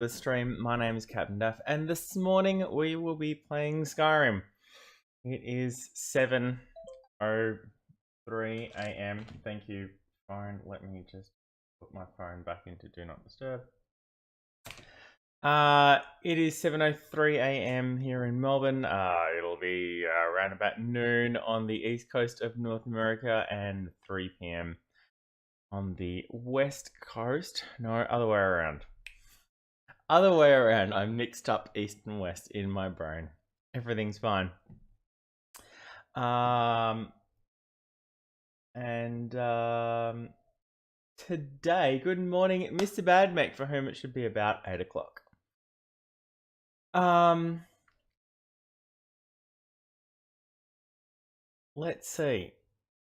the stream. My name is CaptDaf, and this morning we will be playing Skyrim. It is 7:03 a.m. Thank you, phone. Let me just put my phone back into Do Not Disturb. It is 7:03 a.m. here in Melbourne. It'll be around about noon on the east coast of North America and 3 p.m. on the west coast. No, other way around. Other way around. I mixed up east and west in my brain. Everything's fine. Today, good morning, Mr. Badmake, for whom it should be about 8 o'clock. Let's see.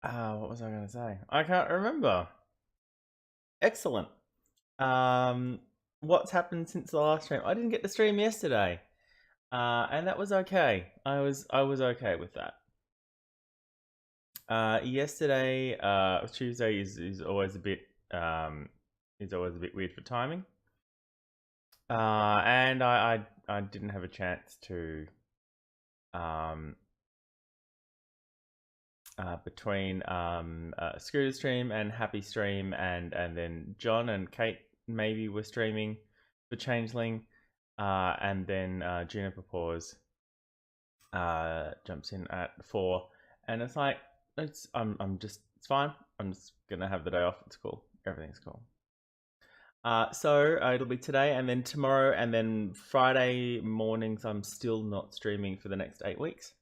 What was I going to say? I can't remember. Excellent. What's happened since the last stream? I didn't get to stream yesterday, and that was okay. I was okay with that. Yesterday, Tuesday is always a bit weird for timing. And I didn't have a chance to between Scooter stream and Happy stream and then John and Kate maybe were streaming for Changeling, and then Juniper Paws jumps in at 4, and it's like it's fine. I'm just gonna have the day off. It's cool. Everything's cool. So it'll be today and then tomorrow and then Friday mornings. I'm still not streaming for the next 8 weeks.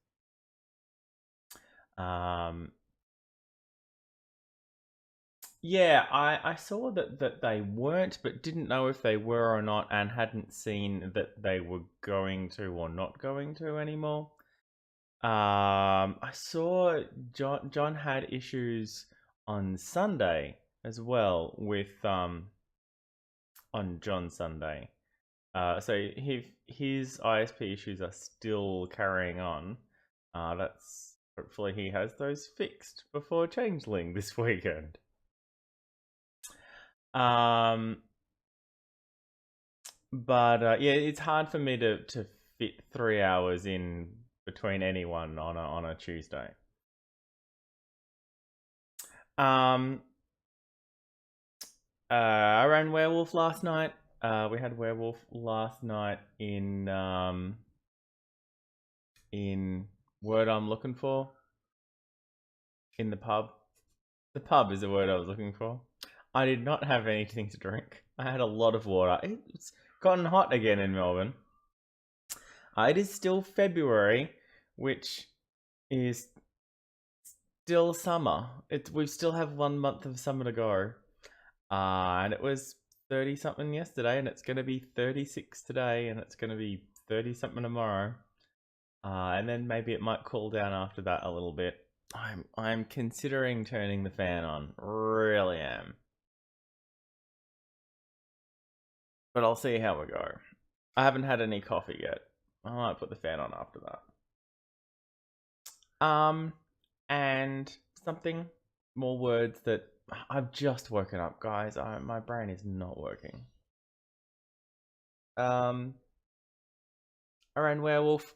Yeah, I saw that they weren't, but didn't know if they were or not, and hadn't seen that they were going to or not going to anymore. I saw John had issues on Sunday as well with on John Sunday. So his ISP issues are still carrying on. That's hopefully he has those fixed before Changeling this weekend. But yeah, it's hard for me to fit 3 hours in between anyone on a Tuesday. I ran Werewolf last night. We had Werewolf last night in word I'm looking for. In the pub. The pub is the word I was looking for. I did not have anything to drink. I had a lot of water. It's gotten hot again in Melbourne. It is still February, which is still summer. We still have 1 month of summer to go. And it was 30 something yesterday, and it's going to be 36 today, and it's going to be 30 something tomorrow. And then maybe it might cool down after that a little bit. I'm considering turning the fan on. Really am. But I'll see how we go. I haven't had any coffee yet. I might put the fan on after that. And something more words that I've just woken up, guys. My brain is not working. I ran Werewolf.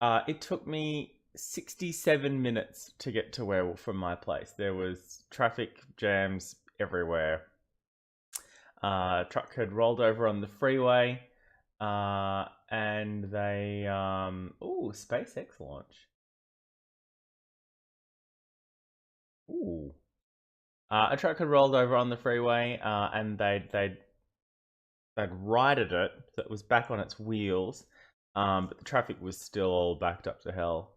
It took me 67 minutes to get to Werewolf from my place. There was traffic jams everywhere. Truck had rolled over on the freeway, and they ooh, SpaceX launch. Ooh. A truck had rolled over on the freeway, and they'd righted it, so it was back on its wheels, but the traffic was still all backed up to hell.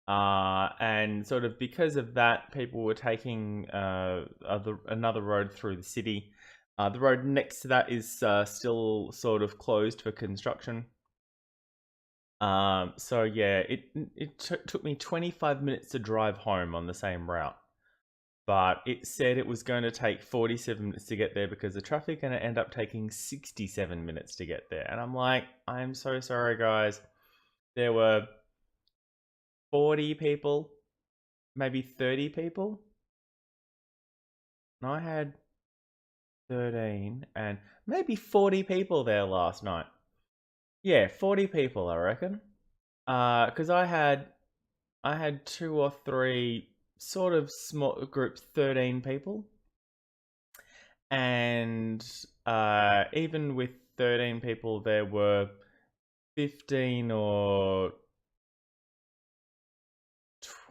And sort of because of that, people were taking another road through the city. The road next to that is still sort of closed for construction. So yeah, it took me 25 minutes to drive home on the same route. But it said it was going to take 47 minutes to get there because of traffic, and it ended up taking 67 minutes to get there. And I'm like, I'm so sorry, guys. There were 40 people, maybe 30 people. And I had 13 and maybe 40 people there last night. Yeah, 40 people, I reckon. Because I had two or three sort of small groups, 13 people, and even with 13 people, there were 15 or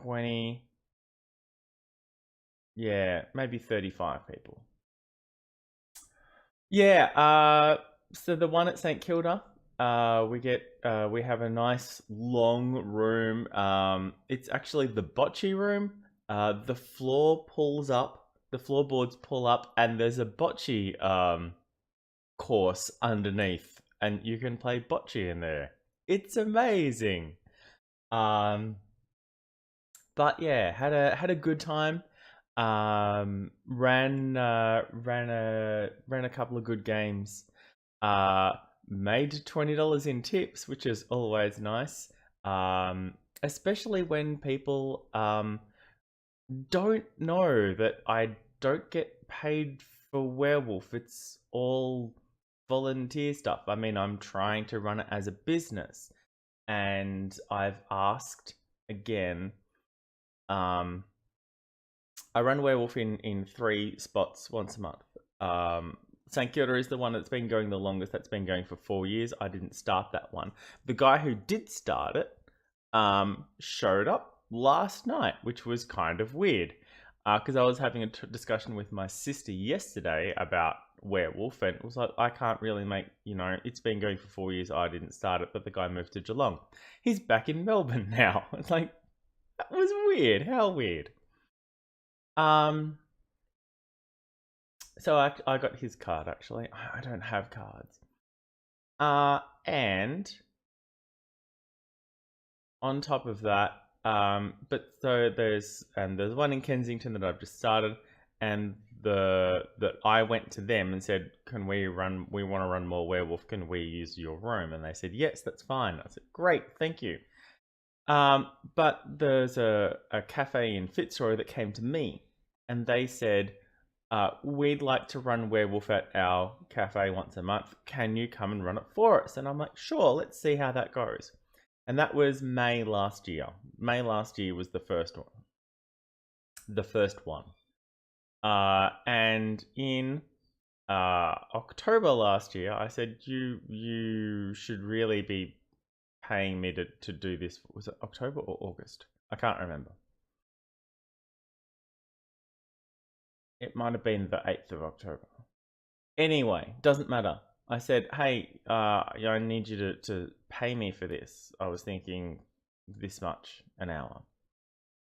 20. Yeah, maybe 35 people. Yeah, so the one at St Kilda, we have a nice long room. It's actually the bocce room. The floor pulls up, the floorboards pull up, and there's a bocce course underneath, and you can play bocce in there. It's amazing. Um, but yeah, had a good time. Ran a couple of good games. Uh, Made $20 in tips, which is always nice. Especially when people don't know that I don't get paid for Werewolf. It's all volunteer stuff. I mean, I'm trying to run it as a business, and I've asked again. I run Werewolf in 3 spots once a month. St Kilda is the one that's been going the longest. That's been going for 4 years. I didn't start that one. The guy who did start it showed up last night, which was kind of weird. Because I was having a discussion with my sister yesterday about Werewolf, and it was like, I can't really make, it's been going for 4 years. I didn't start it, but the guy moved to Geelong. He's back in Melbourne now. It's like, that was weird. How weird. So I got his card actually. I don't have cards. And on top of that, but so there's one in Kensington that I've just started, and that I went to them and said, "Can we run? We want to run more Werewolf. Can we use your room?" And they said, "Yes, that's fine." I said, "Great, thank you." But there's a cafe in Fitzroy that came to me, and they said, we'd like to run Werewolf at our cafe once a month. Can you come and run it for us? And I'm like, sure, let's see how that goes. And that was May last year. May last year was the first one. The first one. And in October last year, I said, you should really be paying me to do this. Was it October or August? I can't remember. It might have been the 8th of October. Anyway, doesn't matter. I said, hey, I need you to pay me for this. I was thinking this much an hour.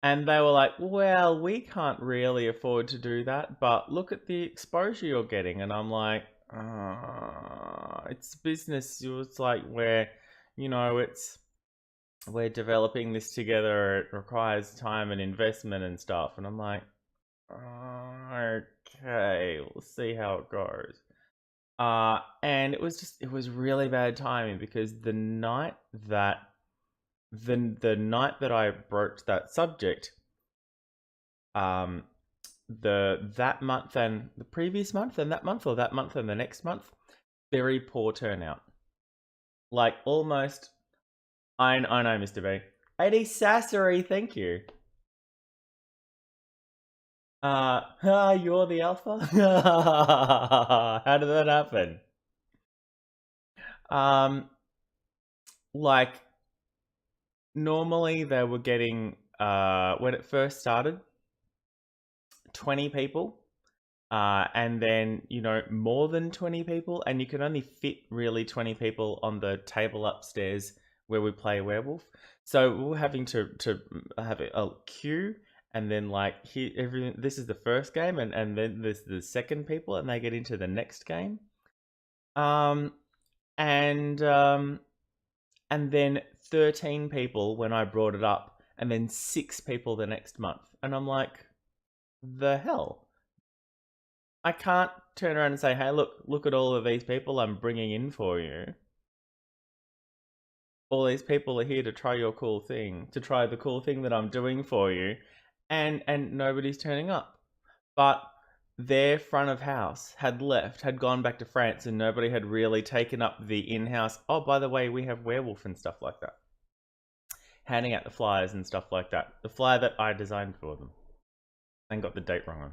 And they were like, well, we can't really afford to do that, but look at the exposure you're getting. And I'm like, it's business. It's like we're developing this together. It requires time and investment and stuff. And I'm like, okay, we'll see how it goes. And it was really bad timing because the night that I broached that subject, that month and the previous month and that month, or that month and the next month, very poor turnout. Like almost, I know, Mr. B. AD Sassery, thank you. You're the alpha? How did that happen? Like, normally they were getting, when it first started, 20 people. And then, more than 20 people. And you can only fit really 20 people on the table upstairs where we play Werewolf. So we were having to have a queue. And then this is the first game, and then there's the second people, and they get into the next game. And then 13 people when I brought it up, and then 6 people the next month. And I'm like, the hell? I can't turn around and say, hey, look at all of these people I'm bringing in for you. All these people are here to try your cool thing, to try the cool thing that I'm doing for you. And nobody's turning up. But their front of house had left, had gone back to France, and nobody had really taken up the in-house, oh, by the way, we have werewolf and stuff like that. Handing out the flyers and stuff like that. The flyer that I designed for them. And got the date wrong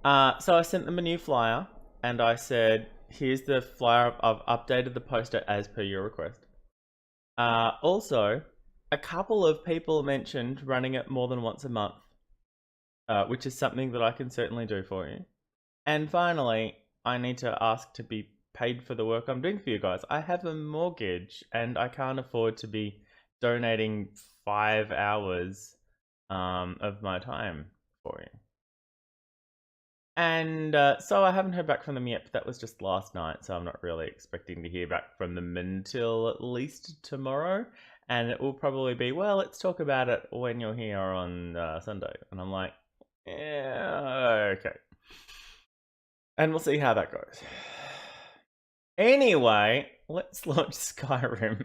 on. So I sent them a new flyer, and I said, here's the flyer, I've updated the poster as per your request. Also, a couple of people mentioned running it more than once a month. Which is something that I can certainly do for you. And finally, I need to ask to be paid for the work I'm doing for you guys. I have a mortgage and I can't afford to be donating 5 hours of my time for you. And so I haven't heard back from them yet, but that was just last night, so I'm not really expecting to hear back from them until at least tomorrow. And it will probably be, well, let's talk about it when you're here on Sunday. And I'm like, yeah, okay. And we'll see how that goes. Anyway, let's launch Skyrim.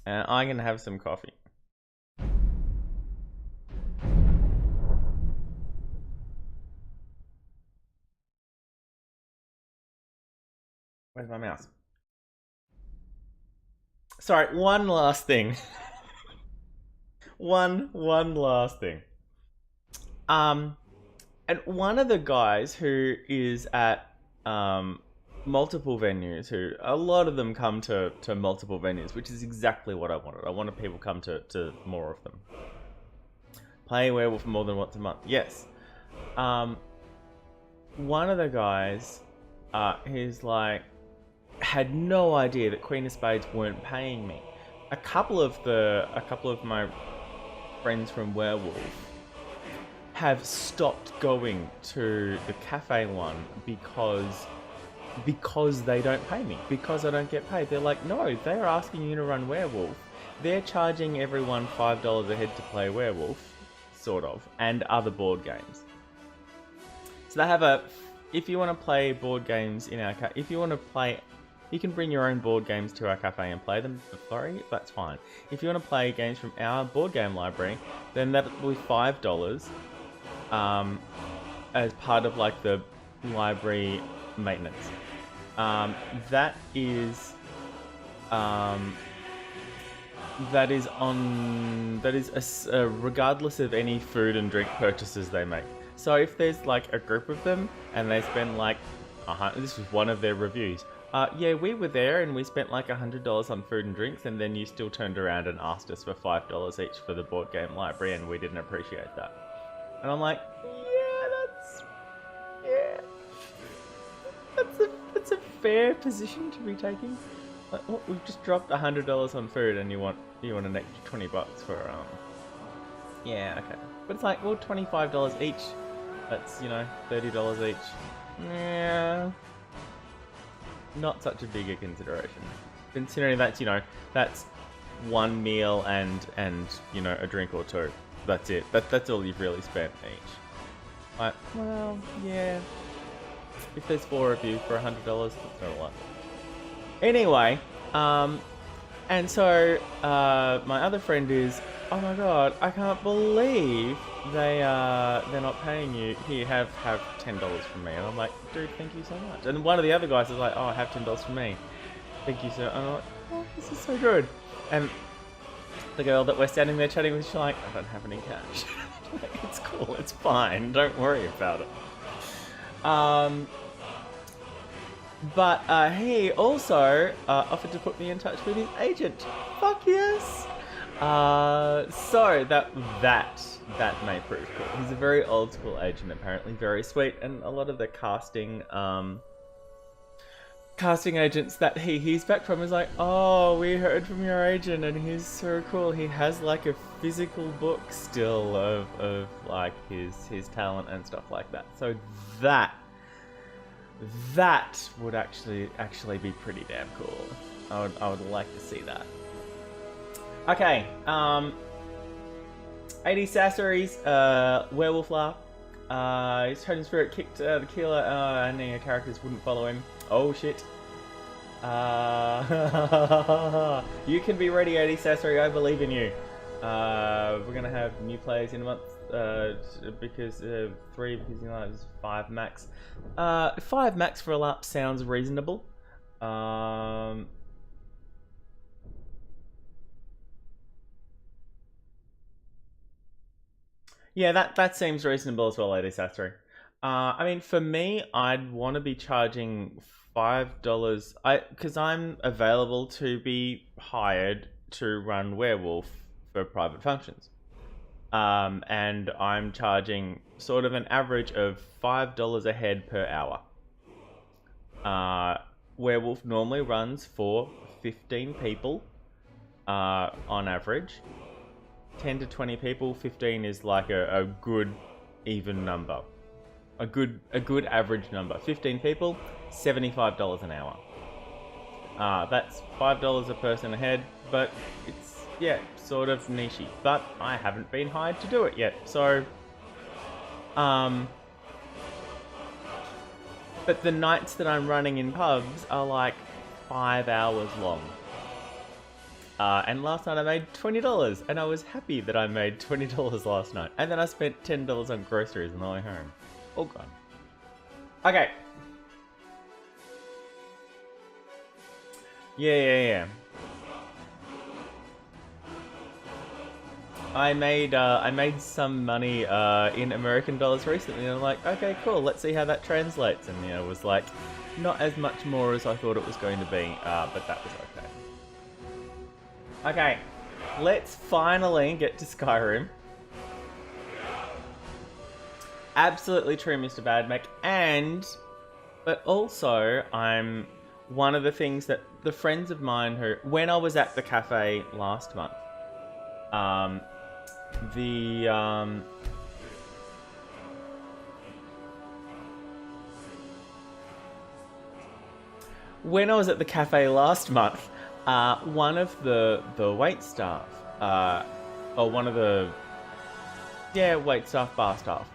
I'm going to have some coffee. Where's my mouse? Sorry, one last thing. one last thing. And one of the guys who is at multiple venues, who a lot of them come to multiple venues, which is exactly what I wanted. I wanted people come to more of them. Play werewolf more than once a month. Yes. One of the guys, he's like, had no idea that Queen of Spades weren't paying me. A couple of my friends from Werewolf have stopped going to the cafe one because they don't pay me, because I don't get paid. They're like, no, they're asking you to run Werewolf. They're charging everyone $5 a head to play Werewolf, sort of, and other board games. So they have if you want to play board games in our if you want to play, you can bring your own board games to our cafe and play them for free. That's fine. If you want to play games from our board game library, then that will be $5 as part of like the library maintenance. That is regardless of any food and drink purchases they make. So if there's like a group of them and they spend like this was one of their reviews. Yeah, we were there and we spent like $100 on food and drinks, and then you still turned around and asked us for $5 each for the board game library, and we didn't appreciate that. And I'm like, that's a fair position to be taking. Like, what, we've just dropped $100 on food, and you want an extra $20 for yeah, okay. But it's like, well, $25 each. That's, $30 each. Yeah. Not such a bigger consideration. Considering that's, that's one meal and a drink or two. That's it. That's all you've really spent each. Like, well, yeah. If there's 4 of you for $100, that's not a lot. Anyway, and so my other friend is, oh my god, I can't believe they're not paying you. Here, have $10 from me. And I'm like, dude, thank you so much. And one of the other guys is like, oh, have $10 from me. Thank you so. I'm like, oh, this is so good. And the girl that we're standing there chatting with, she's like, I don't have any cash. Like, it's cool, it's fine. Don't worry about it. But he also offered to put me in touch with his agent. Fuck yes! So that may prove cool. He's a very old school agent, apparently, very sweet, and a lot of the casting agents that he hears back from is like, oh, we heard from your agent and he's so cool. He has like a physical book still of like his talent and stuff like that. So that would actually be pretty damn cool. I would like to see that. Okay, 80 Sasseries, Werewolf Laugh. His totem spirit kicked the killer and the characters wouldn't follow him. Oh shit. You can be ready, 80 Sassery, I believe in you. We're gonna have new players in a month because 3 because it's 5 max. 5 max for a lap sounds reasonable. Yeah, that seems reasonable as well, Lady Sastre. I mean, for me, I'd want to be charging $5. Because I'm available to be hired to run werewolf for private functions. And I'm charging sort of an average of $5 a head per hour. Werewolf normally runs for 15 people on average. 10 to 20 people, 15 is like a good even number. A good average number. 15 people, $75 an hour. That's $5 a person a head, but it's, yeah, sort of nichey. But I haven't been hired to do it yet, so... But the nights that I'm running in pubs are like 5 hours long. And last night I made $20, and I was happy that I made $20 last night. And then I spent $10 on groceries on the way home. All gone. Okay. Yeah. I made some money in American dollars recently, and I'm like, okay, cool, let's see how that translates. And it was like, not as much more as I thought it was going to be, but that was okay. Okay, let's finally get to Skyrim. Absolutely true, Mr. Badmac, but also I'm one of the things that the friends of mine who, when I was at the cafe last month, when I was at the cafe last month, one of the wait staff, or one of the wait staff, bar staff.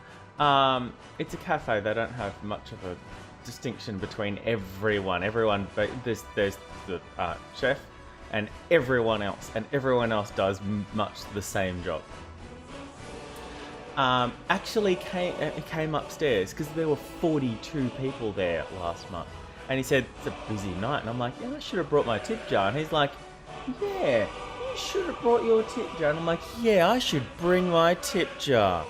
It's a cafe. They don't have much of a distinction between everyone. There's the chef and everyone else does much the same job. Actually came upstairs because there were 42 people there last month, and he said it's a busy night, and I'm like, yeah, I should have brought my tip jar, and he's like, yeah, you should have brought your tip jar, and I'm like, yeah, I should bring my tip jar.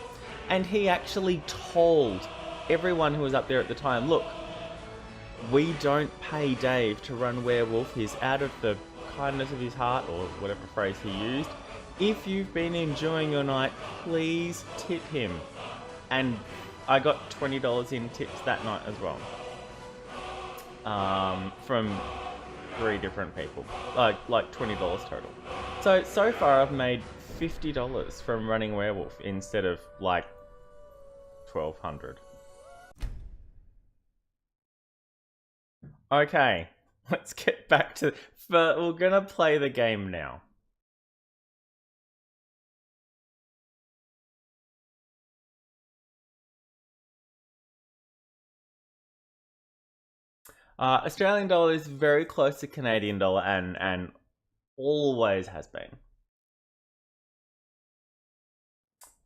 And he actually told everyone who was up there at the time, look, we don't pay Dave to run werewolf. He's out of the kindness of his heart, or whatever phrase he used. If you've been enjoying your night, please tip him. And I got $20 in tips that night as well. From 3 different people. Like $20 total. So far I've made $50 from running werewolf instead of like $1,200. Okay, let's get back to... But we're gonna play the game now. Australian dollar is very close to Canadian dollar and always has been.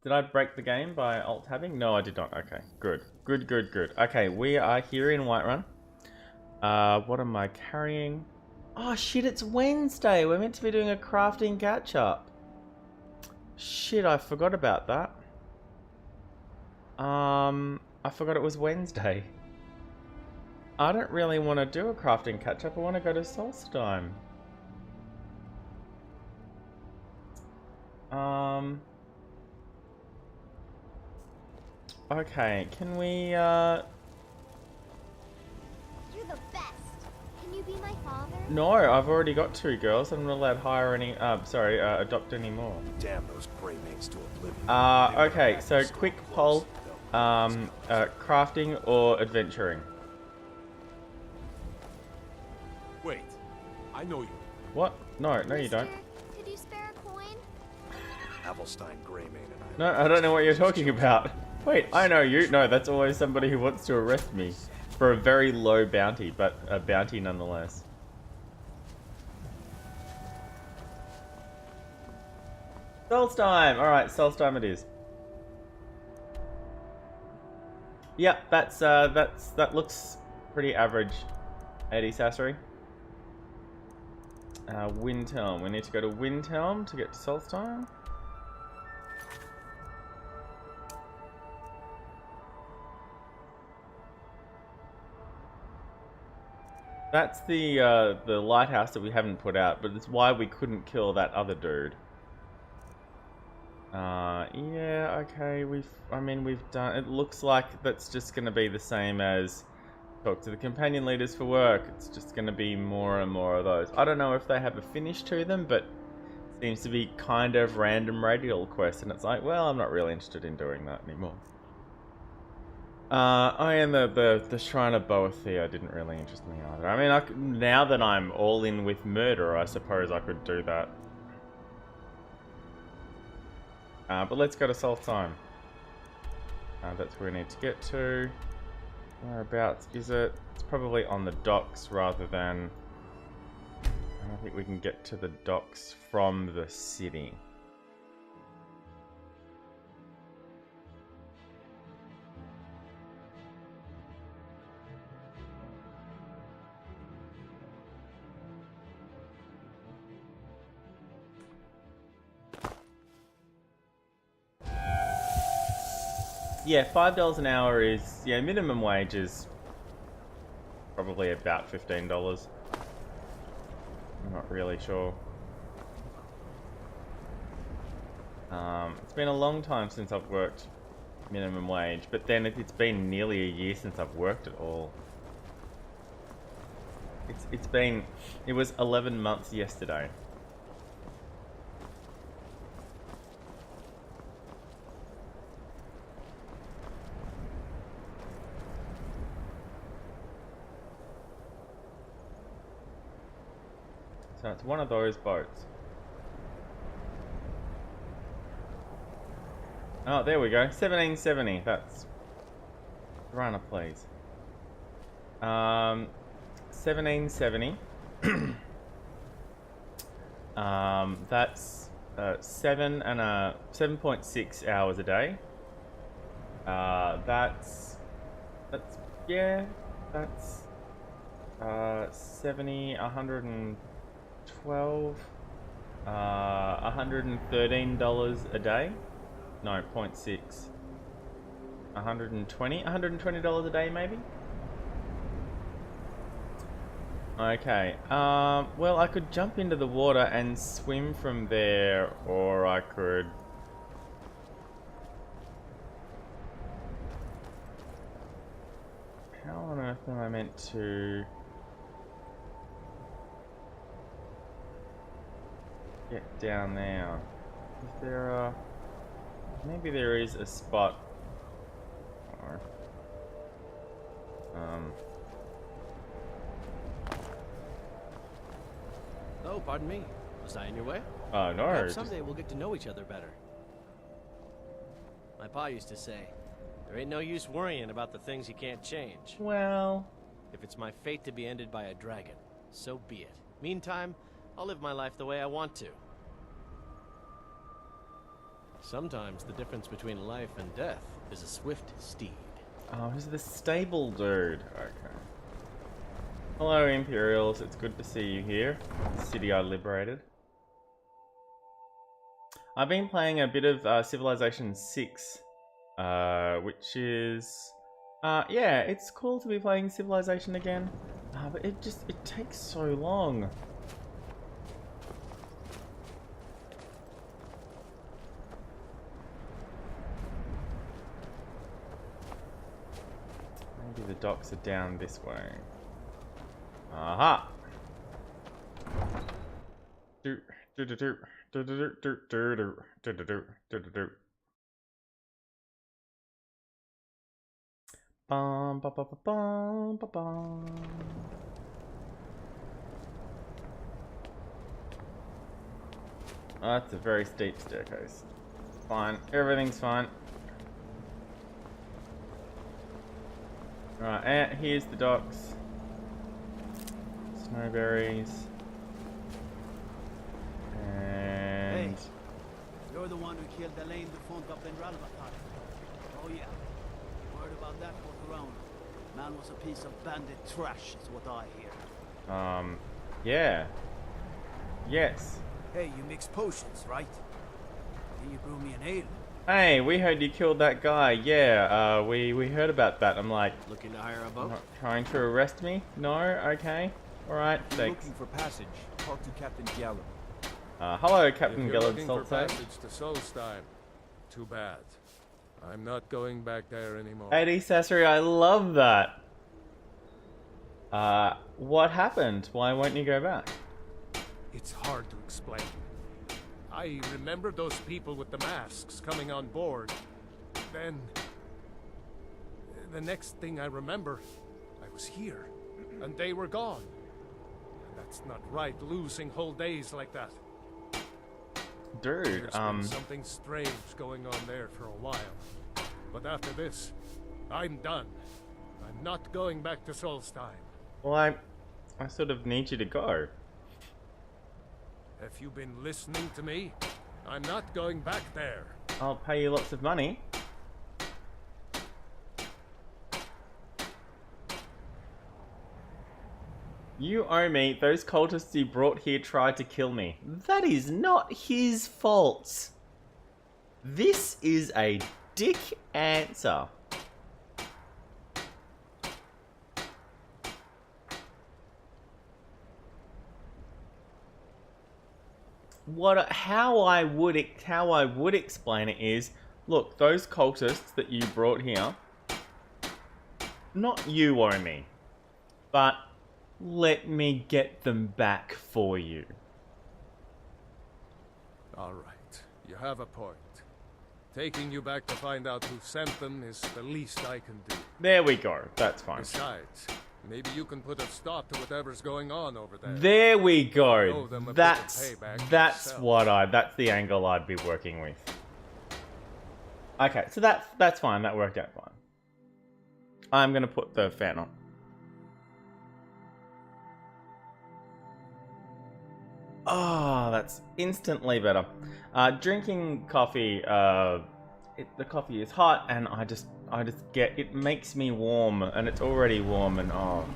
Did I break the game by alt-tabbing? No, I did not. Okay, good. Okay, we are here in Whiterun. What am I carrying? Oh shit, it's Wednesday! We're meant to be doing a crafting catch-up. Shit, I forgot about that. I forgot it was Wednesday. I don't really want to do a crafting catch-up. I want to go to Solstheim. Okay, can we, You're the best. Can you be my father? No, I've already got 2 girls. I'm not allowed to hire any, adopt any more. Damn those gray mates to oblivion. Okay, so quick poll. Crafting or adventuring? Wait, I know you. What? No, you don't. Could you spare a coin? Avelstein Greymane and No, I don't know what you're talking about. Wait, I know you. No, that's always somebody who wants to arrest me for a very low bounty, but a bounty nonetheless. Solstheim! Alright, Solstheim it is. Yep, that looks pretty average. 80 Sassery. Windhelm. We need to go to Windhelm to get to Solstheim. That's the lighthouse that we haven't put out, but it's why we couldn't kill that other dude. Yeah, okay, we've done, it looks like that's just gonna be the same as talk to the companion leaders for work. It's just gonna be more and more of those. I don't know if they have a finish to them, but it seems to be kind of random radial quests, and it's like, well, I'm not really interested in doing that anymore. And the Shrine of Boethia didn't really interest me either. I mean, now that I'm all in with murder, I suppose I could do that. But let's go to Solstheim. That's where we need to get to. Whereabouts is it? It's probably on the docks rather than... I don't think we can get to the docks from the city. Yeah, $5 an hour is, yeah, minimum wage is probably about $15. I'm not really sure. It's been a long time since I've worked minimum wage, but then it's been nearly a year since I've worked at all. It was 11 months yesterday. So it's one of those boats. Oh, there we go. 1770. That's runner, please. 1770. That's 7.6 hours a day. That's 70, 112, $113 a day. No, 0.6. $120 a day maybe? Okay, well, I could jump into the water and swim from there, or I could... How on earth am I meant to get down there? Is there a... Maybe there is a spot... Or... Oh, pardon me. Was I in your way? Oh, no. Perhaps someday we'll get to know each other better. My pa used to say, there ain't no use worrying about the things you can't change. Well... If it's my fate to be ended by a dragon, so be it. Meantime, I'll live my life the way I want to. Sometimes the difference between life and death is a swift steed. Oh, who's the stable dude? Okay. Hello, Imperials. It's good to see you here. The city I liberated. I've been playing a bit of Civilization 6, which is... yeah, it's cool to be playing Civilization again, but it takes so long. Maybe the docks are down this way. Aha! Bum, ba, ba, ba, bum, ba, bum. Oh, that's a very steep staircase. Fine, everything's fine. Alright, and here's the docks. Snowberries. And... Hey, You're the one who killed Elaine de Font up in Ralvatar. Oh yeah. Word about that got around. Man was a piece of bandit trash, is what I hear. Yeah. Yes. Hey, you mix potions, right? Can you brew me an ale? Hey, we heard you killed that guy. Yeah, we heard about that. I'm like, Looking to hire a boat? not trying to arrest me? No? Okay. Alright, thanks. Looking for passage. Talk to Captain Gallup. Hello, Captain If you're Gellard looking for Solstheim. passage to Solstheim, too bad. I'm not going back there anymore. 80 Sassery, I love that. What happened? Why won't you go back? It's hard to explain. I remember those people with the masks coming on board. Then, the next thing I remember, I was here, and they were gone. And that's not right, losing whole days like that. Dude, There's been something strange going on there for a while. But after this, I'm done. I'm not going back to Solstheim. well, I sort of need you to go. Have you been listening to me? I'm not going back there. I'll pay you lots of money. You owe me. Those cultists you brought here tried to kill me. That is not his fault. This is a dick answer. How I would explain it is, look, those cultists that you brought here, not you owe me, but let me get them back for you. All right, you have a point. Taking you back to find out who sent them is the least I can do. There we go. That's fine. Besides, maybe you can put a stop to whatever's going on over there. There we go. Owe them a bit of payback That's yourself. that's the angle I'd be working with. Okay, so that's fine. That worked out fine. I'm gonna put the fan on. Oh, that's instantly better. Drinking coffee, the coffee is hot, and I just get, it makes me warm, and it's already warm, and oh.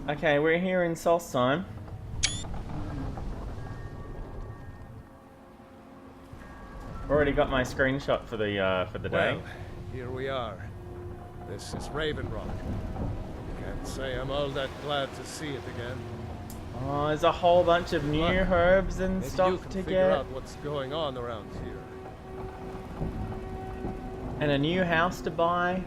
Okay, we're here in Solstheim. Already got my screenshot for the day. Well, here we are. This is Raven Rock. Can't say I'm all that glad to see it again. Oh, there's a whole bunch of new herbs and Maybe you stuff can to figure get. out what's going on around here. And a new house to buy.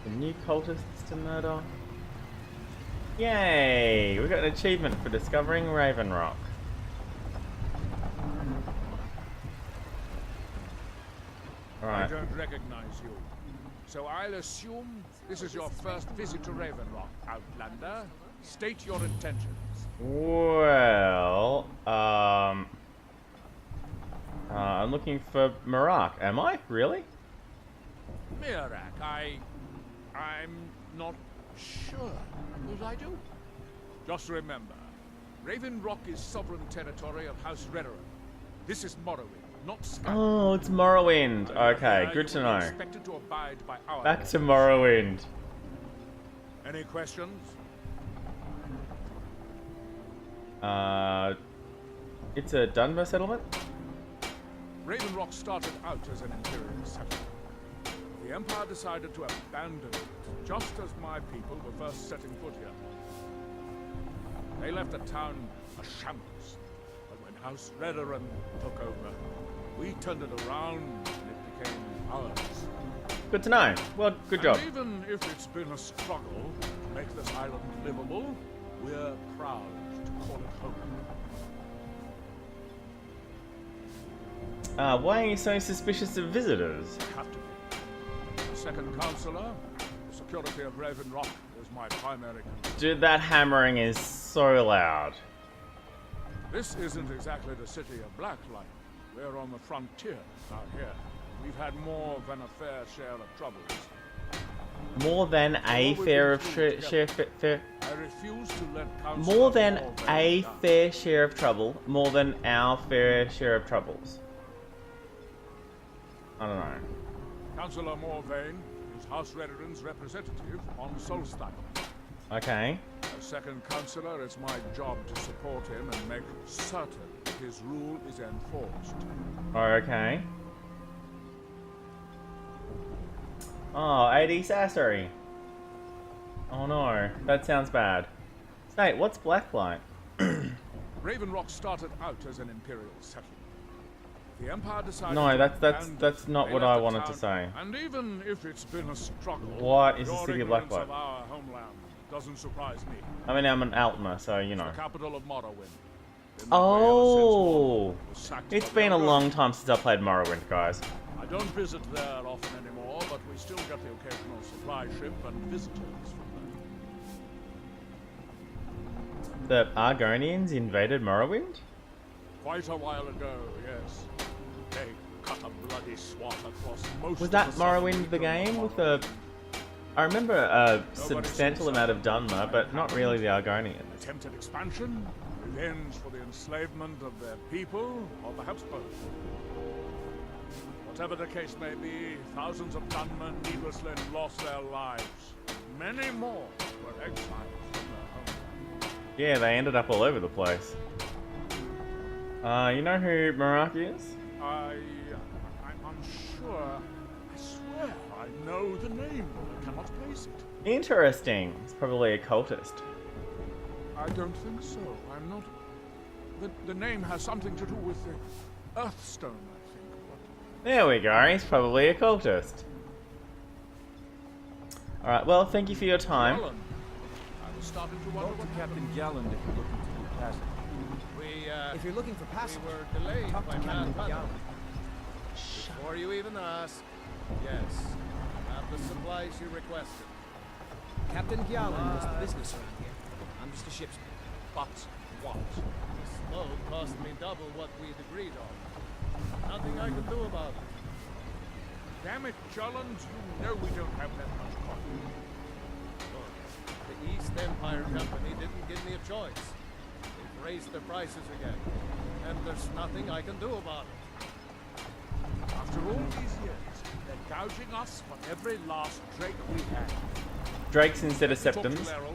The new cultists to murder. Yay! We got an achievement for discovering Raven Rock. I Alright. don't recognize you. So I'll assume this is your first visit to Raven Rock, Outlander. State your intentions. Well, I'm looking for Marak. Am I? Really? Mirak, I'm not sure. What I do? Just remember, Raven Rock is sovereign territory of House Redoran. This is Morrowind, not Sky. Oh, it's Morrowind. Okay, good to know. Expected to abide by our Back to Morrowind. Any questions? It's a Dunmer settlement? Raven Rock started out as an imperial settlement. The Empire decided to abandon it, just as my people were first setting foot here. They left the town a shambles, but when House Redoran took over, we turned it around and it became ours. Good to know. Well, good job. And even if it's been a struggle to make this island livable, we're proud to call it home. Why are you so suspicious of visitors? Have to be. The second counselor, the security of Raven Rock is my primary concern. Dude, that hammering is so loud. This isn't exactly the city of Blacklight. We're on the frontier out here. We've had more than a fair share of troubles. More than a fair of share fair. I refuse to let Councillor More than Morvain a die. fair share of trouble. More than our fair share of troubles. I don't know. Councillor Morvain is House Redden's representative on Solstheim. Okay. As second councillor, it's my job to support him and make certain his rule is enforced. Okay. Oh, AD Sassery. Oh no, that sounds bad. Snake, what's Blacklight? Raven Rock started out as an imperial settlement. The Empire decided No, to that's not They what left I the wanted to town, say. And even if it's been a struggle, What is the your city of ignorance Blacklight? of our homeland doesn't surprise me. I mean, I'm an Altmer, so you It's know. the capital of Morrowind. Been that way ever since Oh, Morrowind was sacked it's by been a the long Elder. time since I played Morrowind, guys. I don't visit there often anymore, but we still get the occasional supply ship and visitors from there. The Argonians invaded Morrowind? Quite a while ago, yes. They cut a bloody swath across most Was of that the southern Morrowind the region of game with Morrowind. the... I remember a substantial amount of Dunmer, but not really the Argonians. Attempted expansion, revenge for the enslavement of their people, or perhaps both. Whatever the case may be, thousands of gunmen needlessly lost their lives. Many more were exiled from their homeland. Yeah, they ended up all over the place. You know who Maraki is? I'm unsure. I swear I know the name, but I cannot place it. Interesting. It's probably a cultist. I don't think so. I'm not. The name has something to do with the Earthstone, I think. But There we go, he's probably a cultist. Alright, well, thank you for your time. Alan, I was starting to wonder Talk to what Captain Galland if you're looking to do passage. If you're looking for passage, We were delayed talk by to Captain bad weather. Gallant. Before you even ask, yes, I have the supplies you requested. Captain Gallant does the business around here. I'm just a ship's man. But what? The slope cost me double what we'd agreed on. Nothing I can do about it. Damn it, Jolland, you know we don't have that much coffee. Look, the East Empire Company didn't give me a choice. They've raised their prices again, and there's nothing I can do about it. After all these years, they're gouging us for every last drake we had. Drakes instead of Talk to septums. Laryl.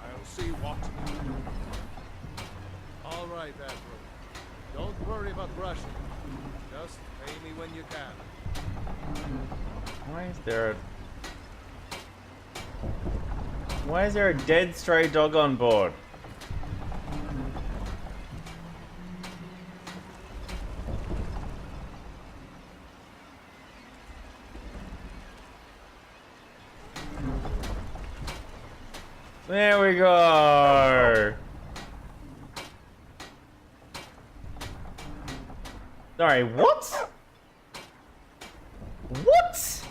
I'll see what. All right, Admiral. Don't worry about Russian. Just pay me when you can. Why is there a dead stray dog on board? There we go. Sorry, what? What?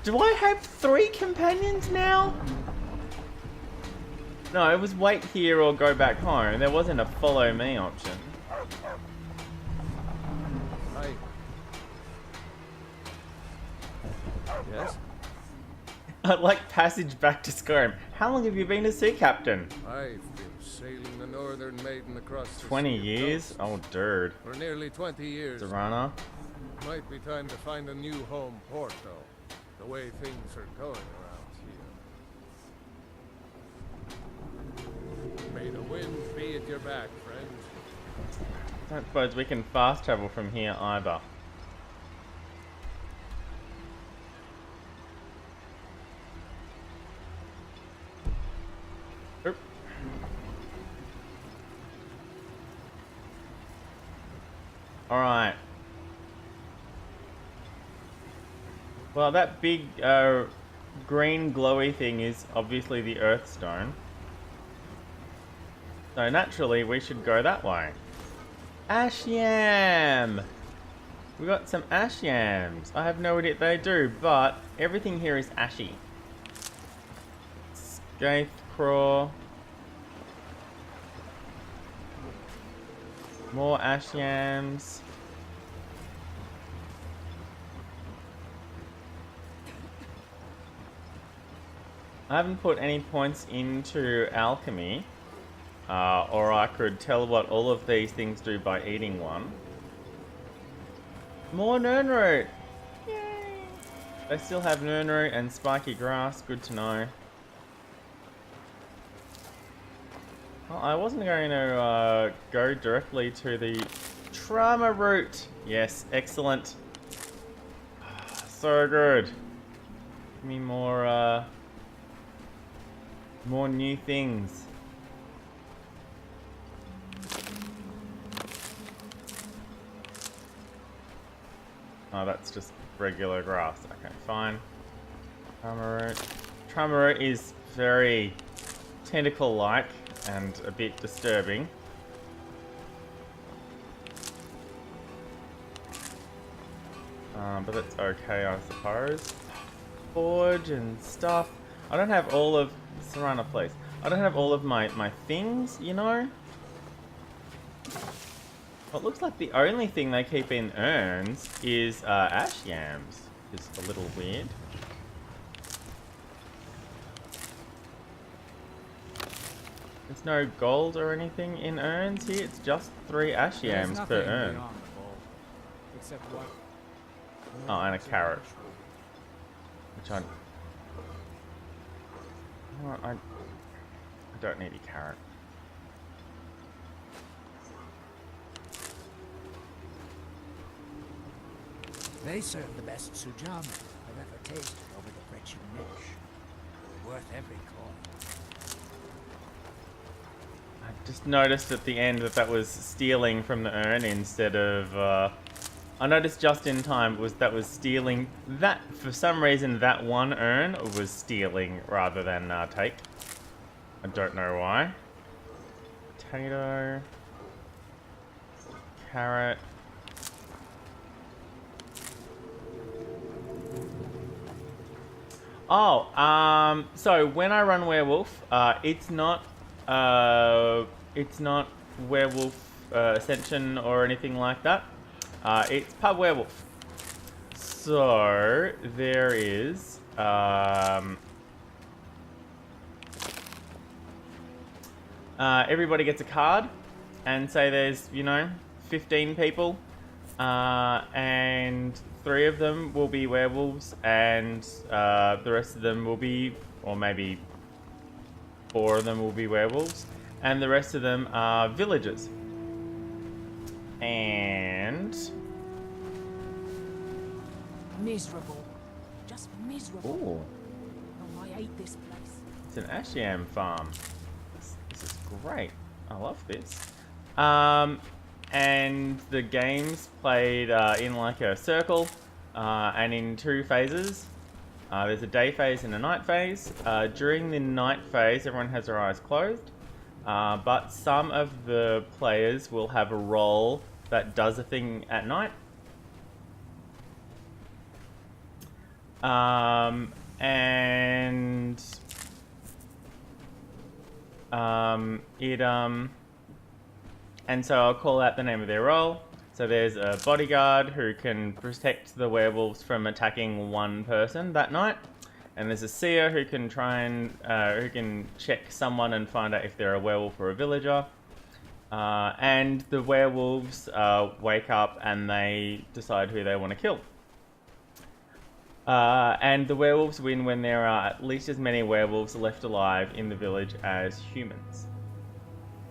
Do I have 3 companions now? No, it was wait here or go back home. There wasn't a follow me option. Right. Yes? I'd like passage back to Skyrim. How long have you been a sea captain? I've been sailing the Northern Maiden across the 20 sea of years? Ghosts Oh, dude. for nearly 20 years. Serana? Might be time to find a new home port, though. The way things are going around here. May the wind be at your back, friend. Don't suppose we can fast travel from here either. Oop. Alright. Well, that big green glowy thing is obviously the Earthstone. So naturally we should go that way. Ash yam! We got some ash yams. I have no idea what they do, but everything here is ashy. Scathe craw. More ash yams. I haven't put any points into alchemy, or I could tell what all of these things do by eating one. More nernroot! Yay! They still have nernroot and spiky grass, good to know. Well, I wasn't going to go directly to the trauma route. Yes, excellent. So good. Give me more new things. Oh, that's just regular grass. Okay, fine. Trauma root. Trauma root is very tentacle-like and a bit disturbing. But that's okay, I suppose. Forge and stuff. I don't have all of... Serrano, please. I don't have all of my things, you know? Well, it looks like the only thing they keep in urns is ash yams. Which is a little weird. There's no gold or anything in urns here. It's just 3 ash yams per urn. Except what? Oh, and a carrot. Which I don't need a carrot. They serve the best sujam I've ever tasted over the French niche. Worth every coin. I just noticed at the end that was stealing from the urn instead of... I noticed just in time that was stealing. That, for some reason, that one urn was stealing rather than take. I don't know why. Potato. Carrot. Oh, so when I run werewolf, it's not werewolf ascension or anything like that. It's pub werewolf. So there is everybody gets a card, and say there's 15 people, and 3 of them will be werewolves, and the rest of them will be, or maybe 4 of them will be werewolves, and the rest of them are villagers. And miserable. Just miserable. ooh, Oh, I hate this place. it's an ash yam farm. This is great. I love this. And the game's played in like a circle, and in 2 phases. There's a day phase and a night phase. During the night phase, everyone has their eyes closed, but some of the players will have a role that does a thing at night. And so I'll call out the name of their role. So there's a bodyguard who can protect the werewolves from attacking one person that night, and there's a seer who can try and who can check someone and find out if they're a werewolf or a villager. And the werewolves wake up and they decide who they want to kill. And the werewolves win when there are at least as many werewolves left alive in the village as humans.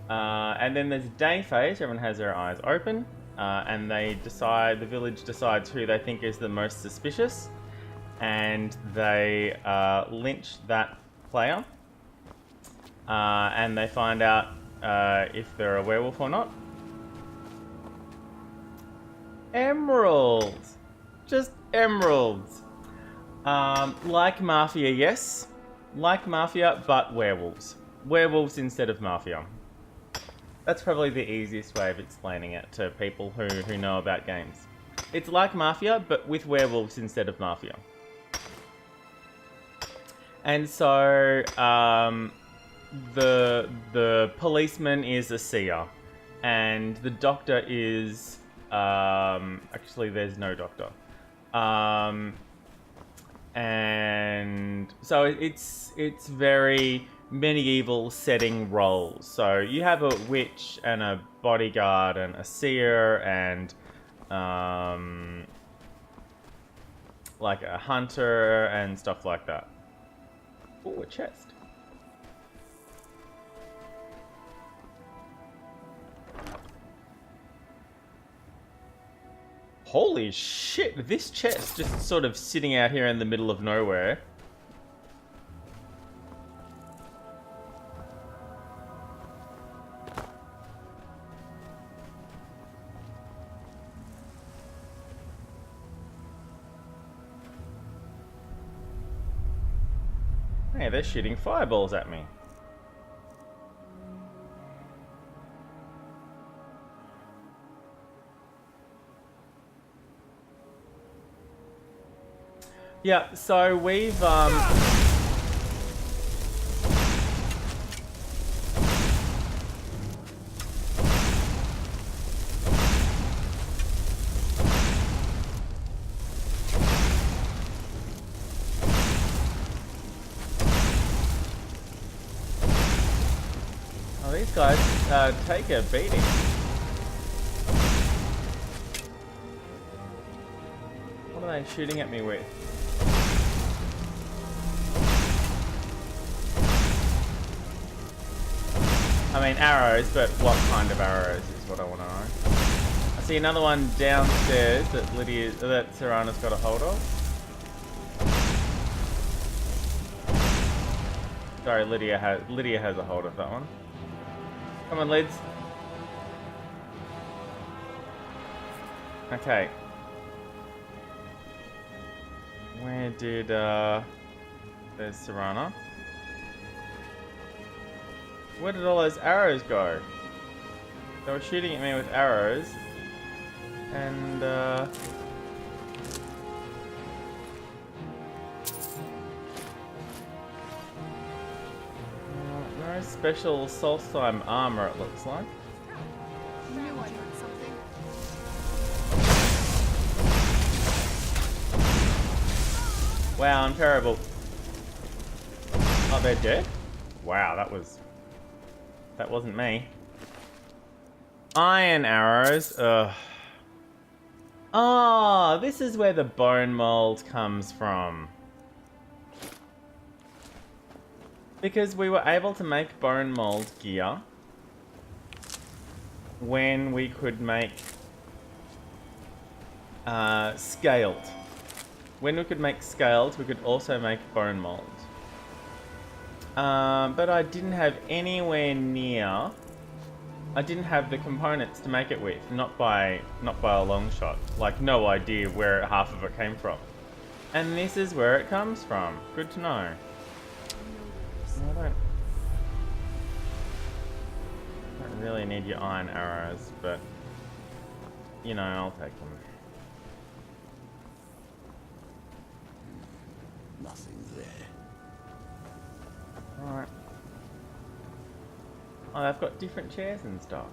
And then there's a day phase. Everyone has their eyes open, and the village decides who they think is the most suspicious, and they lynch that player, and they find out if they're a werewolf or not. Emeralds! Just emeralds! Like Mafia, yes. Like Mafia, but werewolves. Werewolves instead of Mafia. That's probably the easiest way of explaining it to people who know about games. It's like Mafia, but with werewolves instead of Mafia. And so, the policeman is a seer. and the doctor is actually there's no doctor. And so it's very medieval setting roles. So you have a witch and a bodyguard and a seer and like a hunter and stuff like that. Oh, a chest. Holy shit, this chest just sort of sitting out here in the middle of nowhere. Hey, they're shooting fireballs at me. Yeah, so we've oh, these guys take a beating. What are they shooting at me with? I mean arrows, but what kind of arrows is what I want to know. I see another one downstairs that Serana's got a hold of. Sorry, Lydia has a hold of that one. Come on, Lids. Okay. Where did there's Serana? Where did all those arrows go? They were shooting at me with arrows, and no special Solstheim armor, it looks like. Knew I heard something. Wow, I'm terrible. Oh, they're dead? Wow, that wasn't me. Iron arrows. Ugh. Ah, this is where the bone mold comes from. Because we were able to make bone mold gear when we could make scaled. When we could make scaled, we could also make bone mold. But I didn't have anywhere near. I didn't have the components to make it with, not by a long shot. Like, no idea where half of it came from. And this is where it comes from. Good to know. I don't really need your iron arrows, but you know, I'll take them. Nothing there. Alright. Oh, they've got different chairs and stuff.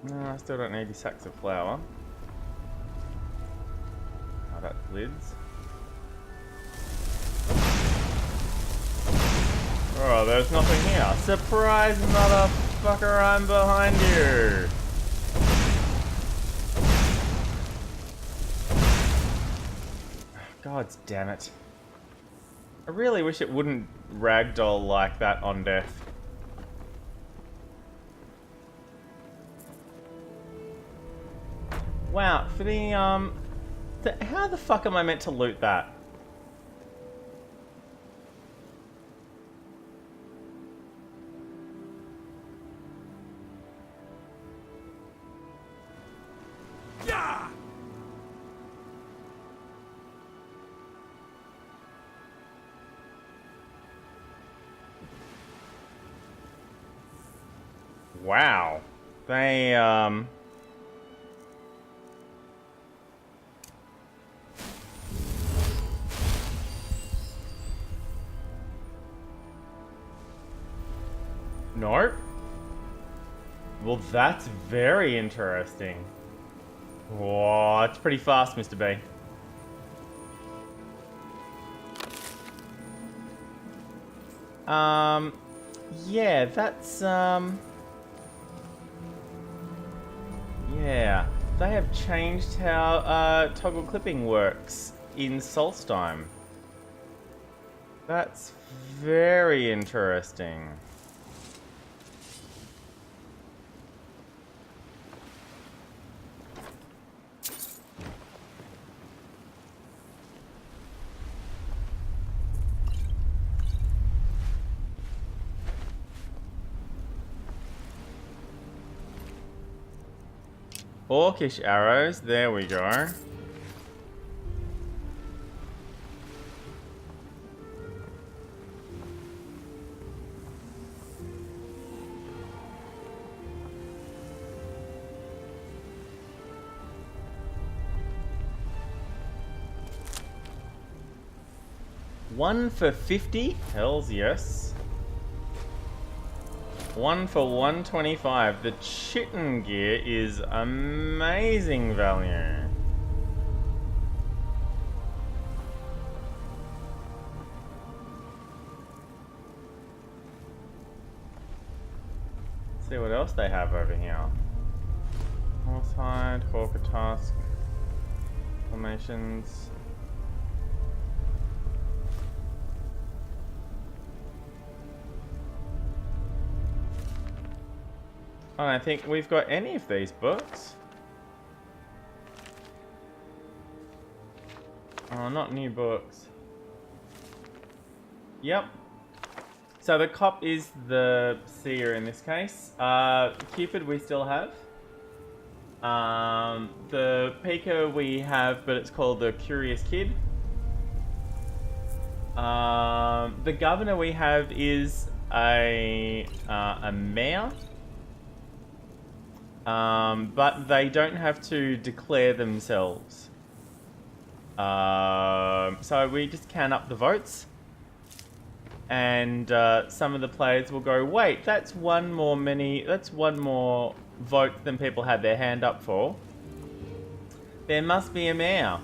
No, I still don't need your sacks of flour. Oh, that's lids. Oh, there's nothing here. Surprise, motherfucker, I'm behind you! God damn it. I really wish it wouldn't ragdoll like that on death. Wow, for the, how the fuck am I meant to loot that? Yeah! Wow. They, Nope. Well, that's very interesting. Whoa, it's pretty fast, Mr. B. Yeah, that's, yeah. They have changed how, toggle clipping works in Solstheim. That's very interesting. Orcish arrows, there we go. One for 50? Hells yes. One for 125. The chitin gear is amazing value. Let's see what else they have over here. Horsehide, Hawker Tusk, formations. I don't think we've got any of these books. Oh, not new books. Yep. So the cop is the seer in this case. Cupid we still have. The Pika we have, but it's called the Curious Kid. The governor we have is a mayor. But they don't have to declare themselves. So we just count up the votes. And some of the players will go, wait, that's one more vote than people had their hand up for. There must be a mayor.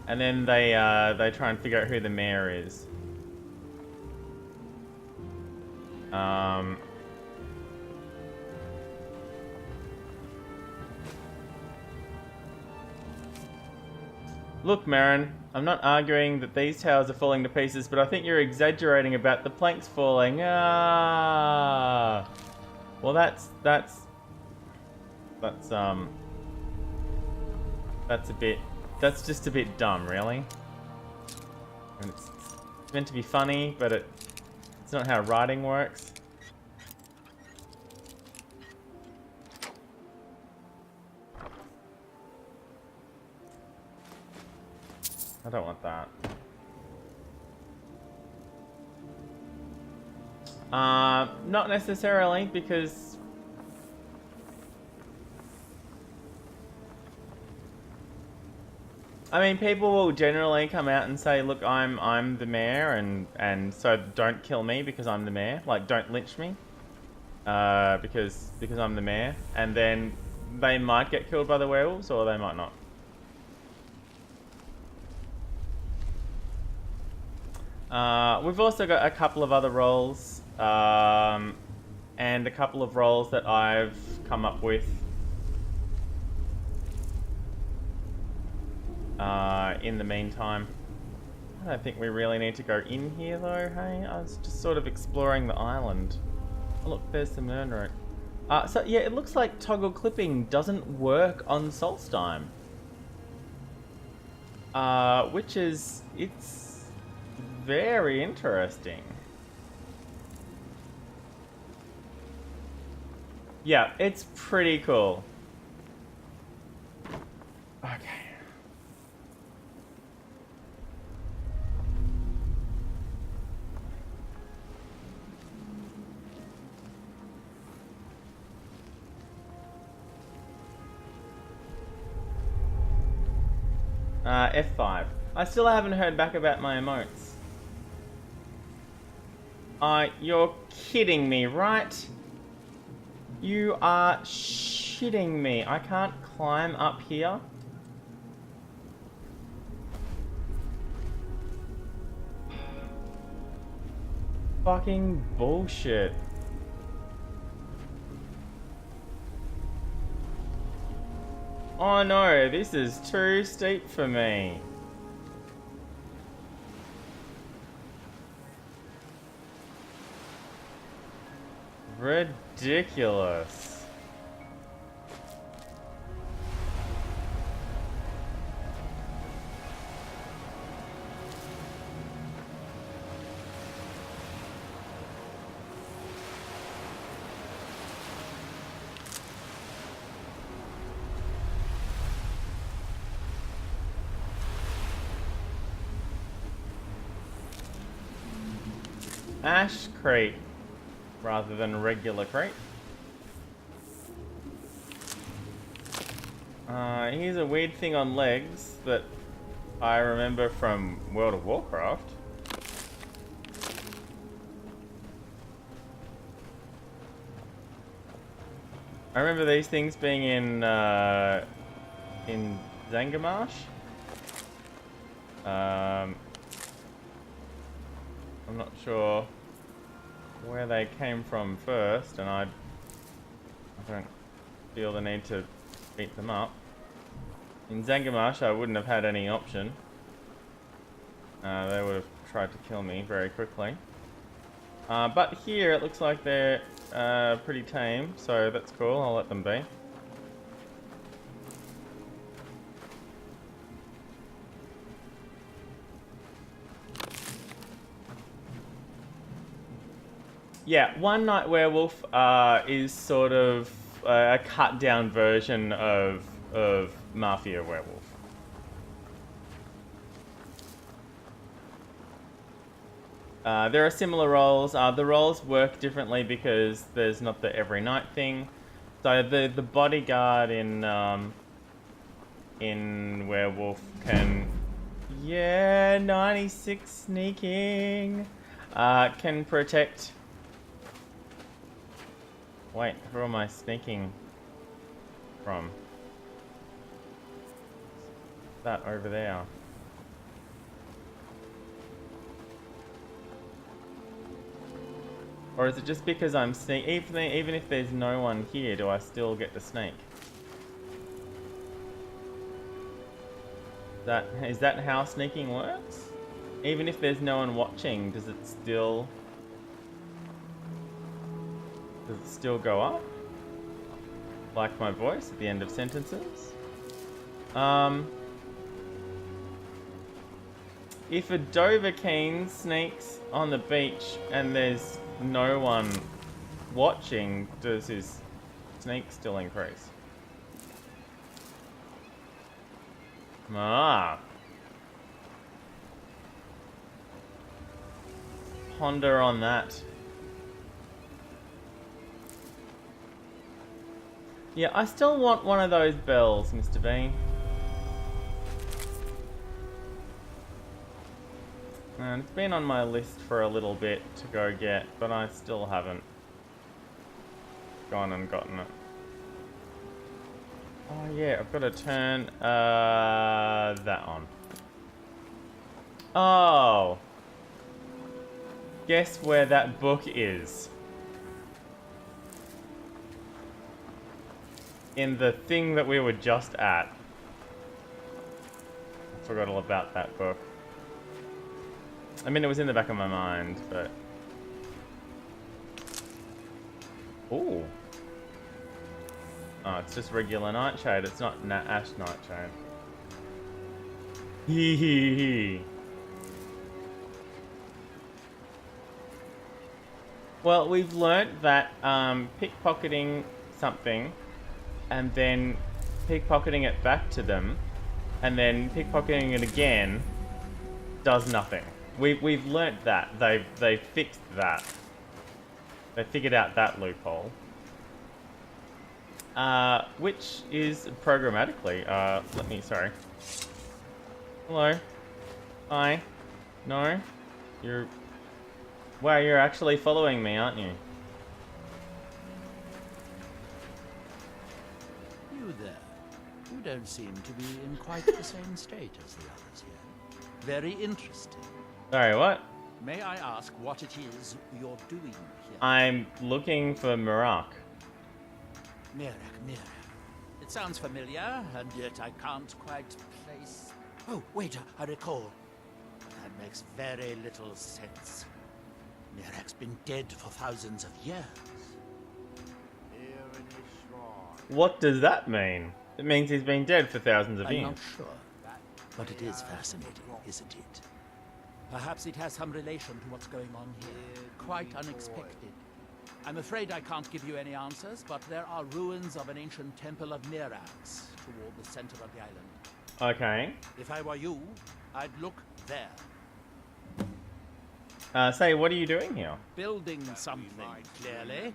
And then they try and figure out who the mayor is. Look, Marin, I'm not arguing that these towers are falling to pieces, but I think you're exaggerating about the planks falling. Ah. Well, that's just a bit dumb, really. And it's meant to be funny, but it's not how writing works. I don't want that. Not necessarily, because I mean, people will generally come out and say, "Look, I'm the mayor, and so don't kill me because I'm the mayor. Like, don't lynch me, because I'm the mayor." And then they might get killed by the werewolves, or they might not. We've also got a couple of other roles, and a couple of roles that I've come up with in the meantime. I don't think we really need to go in here though, hey? I was just sort of exploring the island. Oh, look, there's the murderous. So yeah, it looks like toggle clipping doesn't work on Solstheim. Which is, it's very interesting. Yeah, it's pretty cool. Okay. F5. I still haven't heard back about my emotes. You're kidding me, right? You are shitting me. I can't climb up here. Fucking bullshit. Oh no, this is too steep for me. Ridiculous. Ash crate rather than regular crate. Here's a weird thing on legs that I remember from World of Warcraft. I remember these things being in Zangarmarsh. I'm not sure where they came from first, and I don't feel the need to beat them up. In Zangarmarsh, I wouldn't have had any option. They would have tried to kill me very quickly. But here, it looks like they're pretty tame, so that's cool. I'll let them be. Yeah, One Night Werewolf is sort of a cut down version of Mafia Werewolf. There are similar roles. The roles work differently because there's not the every night thing. So the bodyguard in Werewolf can, 96 sneaking, can protect. Wait, who am I sneaking from? That over there. Or is it just because I'm even if there's no one here, do I still get to sneak? Is that how sneaking works? Even if there's no one watching, does it still go up? Like my voice at the end of sentences? If a Dovahkiin sneaks on the beach and there's no one watching, does his sneak still increase? Ponder on that. Yeah, I still want one of those bells, Mr. Bean. And it's been on my list for a little bit to go get, but I still haven't gone and gotten it. Oh yeah, I've got to turn that on. Oh! Guess where that book is? In the thing that we were just at. I forgot all about that book. I mean, it was in the back of my mind, but... Ooh. Oh, it's just regular nightshade. It's not ash nightshade. Hee hee hee. Well, we've learnt that pickpocketing something and then pickpocketing it back to them and then pickpocketing it again does nothing. We've learnt that. They've fixed that. They figured out that loophole. Which is programmatically, sorry. Hello. Hi. No? You're Wow, you're actually following me, aren't you? You there. You don't seem to be in quite the same state as the others here. Very interesting. Sorry, what? May I ask what it is you're doing here? I'm looking for Marak. Mirak. It sounds familiar, and yet I can't quite place... Oh, wait, I recall. That makes very little sense. Mirak's been dead for thousands of years. Here in his shrine. What does that mean? It means he's been dead for thousands of I'm years. not sure, but it is fascinating, isn't it? Perhaps it has some relation to what's going on here. Quite unexpected. I'm afraid I can't give you any answers, but there are ruins of an ancient temple of Mirax toward the center of the island. Okay. If I were you, I'd look there. Say, what are you doing here? Building something, clearly.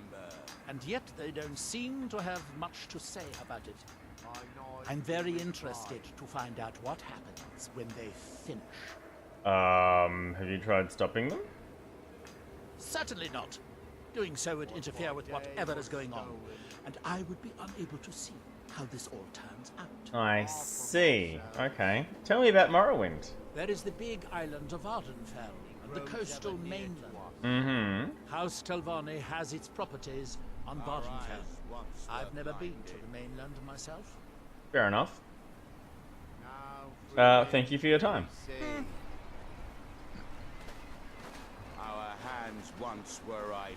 And yet they don't seem to have much to say about it. I'm very interested to find out what happens when they finish. Have you tried stopping them? Certainly not. Doing so would interfere with whatever is going on, and I would be unable to see how this all turns out. I see. Okay. Tell me about Morrowind. There is the big island of Ardenfell, and the coastal mainland. Mm-hmm. House Telvanni has its properties on Vardenfell. I've never been to the mainland myself. Fair enough. Thank you for your time. Our hands once were idle.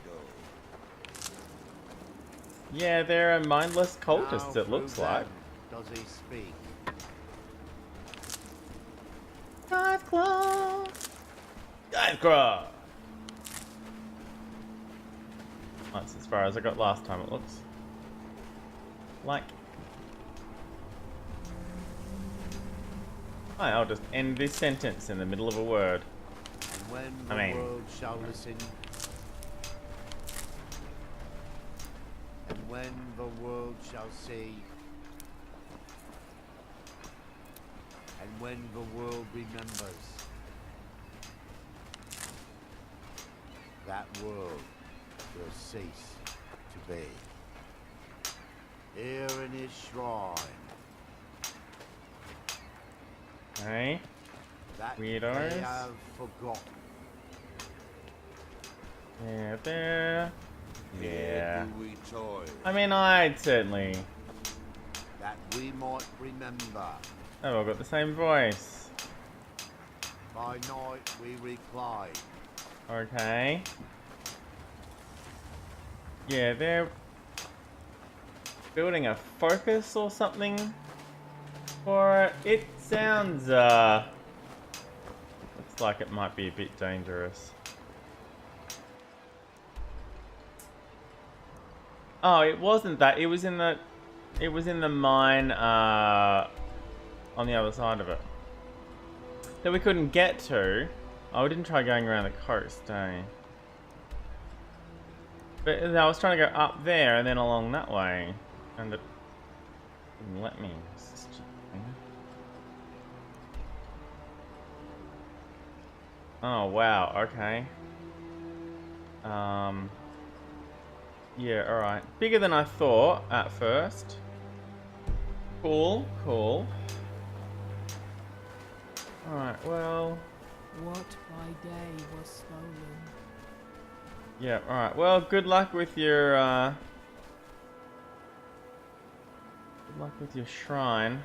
Yeah, they're a mindless cultist, it looks like. Does he speak? Diveclaw! Diveclaw! That's as far as I got last time, it looks like. Hi, I'll just end this sentence in the middle of a word. And when I mean- the world shall listen, and when the world shall see, and when the world remembers, that world will cease to be. Here in his shrine, Okay. that Weirdos. they have forgotten. Yeah, there. Yeah. Here do we toil. I mean, I'd certainly. That we might remember. Oh, I've got the same voice. By night we recline. Okay. Yeah, they're building a focus or something for it. It sounds, looks like it might be a bit dangerous. Oh, it wasn't that. It was in the mine, on the other side of it. That we couldn't get to. Oh, we didn't try going around the coast, eh? But I was trying to go up there and then along that way. And it didn't let me. Stupid thing. Oh, wow, okay. Yeah, alright. Bigger than I thought at first. Cool, cool. Alright, well... What by day was stolen? Yeah, alright. Well, good luck with your, good luck with your shrine.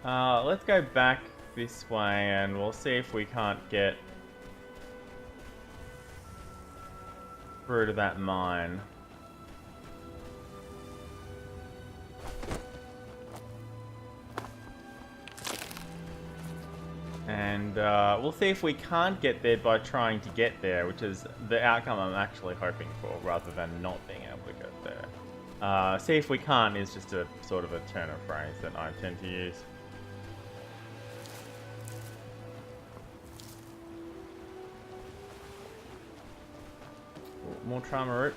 Let's go back this way and we'll see if we can't get through to that mine. And we'll see if we can't get there by trying to get there, which is the outcome I'm actually hoping for, rather than not being able to get there. See if we can't is just a sort of a turn of phrase that I tend to use. More trauma root.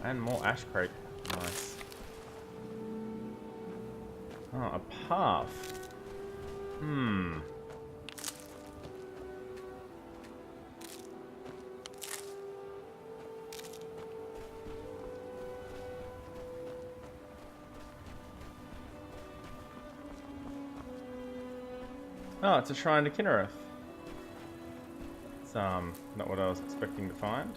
And more ash crate. Nice. Oh, a path. Oh, it's a shrine to Kinnereth. It's not what I was expecting to find.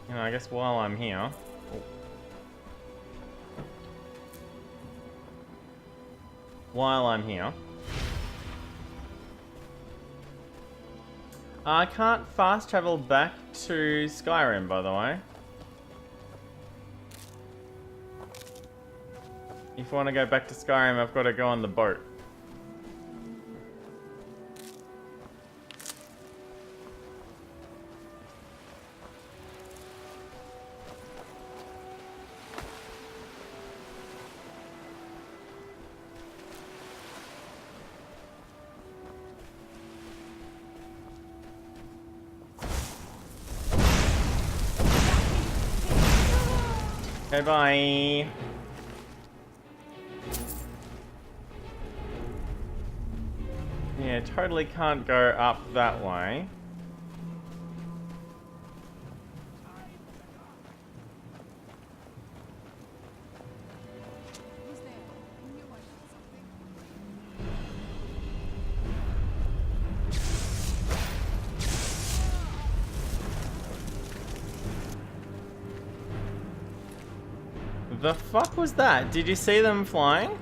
You know, I guess while I'm here... While I'm here... I can't fast travel back to Skyrim, by the way. If I want to go back to Skyrim, I've got to go on the boat. Okay, bye. Yeah, totally can't go up that way. Who's there? I knew I heard something. The fuck was that? Did you see them flying?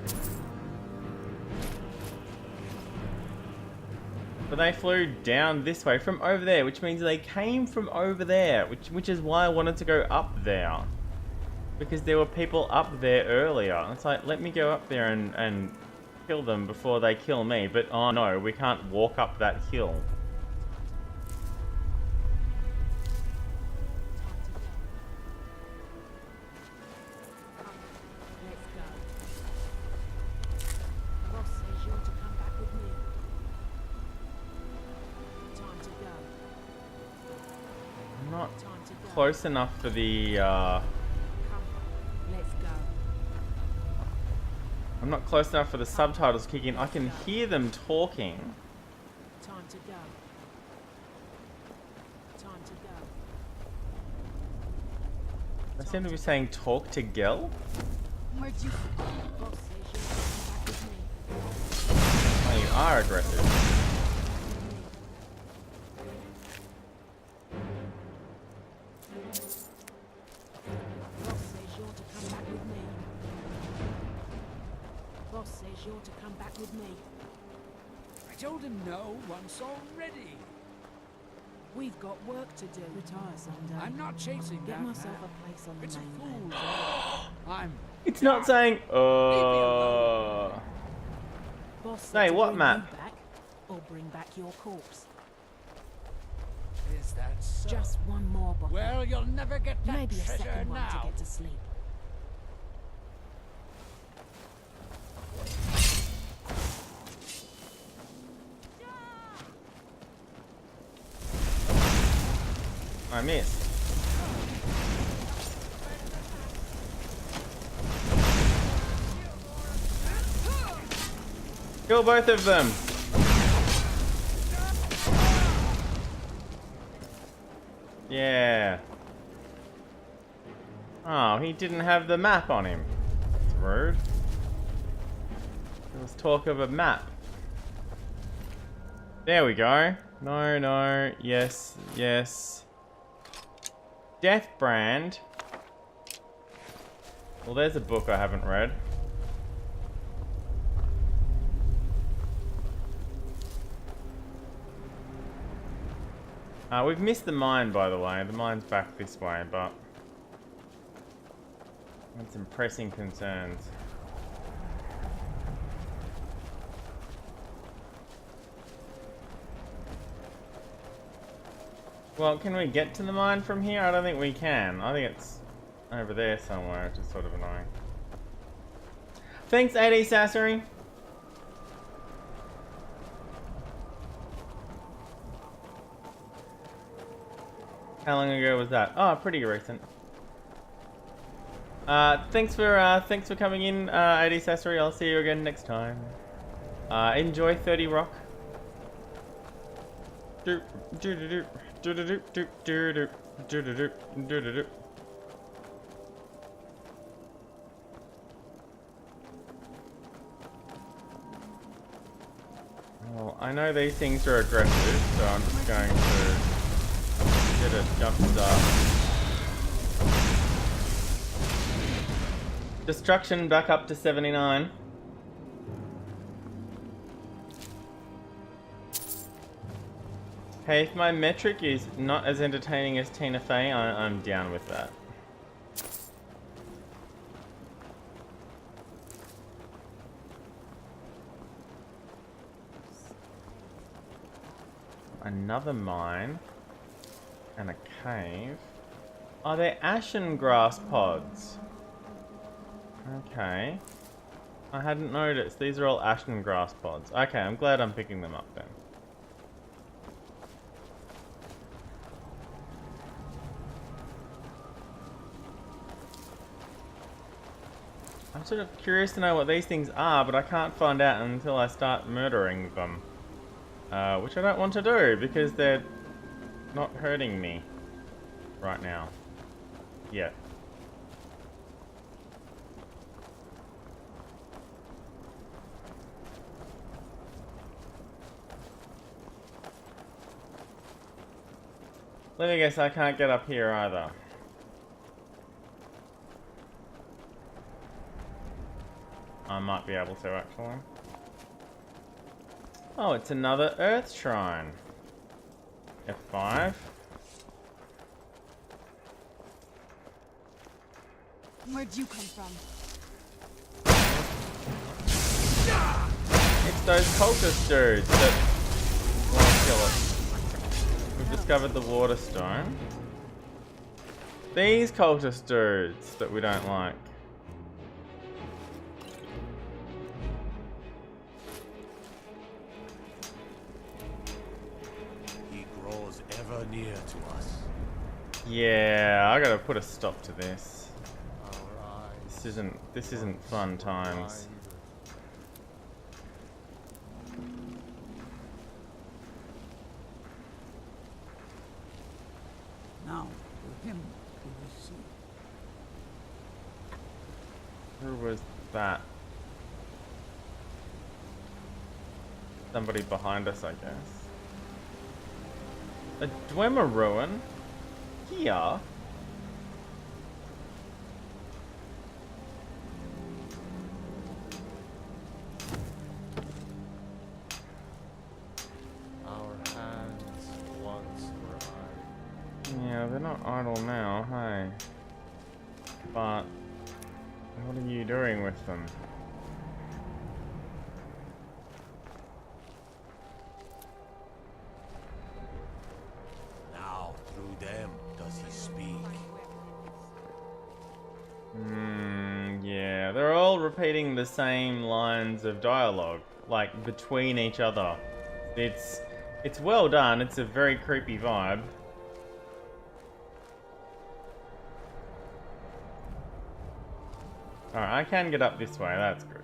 But they flew down this way from over there, which means they came from over there, which is why I wanted to go up there. Because there were people up there earlier. It's like, let me go up there and kill them before they kill me. But oh no, we can't walk up that hill. Let's go. Boss says you're to come back with me. Time to go. I'm not Time to go. close enough for the, Come. Let's go. I'm not close enough for the subtitles kicking. I can hear them talking. Time to go. Time to go. They seem to be saying talk to Gel. Where'd you... Boss says you're to come back with me. Oh, you are aggressive. Boss says you're to come back with me. Boss says you're to come back with me. I told him no once already. We've got work to do. Retire someday. I'm not chasing Get that myself man. a place on the It's a mainland. fool. I'm... It's not saying, Boss said Hey, to what bring map? you back, or bring back your corpse. Is that so? Just one more bottle. Well, you'll never get that Maybe a treasure second one to now. get to sleep. I missed. Kill both of them. Yeah. Oh, he didn't have the map on him. That's rude. There was talk of a map. There we go. No, no. Yes, yes. Death Brand. Well, there's a book I haven't read. We've missed the mine, by the way. The mine's back this way, but... I had some pressing concerns. Well, can we get to the mine from here? I don't think we can. I think it's over there somewhere, which is sort of annoying. Thanks, AD Sassery. How long ago was that? Oh, pretty recent. Thanks for coming in, AD Sassery. I'll see you again next time. Enjoy 30 Rock. Well, I know these things are aggressive, so I'm just going to get a jump start. Destruction back up to 79. Hey, if my metric is not as entertaining as Tina Fey, I'm down with that. Another mine. And a cave. Are they ashen grass pods? Okay. I hadn't noticed. These are all ashen grass pods. Okay, I'm glad I'm picking them up then. I'm sort of curious to know what these things are, but I can't find out until I start murdering them. Which I don't want to do, because they're not hurting me right now. Yet. Let me guess, I can't get up here either. I might be able to, actually. Oh, it's another Earth Shrine. F5. Where'd you come from? It's those cultist dudes that want to kill us. We've discovered the water stone. These cultist dudes that we don't like. He grows ever near to us. Yeah, I gotta put a stop to this. Our eyes This isn't fun times. Now, for him, we will see. Who was that? Somebody behind us, I guess. A Dwemer ruin? Here? Our hands once were idle. Yeah, they're not idle now, hey. But what are you doing with them? Now, through them, does he speak? Yeah, they're all repeating the same lines of dialogue, like between each other. It's well done, it's a very creepy vibe. Alright, I can get up this way, that's good.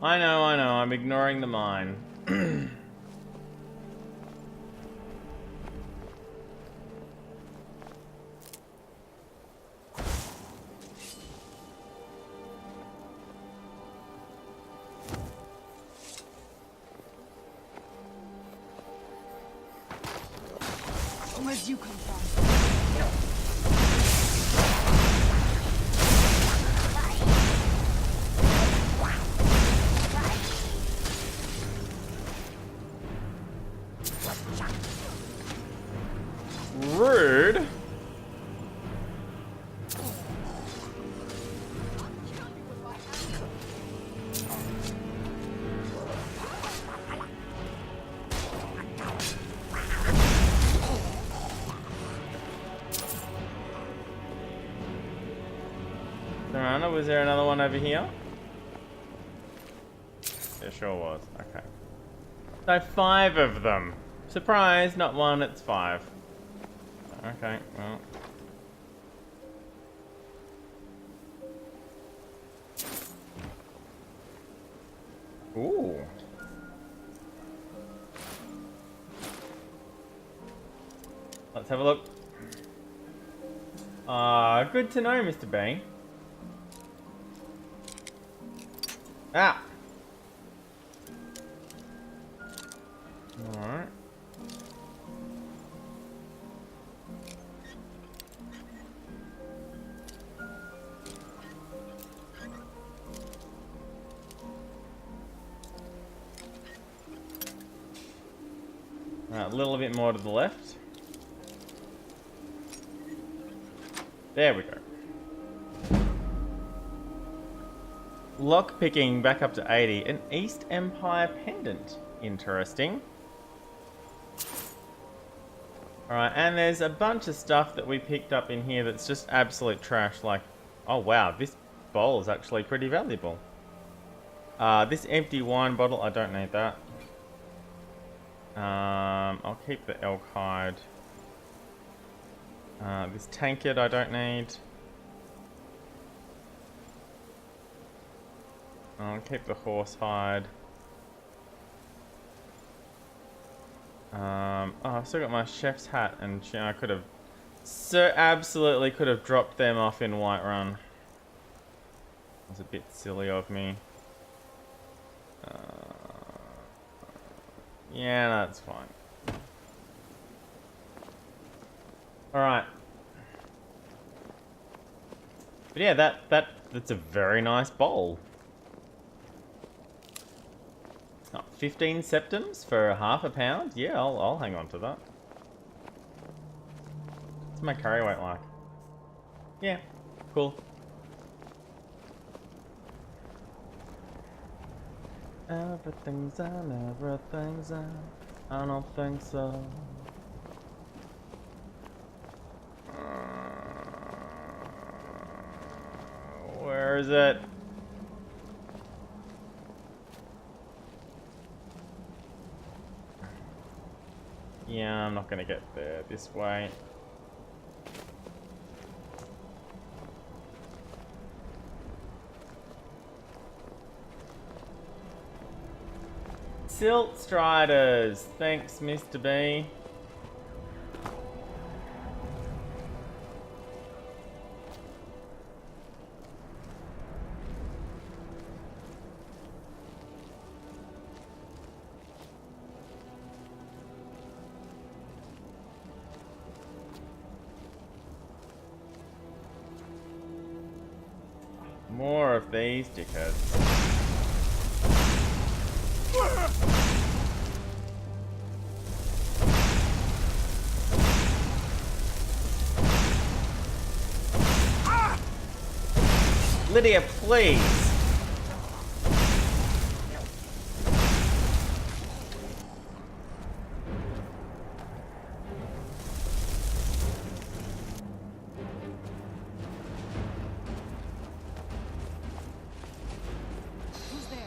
I know, I'm ignoring the mine. Where'd you come from? Rude. Piranha. Was there another one over here? There sure was. Okay. So 5 of them. Surprise, not 1, it's 5. Okay, well. Ooh. Let's have a look. Good to know, Mr. B. Ah! Alright. A little bit more to the left. There we go. Lock picking back up to 80. An East Empire pendant. Interesting. Alright, and there's a bunch of stuff that we picked up in here that's just absolute trash. Like, oh wow, this bowl is actually pretty valuable. This empty wine bottle, I don't need that. I'll keep the elk hide. This tankard I don't need. I'll keep the horse hide. Oh, I've still got my chef's hat and I could have absolutely could have dropped them off in Whiterun. That was a bit silly of me. Yeah, that's fine. Alright. But yeah, that's a very nice bowl. Oh, 15 septums for half a pound? Yeah, I'll hang on to that. What's my carry weight like? Yeah, cool. Everything's on, everything's on. I don't think so. Where is it? Yeah, I'm not gonna get there this way. Silt Striders, thanks Mr. B. More of these dickheads. Lydia, please. Who's there?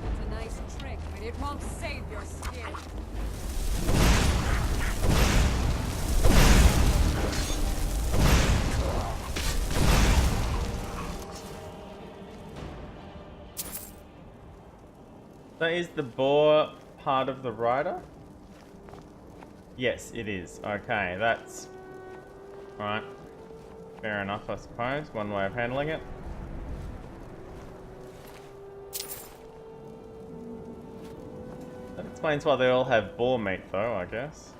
It's a nice trick, but it won't save your skin. So is the boar part of the rider? Yes, it is. Okay, that's... Alright. Fair enough, I suppose. One way of handling it. That explains why they all have boar meat, though, I guess.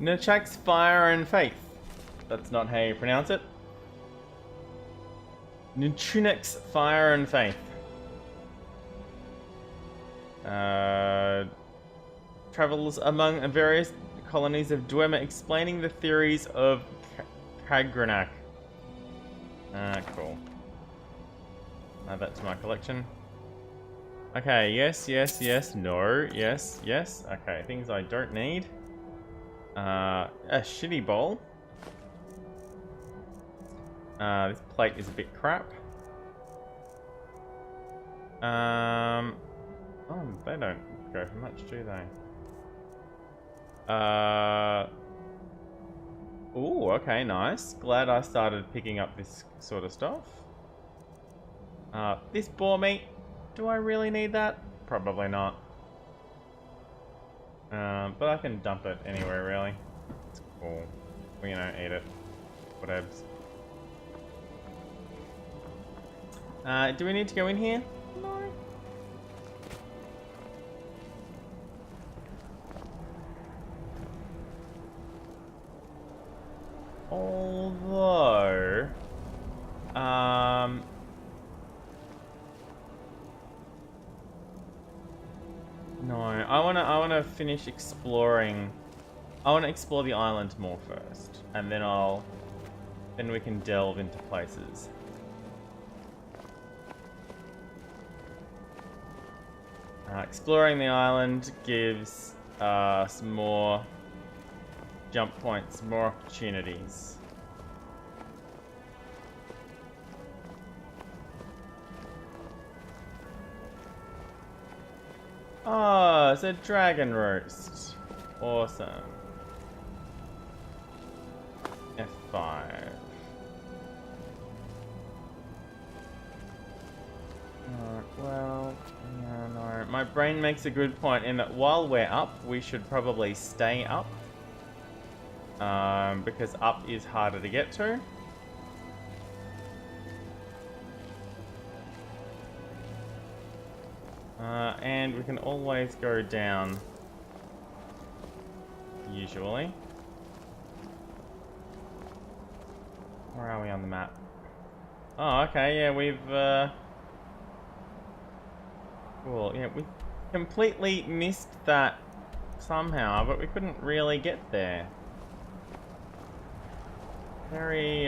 Nunchak's Fire and Faith. That's not how you pronounce it. Nunchak's Fire and Faith. Travels among various colonies of Dwemer, explaining the theories of Kagranak. Cool. Add that to my collection. Okay, yes, yes, yes, no, yes, yes. Okay, things I don't need. A shitty bowl. This plate is a bit crap. Oh, they don't go for much, do they? Ooh, okay, nice. Glad I started picking up this sort of stuff. This boar meat. Do I really need that? Probably not. But I can dump it anywhere, really. It's cool. Well, you know, eat it. Whatevs. Do we need to go in here? No. Although, no, I wanna finish exploring. I wanna explore the island more first, and then then we can delve into places. Exploring the island gives us more jump points, more opportunities. Oh, it's a dragon roast. Awesome. F5. Well, yeah, no. My brain makes a good point in that while we're up, we should probably stay up. Because up is harder to get to. And we can always go down, usually. Where are we on the map? Oh, okay, yeah, we've, cool, yeah, we completely missed that somehow, but we couldn't really get there. Very,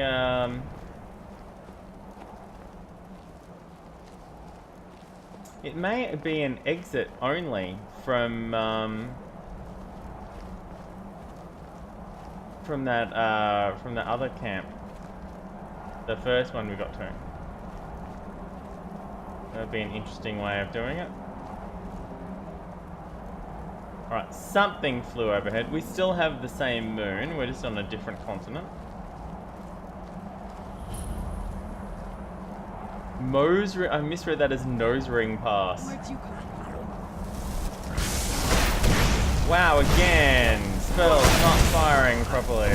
it may be an exit only from that other camp. The first one we got to. That would be an interesting way of doing it. Alright, something flew overhead. We still have the same moon, we're just on a different continent. I misread that as nose ring pass. Where'd you come from? Wow, again! Spells not firing properly.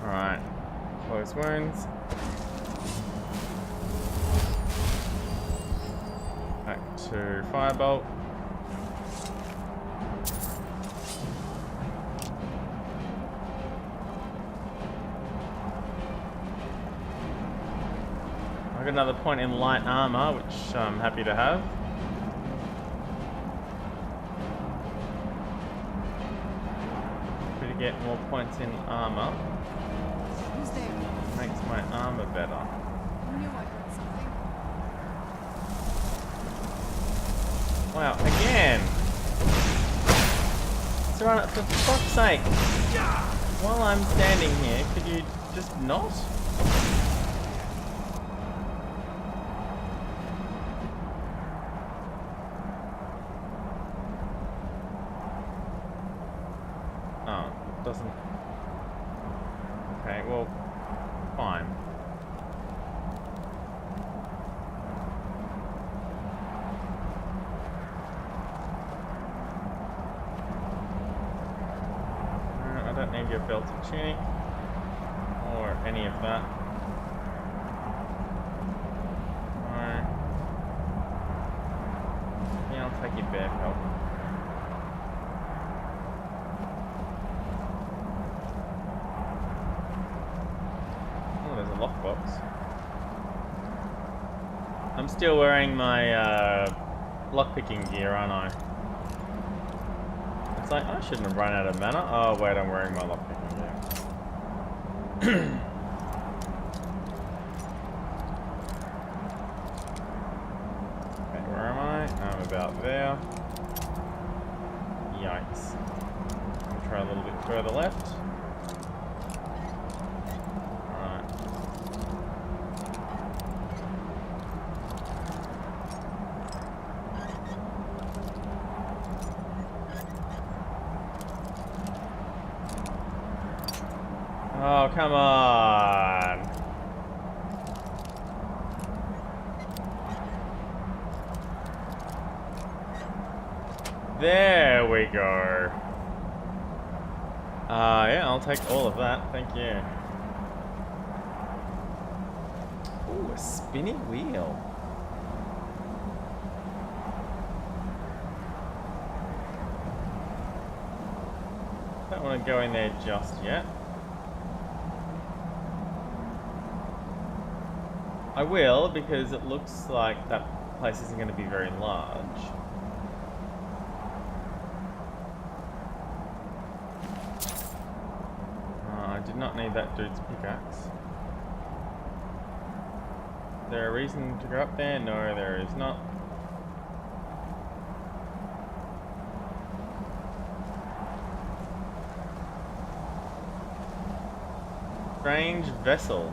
Alright. Close wounds. Back to firebolt. I got another point in light armor, which I'm happy to have. Happy to get more points in armor. Who's there? Makes my armor better. I knew I heard something. Wow, again! So, for fuck's sake! While I'm standing here, could you just not? Oh, it doesn't... Okay, well, fine. need your belted tunic. Or any of that. No. Yeah, I'll take your bear pelt. Oh, there's a lockbox. I'm still wearing my lockpicking gear, aren't I? It's like, I shouldn't have run out of mana. Oh wait, I'm wearing my lockpicking gear. Okay, where am I? I'm about there. Yikes. I'll try a little bit further left. Alright. Oh, come on. There we go. Yeah, I'll take all of that. Thank you. Ooh, a spinny wheel. Don't want to go in there just yet. I will, because it looks like that place isn't going to be very large. I did not need that dude's pickaxe. Is there a reason to go up there? No, there is not. Strange vessel.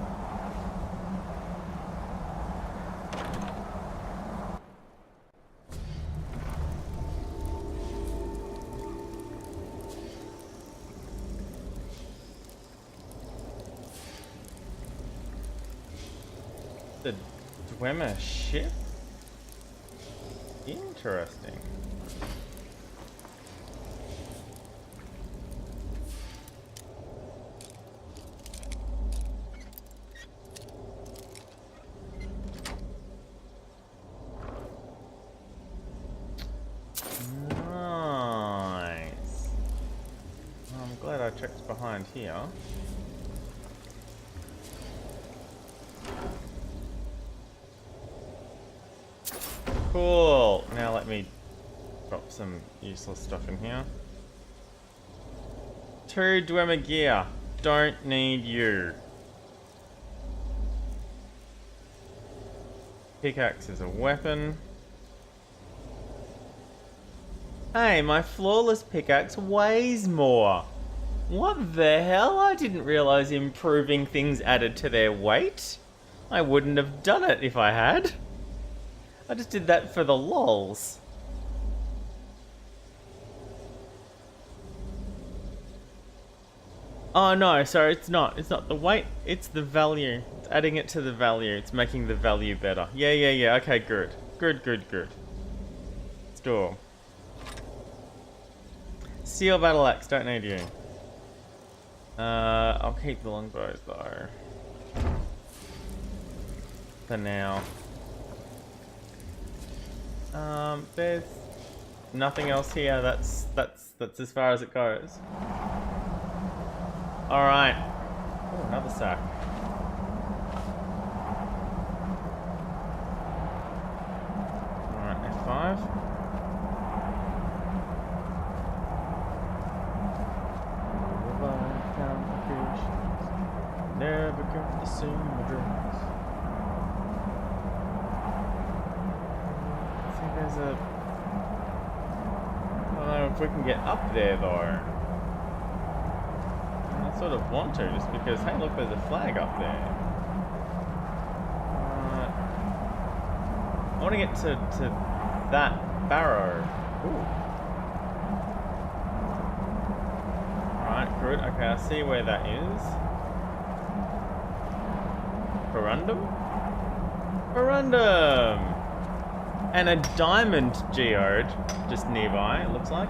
The Dwemer ship? Interesting. Nice. I'm glad I checked behind here. Cool. Now let me drop some useless stuff in here. 2 Dwemer gear. Don't need you. Pickaxe is a weapon. Hey, my flawless pickaxe weighs more. What the hell? I didn't realize improving things added to their weight. I wouldn't have done it if I had. I just did that for the lols. Oh no, sorry, it's not. It's not the weight, it's the value. It's adding it to the value. It's making the value better. Yeah. Okay, good. Good. Let's do it. Steel battle axe, don't need you. I'll keep the longbows though. For now. There's nothing else here. That's as far as it goes. All right. Oh, another sack. All right, F5. Never come to see my dreams. There's a... I don't know if we can get up there though. I sort of want to, just because, hey look, there's a flag up there. I want to get to that barrow. Ooh. Alright, good. Okay, I see where that is. Corundum! And a diamond geode just nearby, it looks like.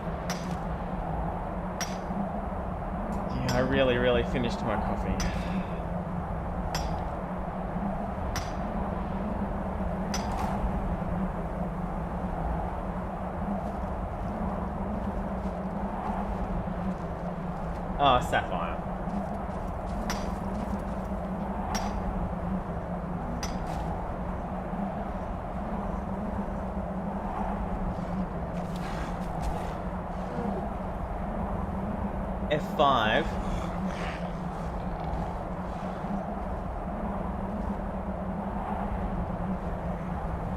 I really finished my coffee. Oh, sapphire. F5.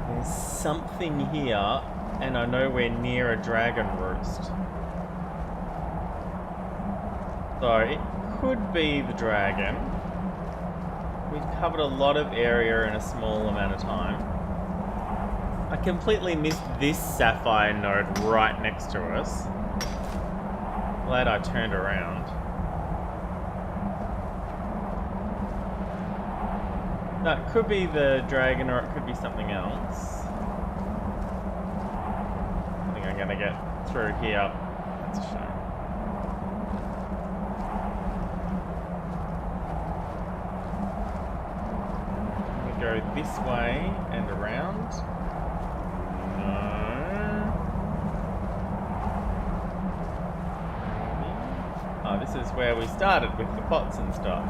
There's something here, and I know we're near a dragon roost. So it could be the dragon. We've covered a lot of area in a small amount of time. I completely missed this sapphire node right next to us. Glad I turned around. That could be the dragon or it could be something else. I think I'm gonna get through here. That's a shame. Go this way and around. No. Oh, this is where we started with the pots and stuff.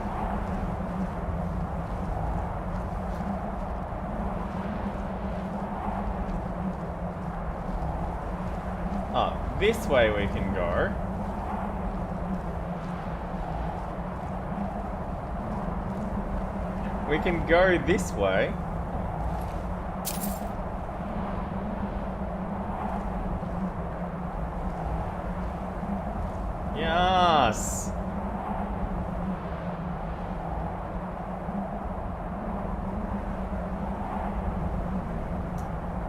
Oh, this way we can go. We can go this way. Yes.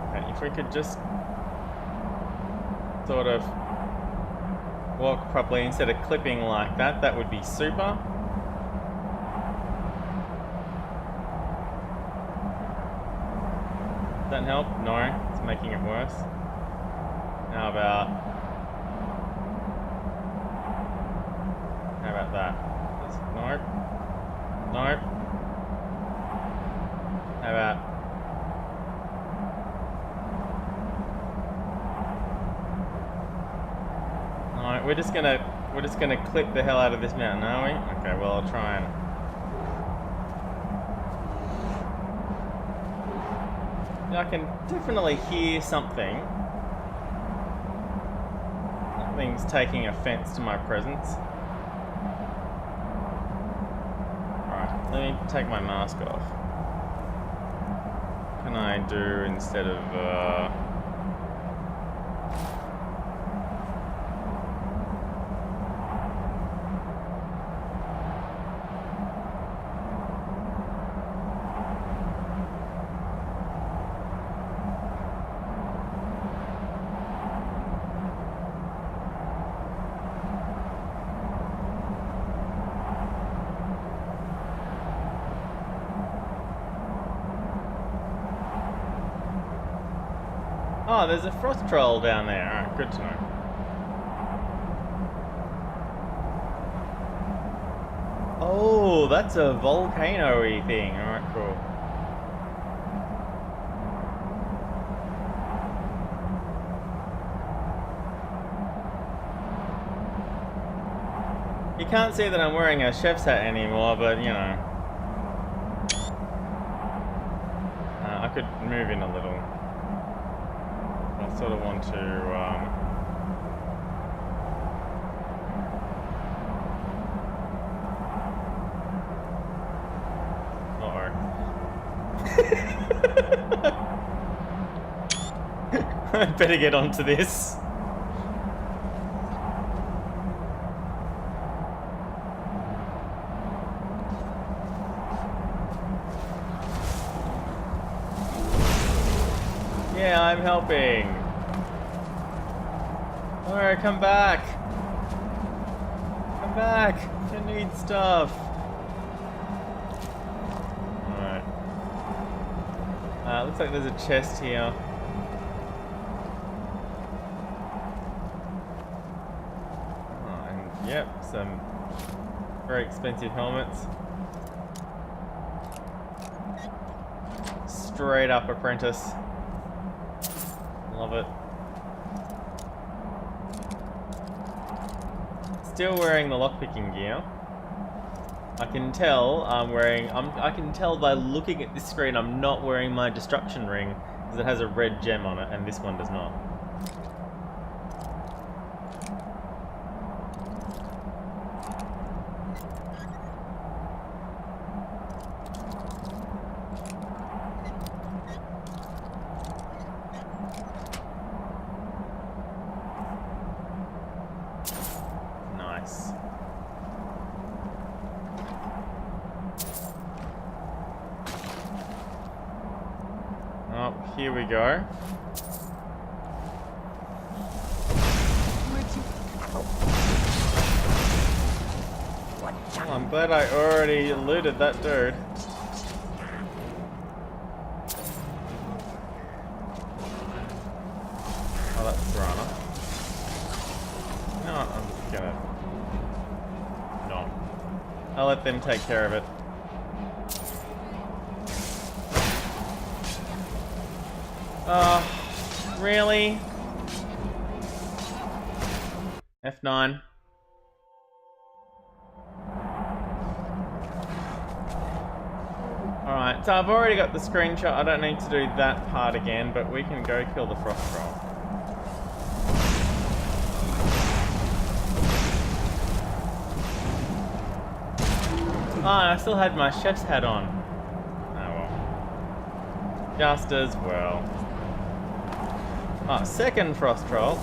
Okay, if we could just sort of walk properly instead of clipping like that, that would be super. Does that help? No, it's making it worse. How about that? Nope. Nope. How about no, we're just gonna clip the hell out of this mountain, are we? Okay, well I'll try and I can definitely hear something. Something's taking offense to my presence. Alright, let me take my mask off. What can I do instead of oh, there's a frost troll down there. Alright, good to know. Oh, that's a volcano-y thing. Alright, cool. You can't see that I'm wearing a chef's hat anymore, but you know. I could move in a little. I sort of want to, I better get onto this. Yeah, I'm helping. Alright, come back. Come back. You need stuff. Alright. Looks like there's a chest here. Oh, and yep, some Very expensive helmets. Straight up apprentice. Love it. Still wearing the lockpicking gear. I can tell I'm wearing. I can tell by looking at this screen I'm not wearing my destruction ring because it has a red gem on it, and this one does not. Nice. Oh, here we go. Oh, I'm glad I already looted that dude. Oh, that's Piranha. No, I'm just gonna... No. I'll let them take care of it. Really? F9. Alright, so I've already got the screenshot. I don't need to do that part again, but we can go kill the frost troll. Ah, I still had my chef's hat on. Oh well. Just as well. Ah, second frost troll.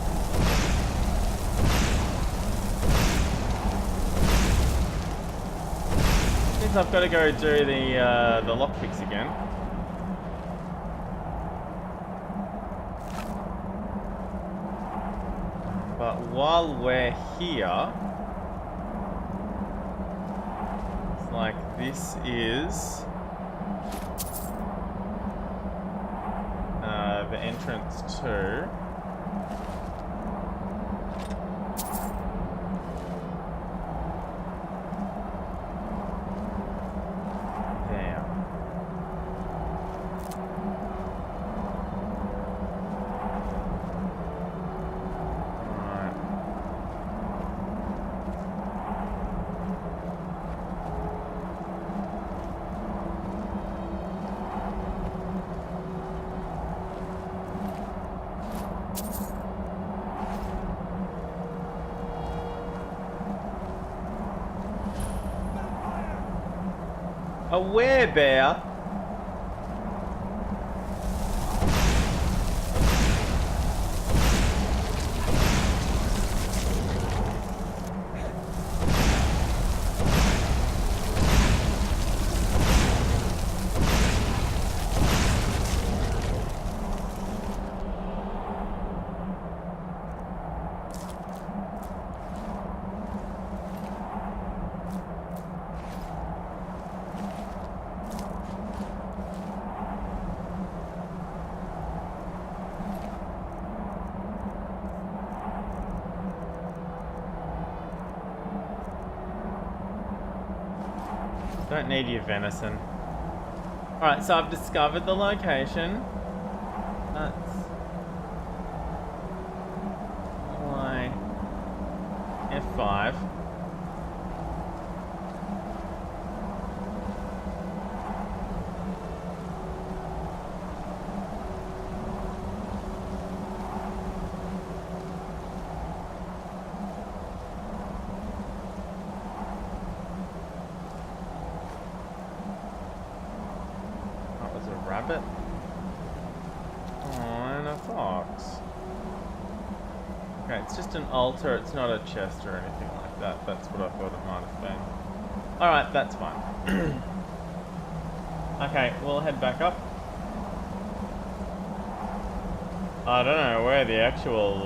Means I've got to go do the lockpicks again. But while we're here, it's like this is the entrance to there. Alright. A werebear? Don't need your venison. Alright, so I've discovered the location. That's why F5. Rabbit? Oh, and a fox. Okay, it's just an altar, it's not a chest or anything like that. That's what I thought it might have been. Alright, that's fine. Okay, we'll head back up. I don't know where the actual,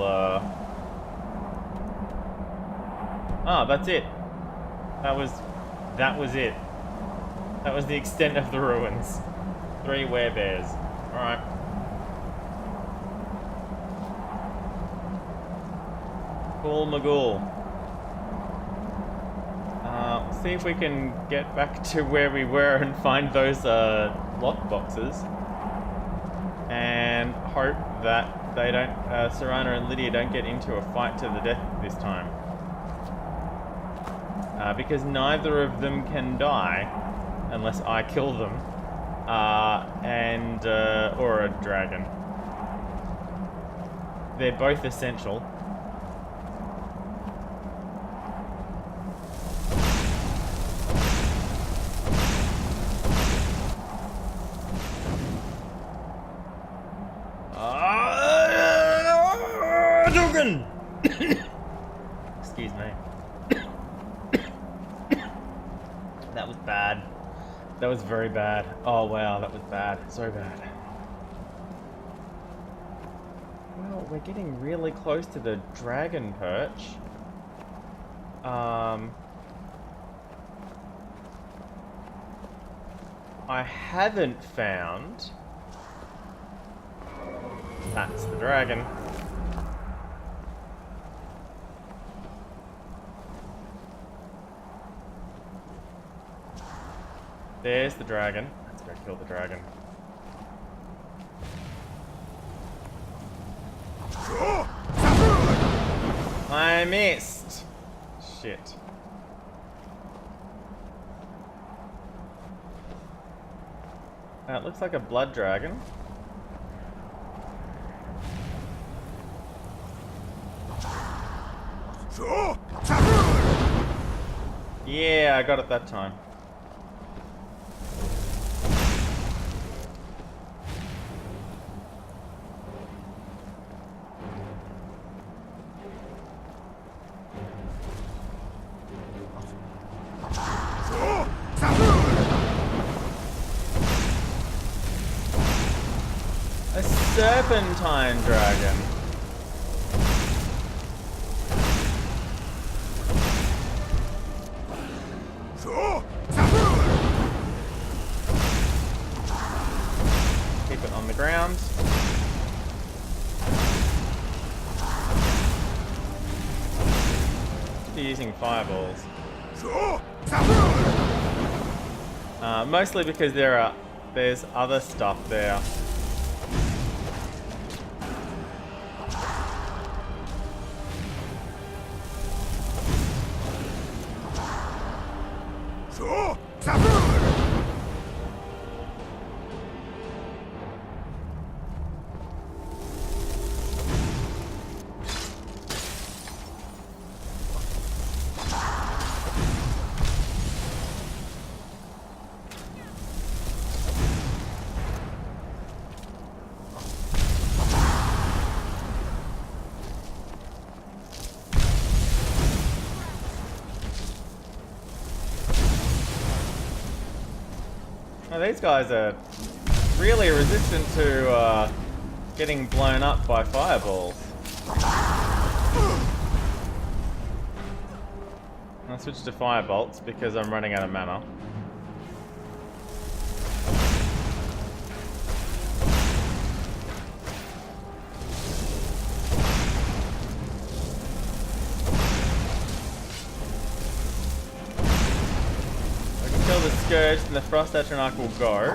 Oh, that's it. That was it. That was the extent of the ruins. 3 werebears. Alright. Cool Magul. see if we can get back to where we were and find those lock boxes. And hope that they don't, Serana and Lydia don't get into a fight to the death this time. Because neither of them can die unless I kill them. Or a dragon. They're both essential. Dragon! Excuse me. That was bad. That was very bad. Oh wow, that was bad. So bad. Well, we're getting really close to the dragon perch. I haven't found... That's the dragon. There's the dragon. Let's go kill the dragon. I missed. Shit. It looks like a blood dragon. Yeah, I got it that time. A serpentine dragon. Keep it on the ground. They're using fireballs. Mostly because there's other stuff there. Now these guys are really resistant to getting blown up by fireballs. I'll switch to firebolts because I'm running out of mana. Kill the Scourge and the Frost Atronach will go.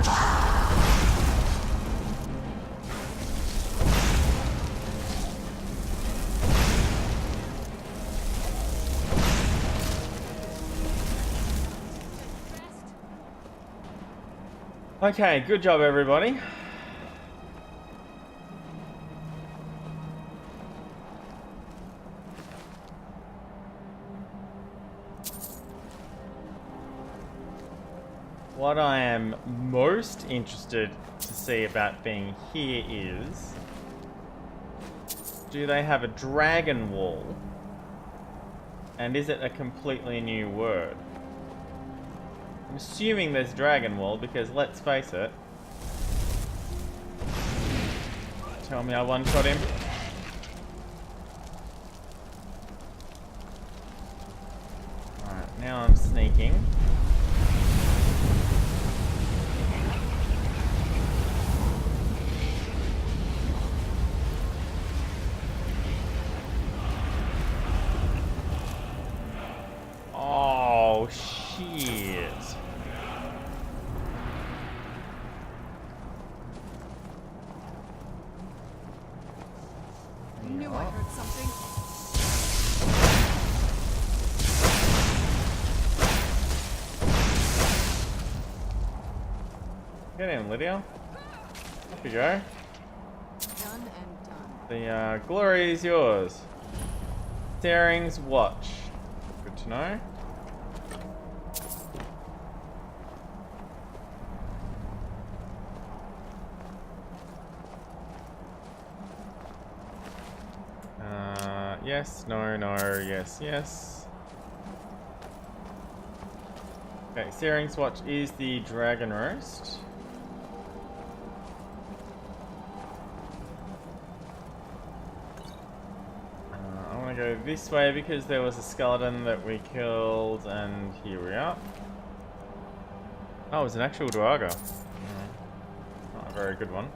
Okay, good job everybody. What I am most interested to see about being here is, do they have a dragon wall? And is it a completely new word? I'm assuming there's dragon wall because let's face it. Tell me I one-shot him. Alright, now I'm sneaking. knew I heard something. Get in, Lydia. Off you go. Done and done. The glory is yours. Staring's watch. Good to know. Yes, no, no, yes, yes. Okay, Searing's watch is the dragon roast. I want to go this way because there was a skeleton that we killed, and here we are. Oh, it was an actual Duergar. Not a very good one.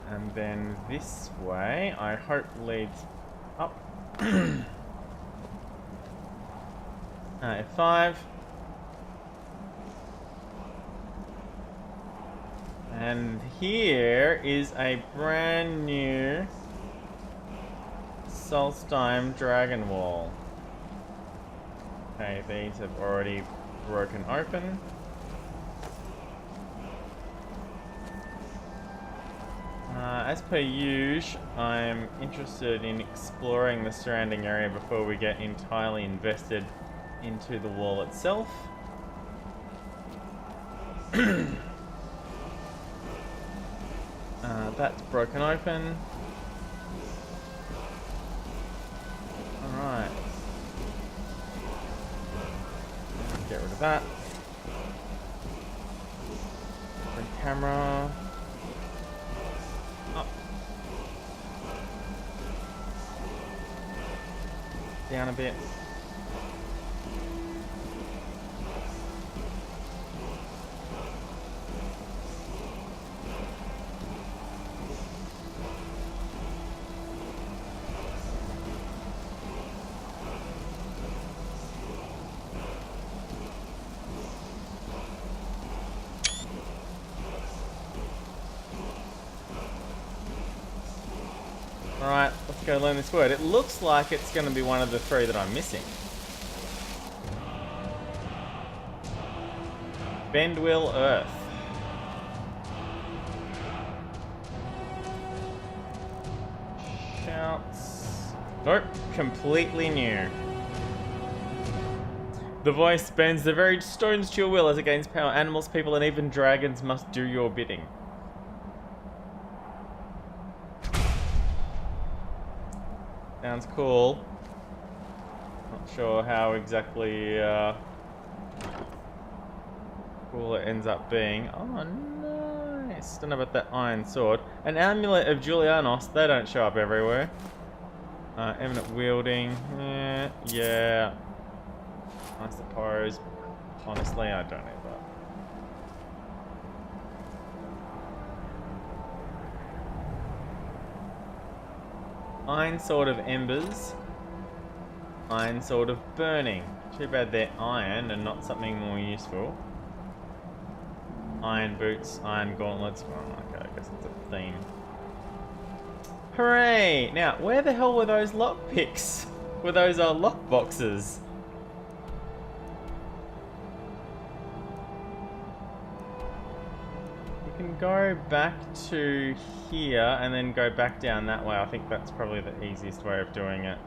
And then this way, I hope leads up. F5. And here is a brand new Solstheim dragon wall. Okay, these have already broken open. As per usual, I'm interested in exploring the surrounding area before we get entirely invested into the wall itself. That's broken open. Alright. Get rid of that. Bring camera. Up. Down a bit. Alright, let's go learn this word. It looks like it's going to be one of the three that I'm missing. Bendwill Earth. Shouts. Nope, completely new. The voice bends the very stones to your will as it gains power. Animals, people, and even dragons must do your bidding. Sounds cool. Not sure how exactly cool it ends up being. Oh, nice. Don't know about that iron sword. An amulet of Julianos. They don't show up everywhere. Eminent wielding. Yeah. I suppose. Honestly, I don't need that. Iron Sword of Embers. Iron Sword of Burning. Too bad they're iron and not something more useful. Iron Boots, Iron Gauntlets. Oh, okay, I guess it's a theme. Hooray! Now, where the hell were those lockpicks? Were those lock boxes? We can go back to here and then go back down that way. I think that's probably the easiest way of doing it.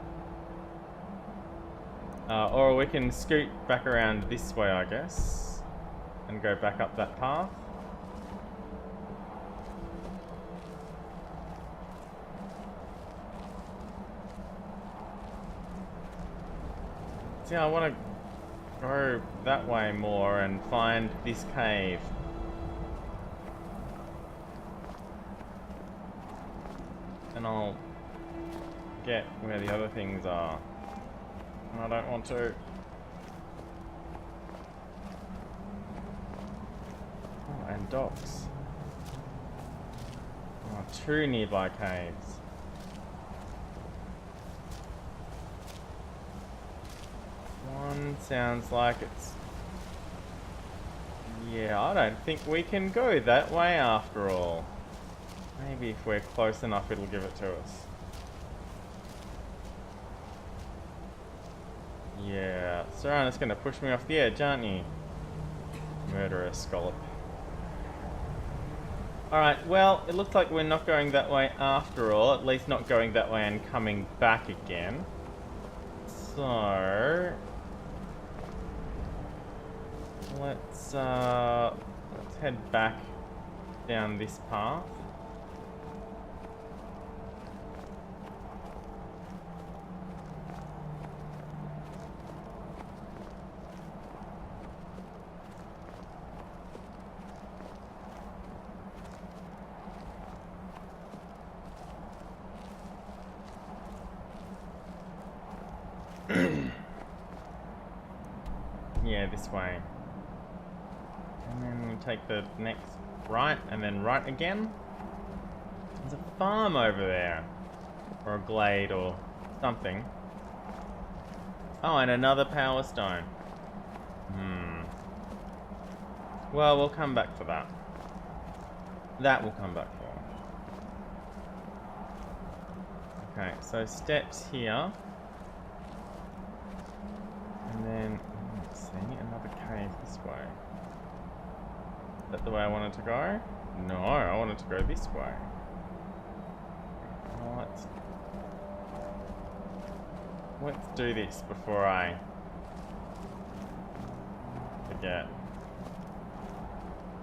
Or we can scoot back around this way, I guess, and go back up that path. See, I want to go that way more and find this cave. And I'll get where the other things are. And I don't want to. Oh, and docks. Oh, 2 nearby caves. One sounds like it's... Yeah, I don't think we can go that way after all. Maybe if we're close enough, it'll give it to us. Yeah, Serana's gonna push me off the edge, aren't you? Murderous scallop. Alright, well, it looks like we're not going that way after all. At least not going that way and coming back again. So... let's head back down this path. Yeah, this way. And then we'll take the next right, and then right again. There's a farm over there. Or a glade, or something. Oh, and another power stone. Well, we'll come back for that. That we'll come back for. Okay, so steps here. And then, let's see, another cave this way. Is that the way I wanted to go? No, I wanted to go this way. Well, let's do this before I forget.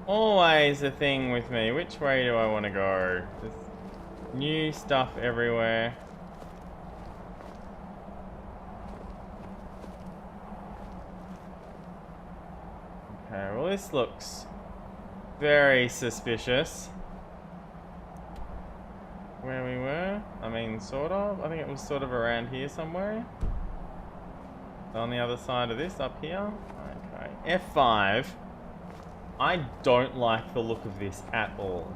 Always a thing with me. Which way do I want to go? There's new stuff everywhere. Okay, well this looks very suspicious. Where we were? I mean, sort of. I think it was sort of around here somewhere. On the other side of this, up here. Okay. F5. I don't like the look of this at all.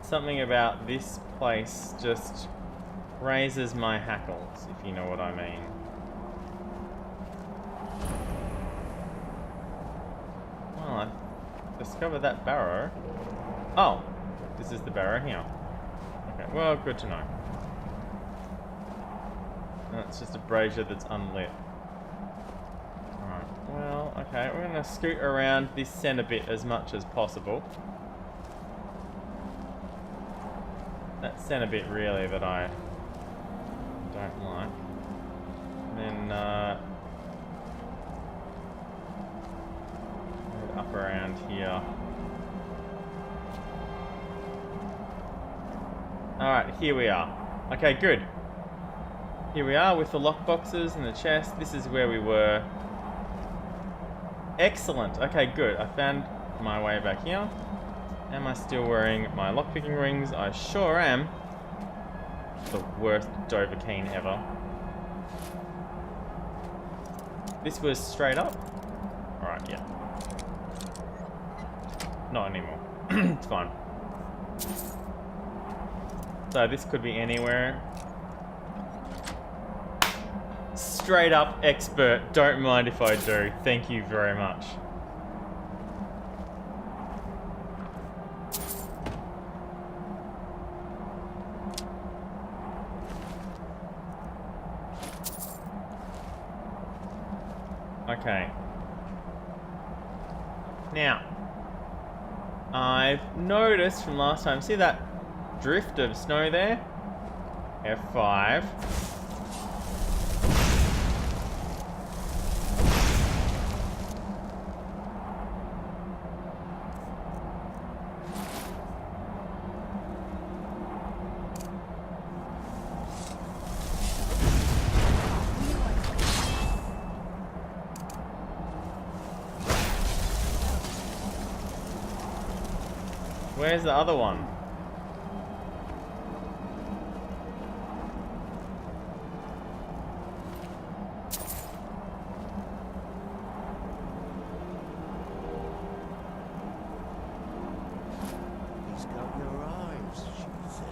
Something about this place just raises my hackles, if you know what I mean. Well, I discovered that barrow. Oh, this is the barrow here. Okay, well, good to know. No, it's just a brazier that's unlit. Alright, well, okay, we're gonna scoot around this centre bit as much as possible. That centre bit really that I don't like. And then up around here. Alright, here we are. Okay, good. Here we are with the lockboxes and the chest. This is where we were. Excellent. Okay, good. I found my way back here. Am I still wearing my lockpicking rings? I sure am. The worst Dovahkiin ever. This was straight up? Alright, yeah. Not anymore. It's fine. So this could be anywhere. Straight up expert. Don't mind if I do. Thank you very much. Okay. Now, I've noticed from last time, see that drift of snow there? F5. Where's the other one? He's got your eyes, she says.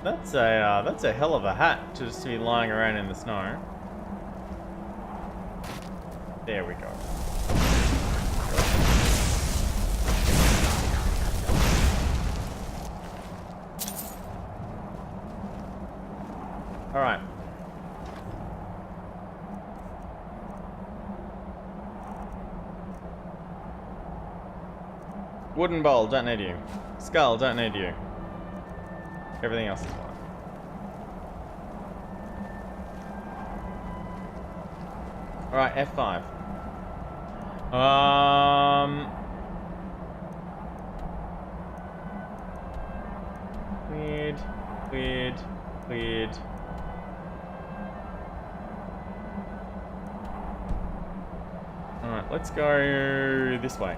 That's a hell of a hat to just be lying around in the snow. There we go. All right. Wooden bowl, don't need you. Skull, don't need you. Everything else is fine. Alright, F5. Weird, weird, weird. Alright, let's go this way.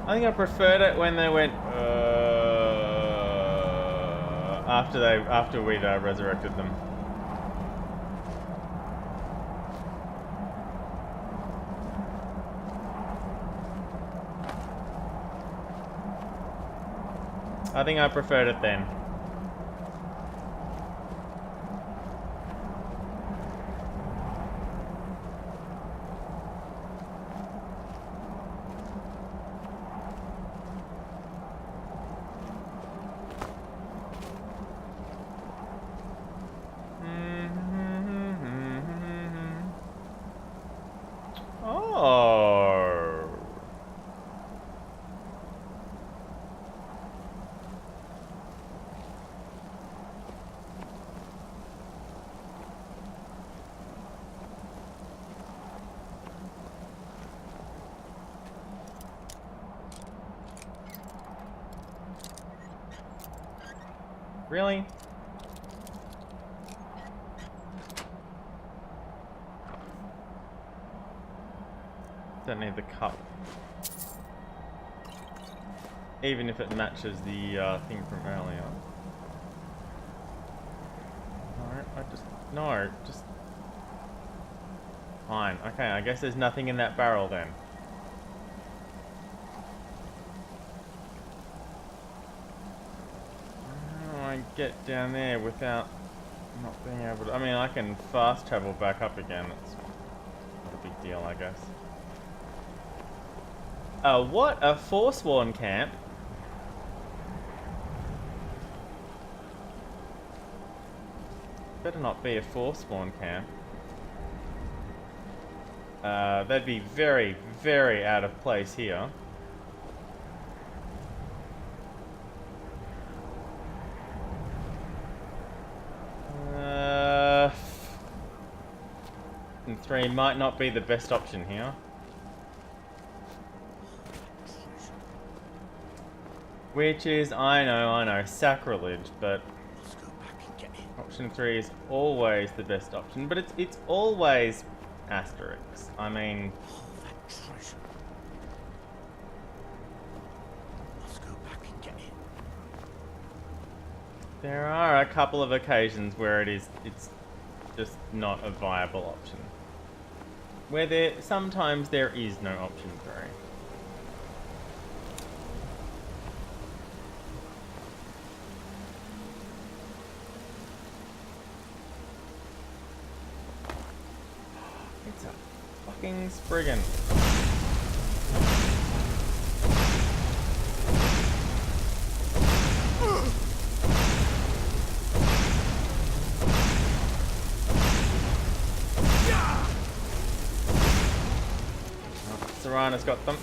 I think I preferred it when they went after we'd resurrected them. I think I preferred it then. Oh. Really? Don't need the cup. Even if it matches the thing from earlier. No, just... Fine. Okay, I guess there's nothing in that barrel then. How do I get down there without not being able to... I mean, I can fast travel back up again. It's not a big deal, I guess. What? A Forsworn camp? Better not be a Forsworn camp. They'd be very, very out of place here. And 3 might not be the best option here. Which is, I know, sacrilege, but option 3 is always the best option, but it's always asterisks. I mean, there are a couple of occasions where it's just not a viable option. Where sometimes there is no option 3. It's a fucking Spriggan. Serana's got them.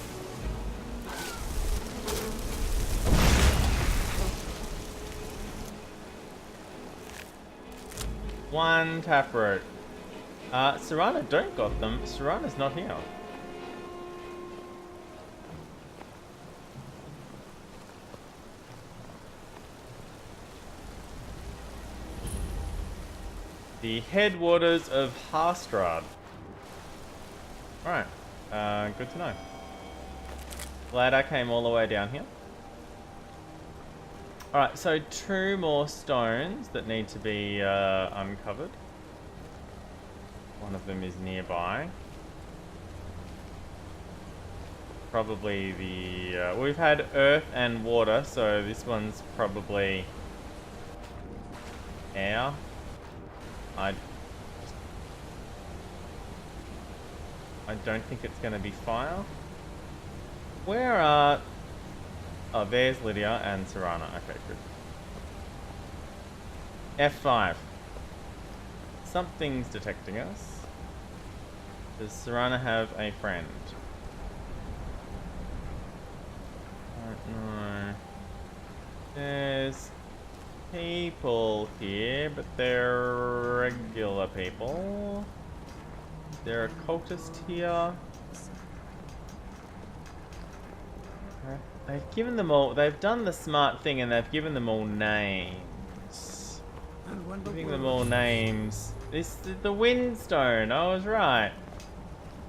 One taproot. Serana don't got them. Serana's not here. The headwaters of Harstrad. Alright. Good to know. Glad I came all the way down here. Alright, so 2 more stones that need to be uncovered. One of them is nearby. Probably the... we've had earth and water, so this one's probably air. I don't think it's going to be fire. Where are... Oh, there's Lydia and Serana. Okay, good. F5. Something's detecting us. Does Serana have a friend? I don't know. There's people here, but they're regular people. Is there a cultist here? They've given them all... They've done the smart thing and they've given them all names. Giving them all names. This is the Windstone. I was right.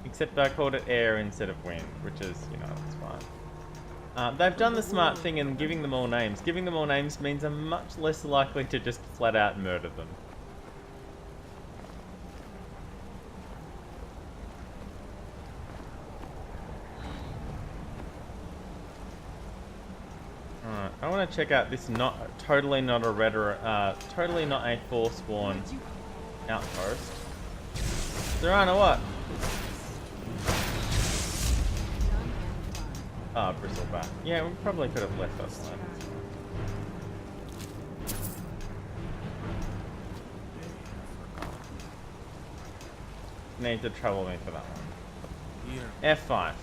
Except I called it air instead of wind, which is, you know, it's fine. They've done the smart thing and giving them all names. Giving them all names means I'm much less likely to just flat out murder them. Alright, I want to check out this totally not a Forspawn outpost. Serana, what? Ah, bristleback. Yeah, we probably could have left us then. Need to trouble me for that one. F5.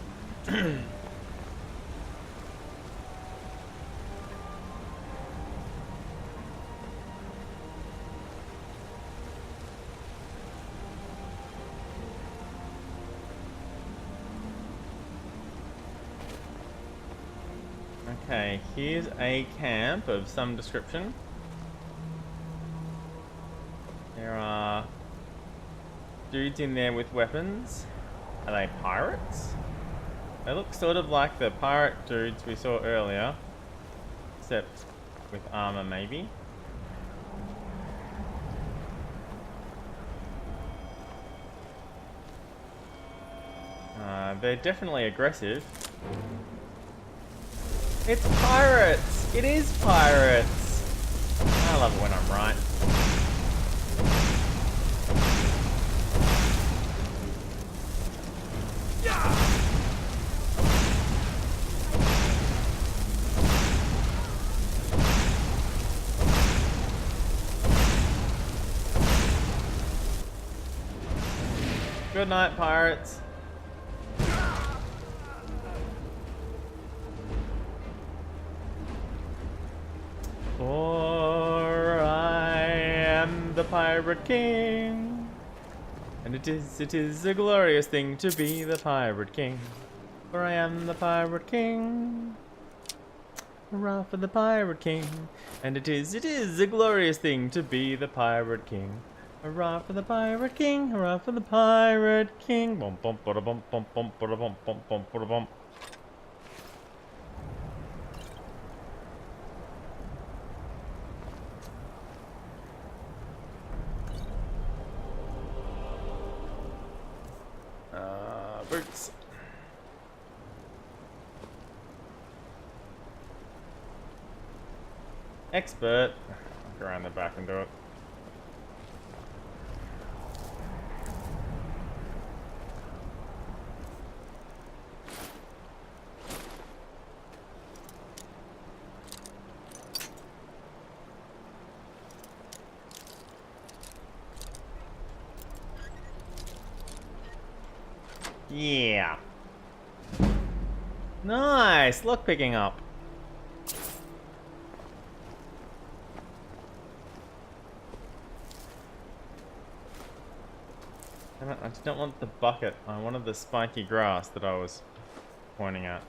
Okay, here's a camp of some description. There are dudes in there with weapons. Are they pirates? They look sort of like the pirate dudes we saw earlier, except with armor maybe. They're definitely aggressive. It's pirates! It is pirates! I love it when I'm right. Good night, pirates. For I am the Pirate King, and it is a glorious thing to be the Pirate King. For I am the Pirate King. Hurrah for the Pirate King. And it is a glorious thing to be the Pirate King. Hurrah for the Pirate King. Hurrah for the Pirate King. Bum bum bada bum bum bum bada bum bum bum bada bum. Boots. Expert. I'll go around the back and do it. Yeah. Nice. Lock picking up. I did not want the bucket. I wanted the spiky grass that I was pointing at.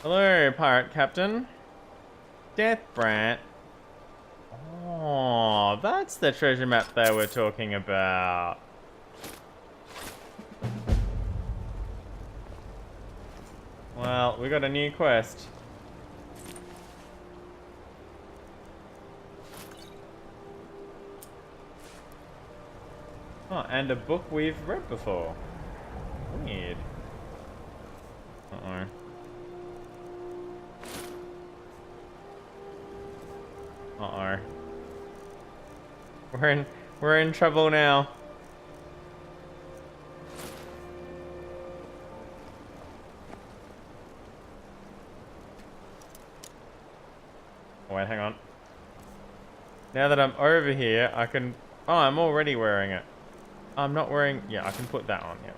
Hello, pirate captain. Death Brant. Oh, that's the treasure map they were talking about. Well, we got a new quest. Oh, and a book we've read before. Weird. Uh-oh. Uh-oh. We're in trouble now. Oh, wait, hang on. Now that I'm over here, I can... Oh, I'm already wearing it. I'm not wearing... Yeah, I can put that on, yeah.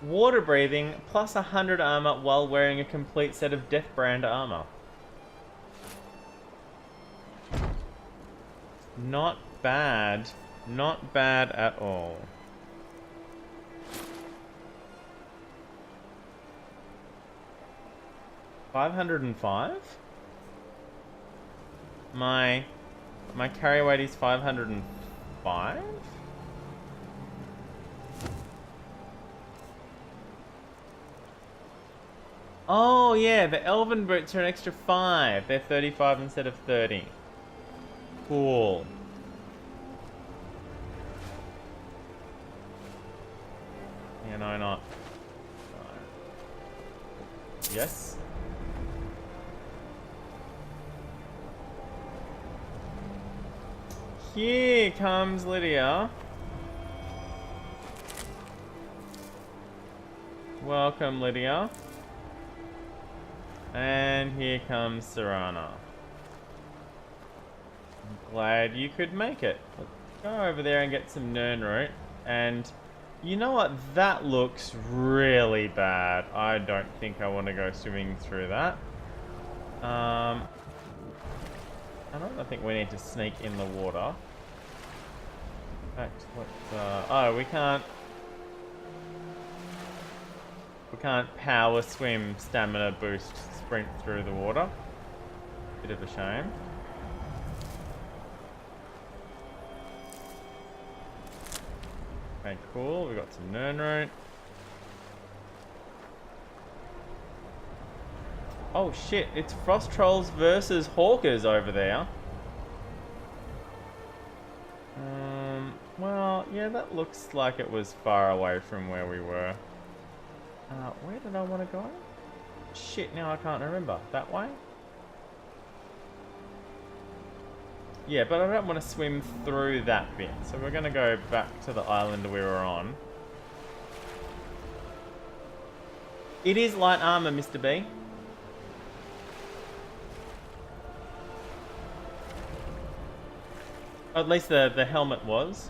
Water breathing plus 100 armor while wearing a complete set of Death Brand armor. Not bad. Not bad at all. $505? My carry weight is 505? Oh yeah, the elven boots are an extra 5. They're 35 instead of 30. Cool. Yeah, no, not. Yes. Here comes Lydia. Welcome, Lydia. And here comes Serana. I'm glad you could make it. Let's go over there and get some Nernroot. And you know what? That looks really bad. I don't think I want to go swimming through that. I don't think we need to sneak in the water. In fact, let's, oh, we can't power swim, stamina boost, sprint through the water. Bit of a shame. Okay, cool. We got some Nernroot. Oh shit, it's Frost Trolls versus Hawkers over there. Well, yeah, that looks like it was far away from where we were. Where did I want to go? Shit, now I can't remember. That way? Yeah, but I don't want to swim through that bit. So we're going to go back to the island we were on. It is light armor, Mr. B. At least the helmet was.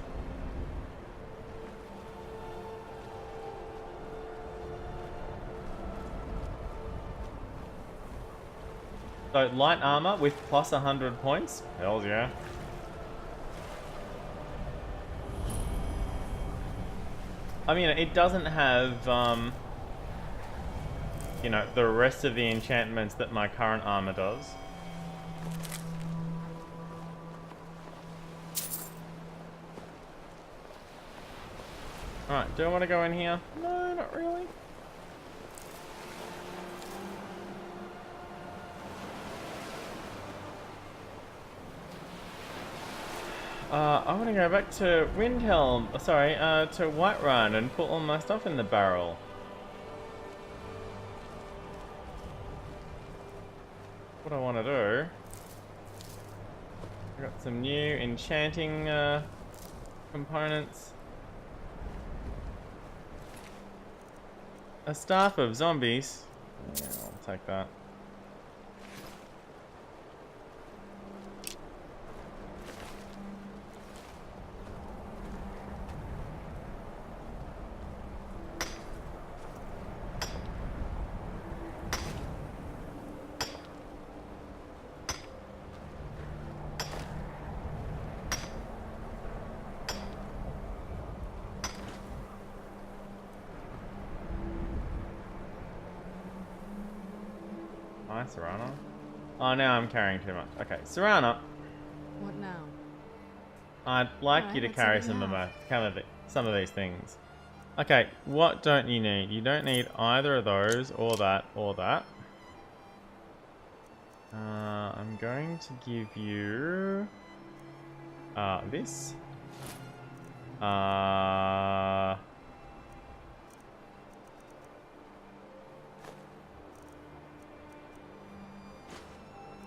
So light armor with plus 100 points. Hells yeah. I mean, it doesn't have, you know, the rest of the enchantments that my current armor does. Alright, do I want to go in here? No, not really. I want to go back to Windhelm, sorry, to Whiterun and put all my stuff in the barrel. What I want to do... I got some new enchanting components. A staff of zombies. Yeah, I'll take that. Hi, Serana. Oh, now I'm carrying too much. Okay, Serana, What now? I'd like Alright, you to let's see carry what you some of these things. Okay, what don't you need? You don't need either of those, or that, or that. I'm going to give you this.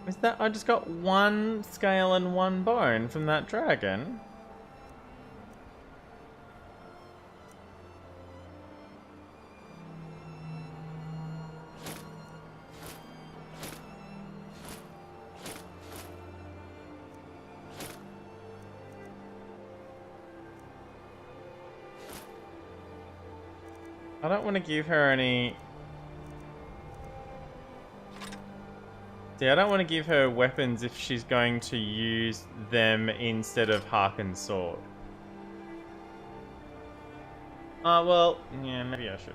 Is that I just got one scale and one bone from that dragon? I don't want to give her any... See, I don't want to give her weapons if she's going to use them instead of Harken's sword. Well, yeah, maybe I should.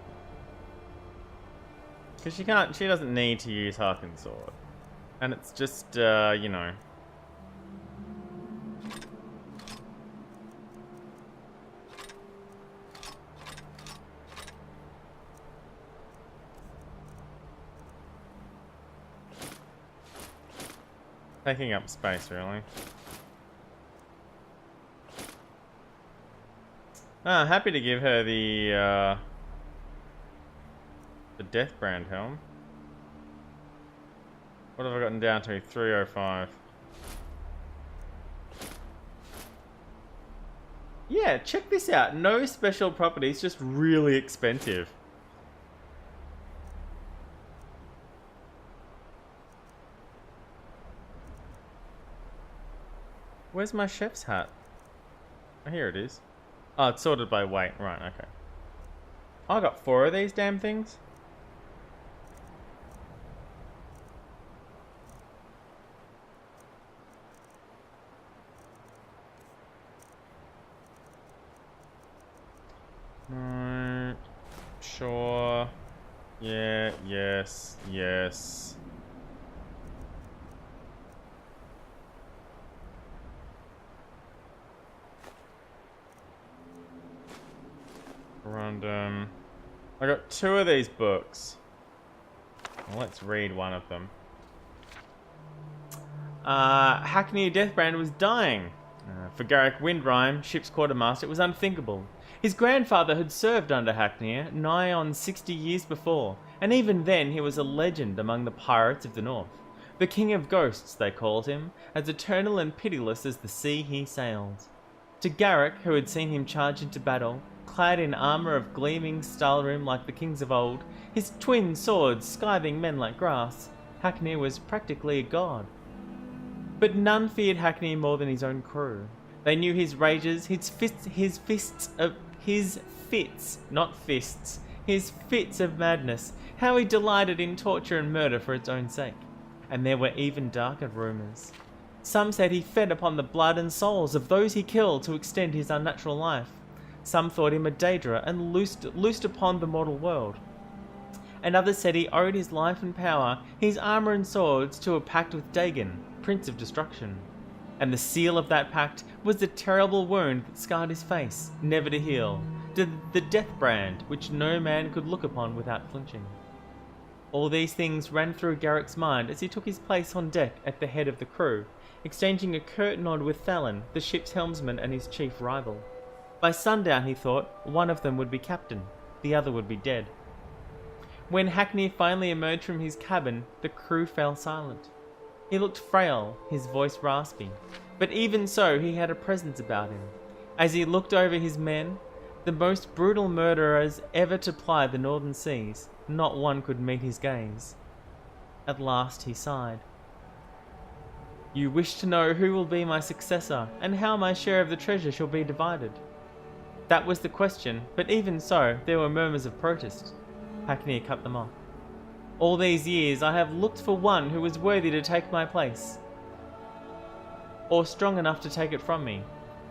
Because she doesn't need to use Harken's sword. And it's just, you know... taking up space, really. Happy to give her the Deathbrand helm. What have I gotten down to? 305. Yeah, check this out. No special properties, just really expensive. Where's my chef's hat? Oh, here it is. Oh, it's sorted by weight. Right, okay. I got 4 of these damn things. No. Sure. Yeah, yes, yes. Random. I got 2 of these books. Well, let's read one of them. Hackney Deathbrand was dying. For Garrick Windrime, ship's quartermaster, it was unthinkable. His grandfather had served under Hackney nigh on 60 years before, and even then he was a legend among the pirates of the north. The king of ghosts, they called him, as eternal and pitiless as the sea he sailed. To Garrick, who had seen him charge into battle, clad in armour of gleaming stahlrim like the kings of old, his twin swords scything men like grass, Hackney was practically a god. But none feared Hackney more than his own crew. They knew his rages, his fits of madness, how he delighted in torture and murder for its own sake. And there were even darker rumours. Some said he fed upon the blood and souls of those he killed to extend his unnatural life. Some thought him a Daedra and loosed upon the mortal world. And others said he owed his life and power, his armour and swords, to a pact with Dagon, Prince of Destruction. And the seal of that pact was the terrible wound that scarred his face, never to heal, the death brand which no man could look upon without flinching. All these things ran through Garrick's mind as he took his place on deck at the head of the crew, exchanging a curt nod with Thalon, the ship's helmsman and his chief rival. By sundown, he thought, one of them would be captain, the other would be dead. When Hackney finally emerged from his cabin, the crew fell silent. He looked frail, his voice raspy, but even so he had a presence about him. As he looked over his men, the most brutal murderers ever to ply the northern seas, not one could meet his gaze. At last he sighed. You wish to know who will be my successor, and how my share of the treasure shall be divided. That was the question, but even so, there were murmurs of protest. Hackney cut them off. All these years I have looked for one who was worthy to take my place, or strong enough to take it from me.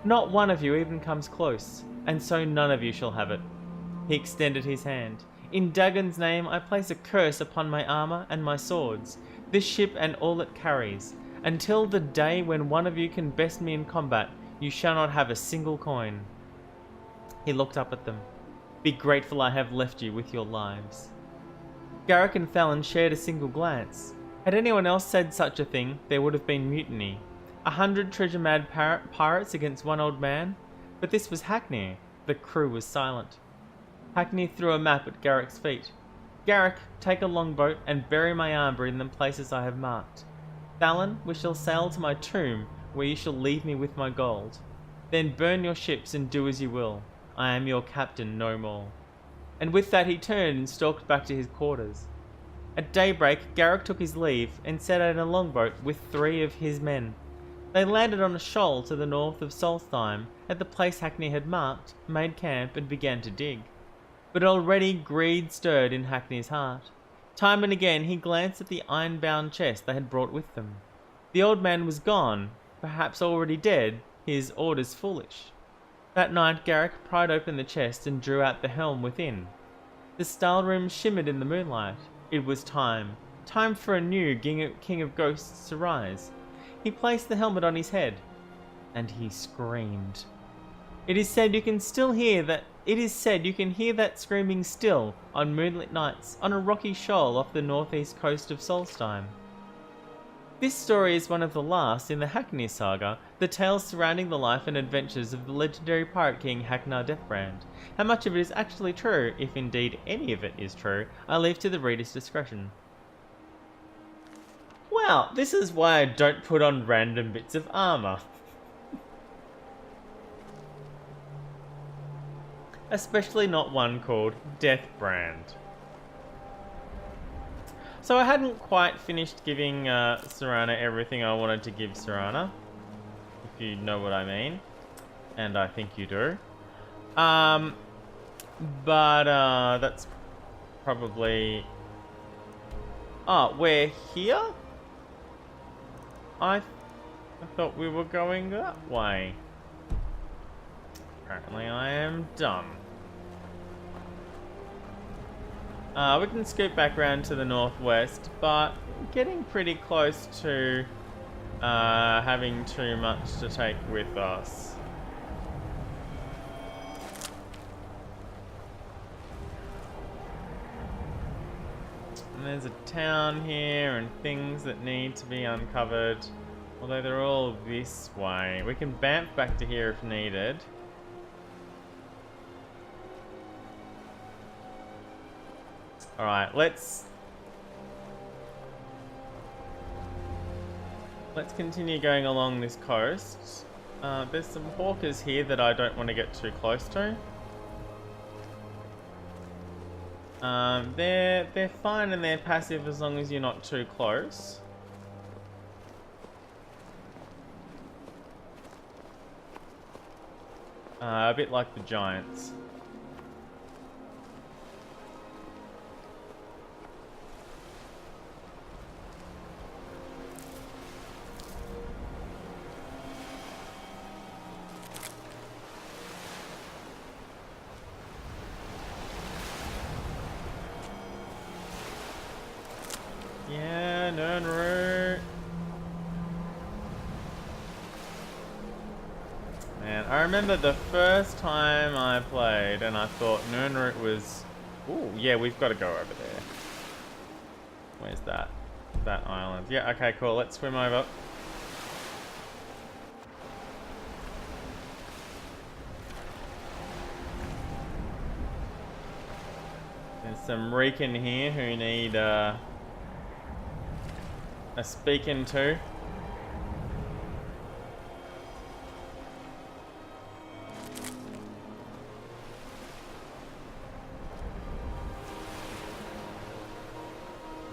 Not one of you even comes close, and so none of you shall have it. He extended his hand. In Dagon's name I place a curse upon my armour and my swords. this ship and all it carries. Until the day when one of you can best me in combat, you shall not have a single coin." He looked up at them. "Be grateful I have left you with your lives." Garrick and Thalon shared a single glance. Had anyone else said such a thing, there would have been mutiny. 100 treasure-mad pirates against one old man? But this was Hackney. The crew was silent. Hackney threw a map at Garrick's feet. "Garrick, take a longboat and bury my armor in the places I have marked. Thalon, we shall sail to my tomb, where you shall leave me with my gold. Then burn your ships and do as you will. I am your captain no more." And with that he turned and stalked back to his quarters. At daybreak, Garrick took his leave and set out in a longboat with 3 of his men. They landed on a shoal to the north of Solstheim, at the place Hackney had marked, made camp, and began to dig. But already greed stirred in Hackney's heart. Time and again he glanced at the iron-bound chest they had brought with them. The old man was gone, perhaps already dead, his orders foolish. That night Garrick pried open the chest and drew out the helm within. The stateroom shimmered in the moonlight. It was time. Time for a new king of ghosts to rise. He placed the helmet on his head, and he screamed. It is said you can hear that screaming still on moonlit nights on a rocky shoal off the northeast coast of Solstheim. This story is one of the last in the Hackney saga, the tales surrounding the life and adventures of the legendary pirate king Haknar Deathbrand. How much of it is actually true, if indeed any of it is true, I leave to the reader's discretion. Wow, this is why I don't put on random bits of armor. Especially not one called Deathbrand. So I hadn't quite finished giving Serana everything I wanted to give Serana, if you know what I mean, and I think you do. But that's probably... Oh, we're here? I thought we were going that way. Apparently I am dumb. We can scoot back around to the northwest, but getting pretty close to having too much to take with us. And there's a town here and things that need to be uncovered. Although they're all this way. We can bamf back to here if needed. Alright, let's continue going along this coast. There's some hawkers here that I don't want to get too close to. They're fine and they're passive as long as you're not too close. A bit like the giants. Yeah, Nernroot. Man, I remember the first time I played and I thought Nernroot was... Ooh, yeah, we've got to go over there. Where's that? That island. Yeah, okay, cool. Let's swim over. There's some Rican here who need a speaking to.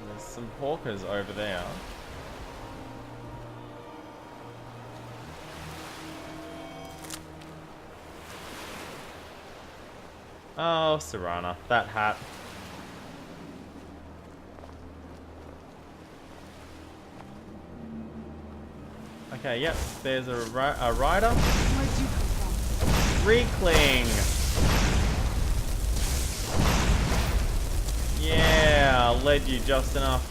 There's some hawkers over there. Oh, Serana, that hat. Okay, yep, there's a rider. Where'd you come from? Reekling! Yeah, led you just enough.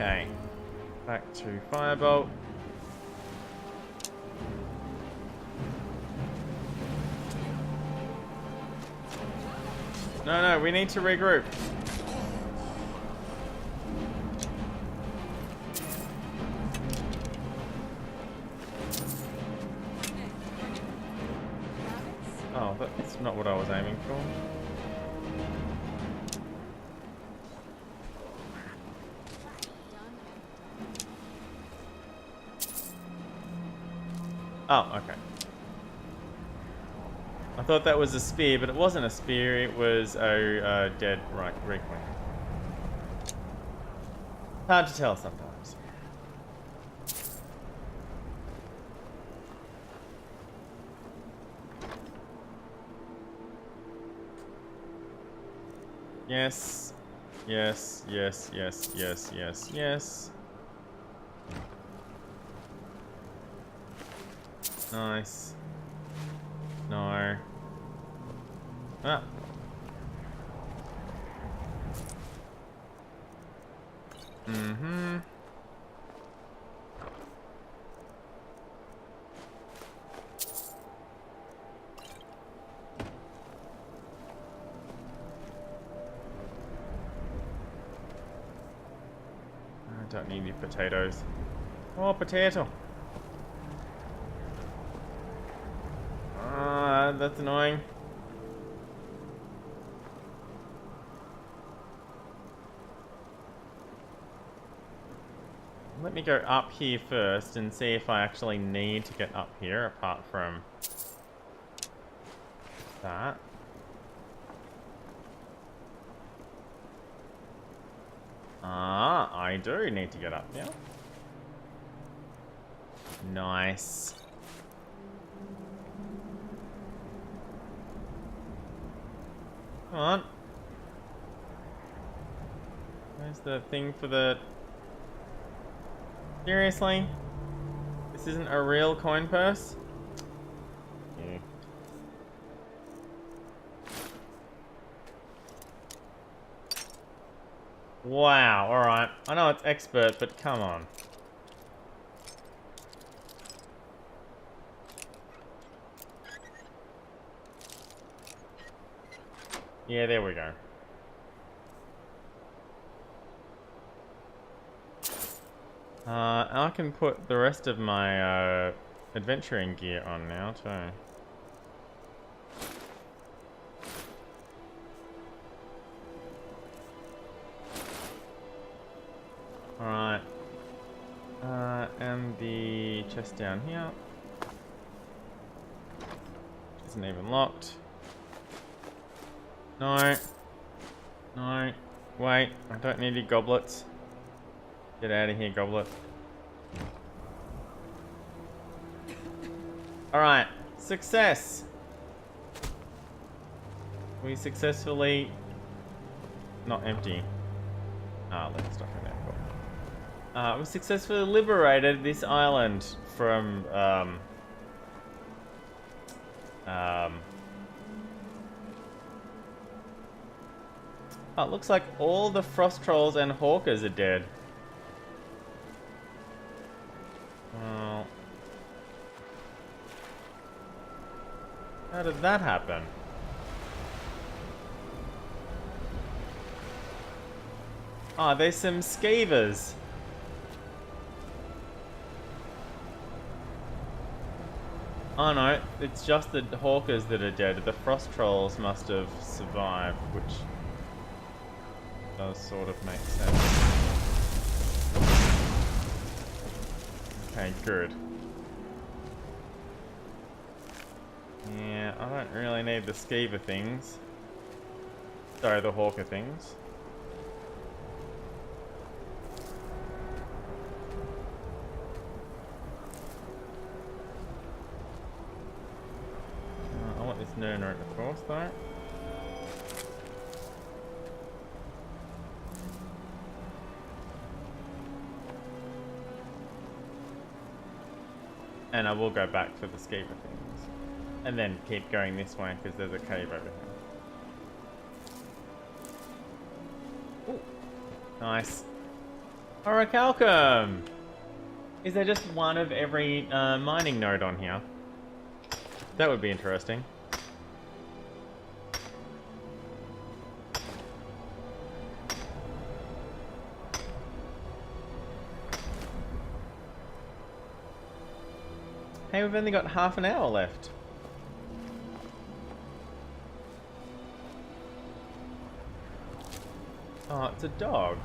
Okay. Back to Firebolt. No, we need to regroup. Oh, that's not what I was aiming for. Oh, okay. I thought that was a spear, but it wasn't a spear, it was a dead Red Queen. Hard to tell sometimes. Yes. Yes, yes, yes, yes, yes, yes. Nice. No. Ah. Mm-hmm. I don't need any potatoes. Oh, potato. Ah, that's annoying. Let me go up here first and see if I actually need to get up here apart from that. Ah, I do need to get up here. Nice. Come on. Where's the thing for the... Seriously? This isn't a real coin purse? Yeah. Wow, alright. I know it's expert, but come on. Yeah, there we go. I can put the rest of my adventuring gear on now too. Alright. And the chest down here. Isn't even locked. No. No. Wait, I don't need any goblets. Get out of here, goblet. Alright, success! We successfully... Not empty. Ah, let's stop in there. Cool. We successfully liberated this island from, Oh, it looks like all the frost trolls and hawkers are dead. Well... How did that happen? Ah, there's some scavers. Oh no, it's just the hawkers that are dead. The frost trolls must have survived, which does sort of make sense. Okay, good. Yeah, I don't really need the skeever things. Sorry, the hawker things. I want this Nerner, of course, though. And I will go back for the skeever things. And then keep going this way, because there's a cave over here. Ooh. Nice. Orichalcum! Is there just one of every mining node on here? That would be interesting. Hey, we've only got half an hour left. Oh, it's a dog.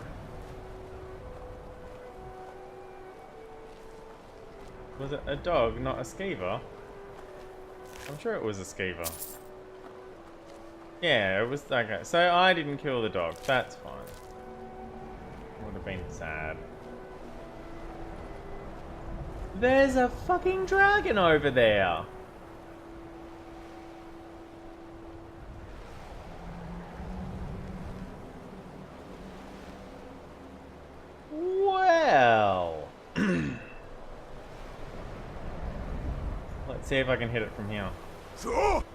Was it a dog, not a skeever? I'm sure it was a skeever. Yeah, it was. Okay, so I didn't kill the dog. That's fine. Would have been sad. There's a fucking dragon over there. Well. Let's see if I can hit it from here. Nope.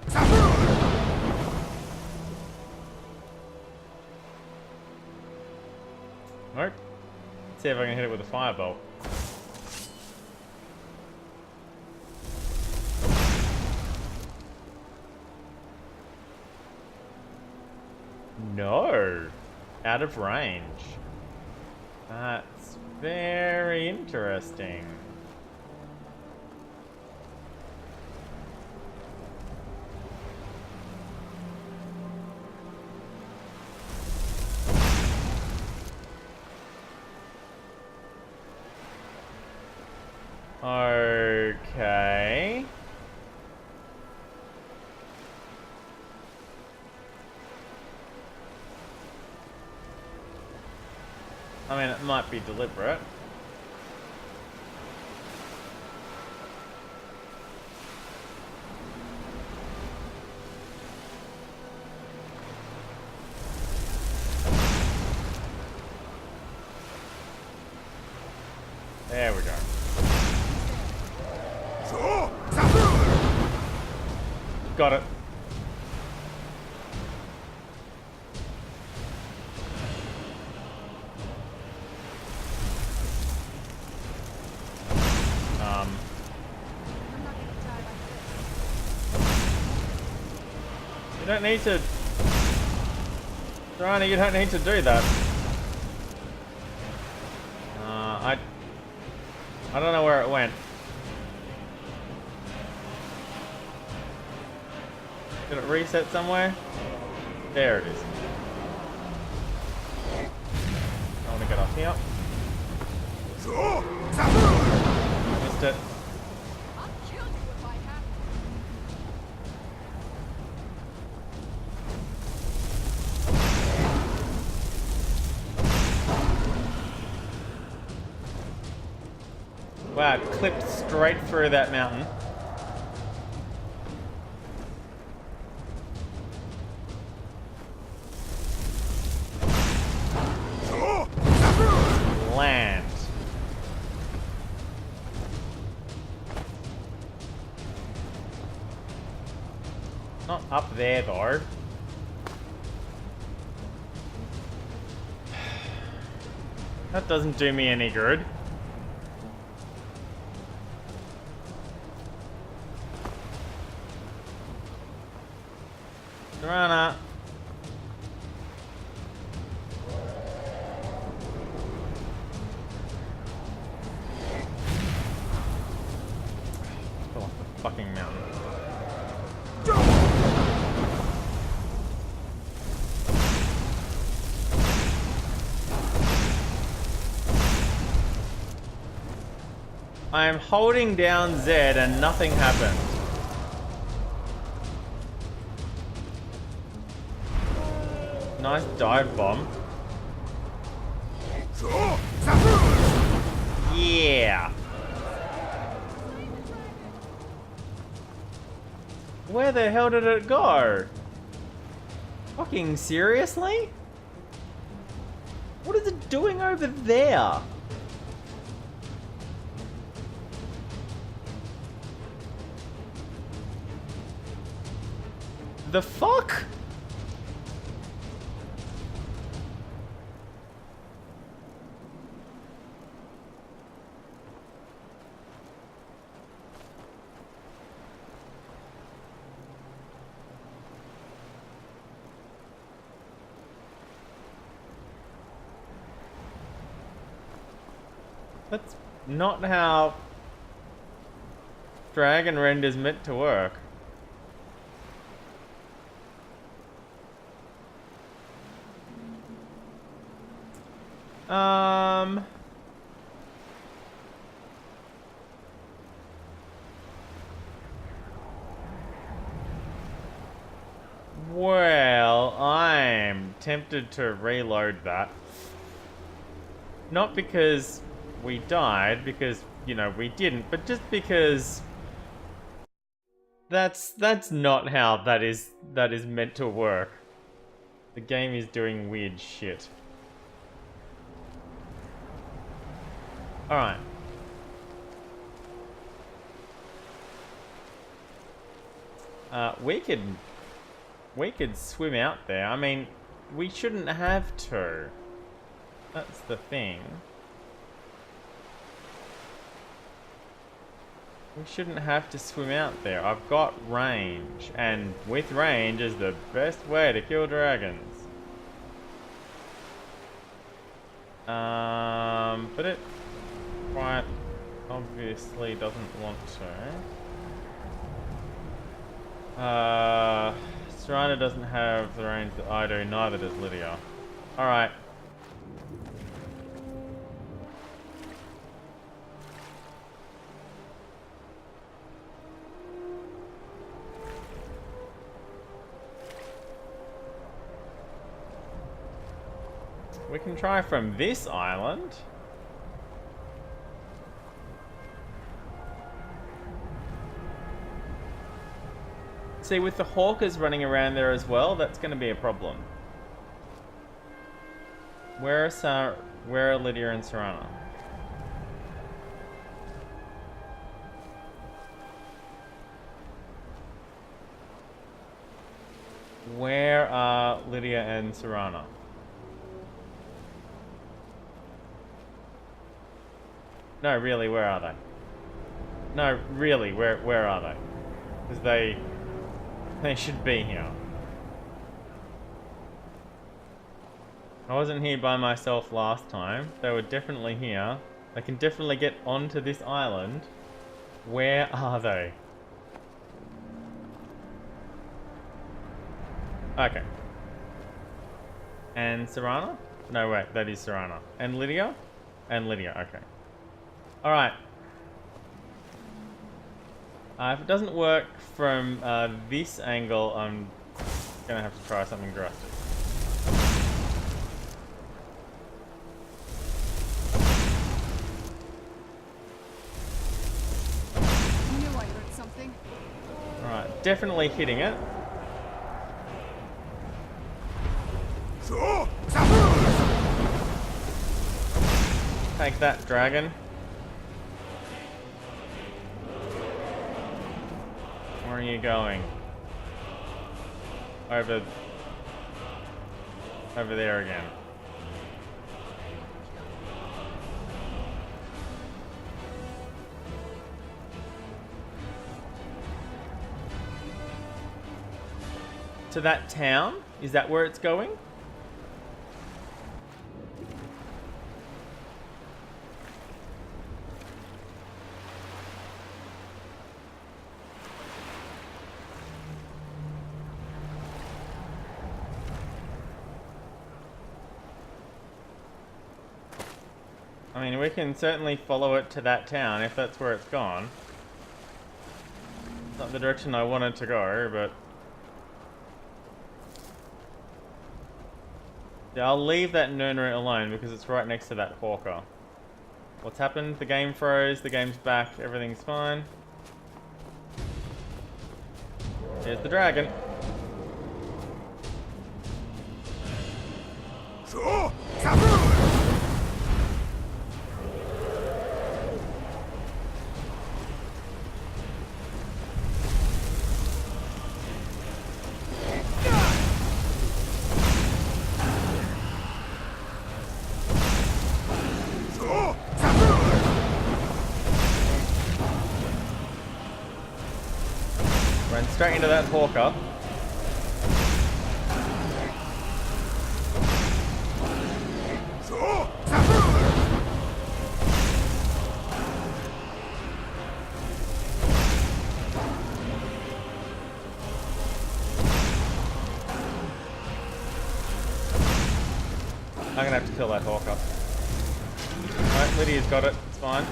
Let's see if I can hit it with a firebolt. No. Out of range. That's very interesting. Okay. I mean, it might be deliberate. There we go. Got it. You don't need to... Joanna, you don't need to do that. I don't know where it went. Did it reset somewhere? There it is. I want to get up here. Missed it. I'll kill you if I have Wow, it clipped straight through that mountain. Land. Not up there though. That doesn't do me any good. Joanna. Fell off the fucking mountain. I am holding down Z and nothing happened. Nice dive bomb. Yeah. Where the hell did it go? Fucking seriously? What is it doing over there? The fuck? That's not how Dragon Render's meant to work. Well, I'm tempted to reload that. Not because we died, because, you know, we didn't, but just because that's not how that is meant to work. The game is doing weird shit. Alright. We could swim out there. I mean, we shouldn't have to. That's the thing. We shouldn't have to swim out there. I've got range, and with range is the best way to kill dragons. But it quite obviously doesn't want to. Serana doesn't have the range that I do, neither does Lydia. Alright. We can try from this island. See, with the hawkers running around there as well, that's going to be a problem. Where are Lydia and Serana? Where are Lydia and Serana? No, really, where are they? No, really, where are they? Because they should be here. I wasn't here by myself last time. They were definitely here. They can definitely get onto this island. Where are they? Okay. And Serana? No, wait, that is Serana. And Lydia? And Lydia, okay. Alright. If it doesn't work from this angle, I'm gonna have to try something drastic. Knew I heard something. Alright, definitely hitting it. Take that, dragon. Where are you going? Over there again. To that town? Is that where it's going? I mean, we can certainly follow it to that town if that's where it's gone. It's not the direction I wanted to go, but... yeah, I'll leave that Nurneret alone because it's right next to that hawker. What's happened? The game froze, the game's back, everything's fine. Here's the dragon. Ran straight into that hawker. gonna have to kill that hawker. Alright, Lydia's got it. It's fine.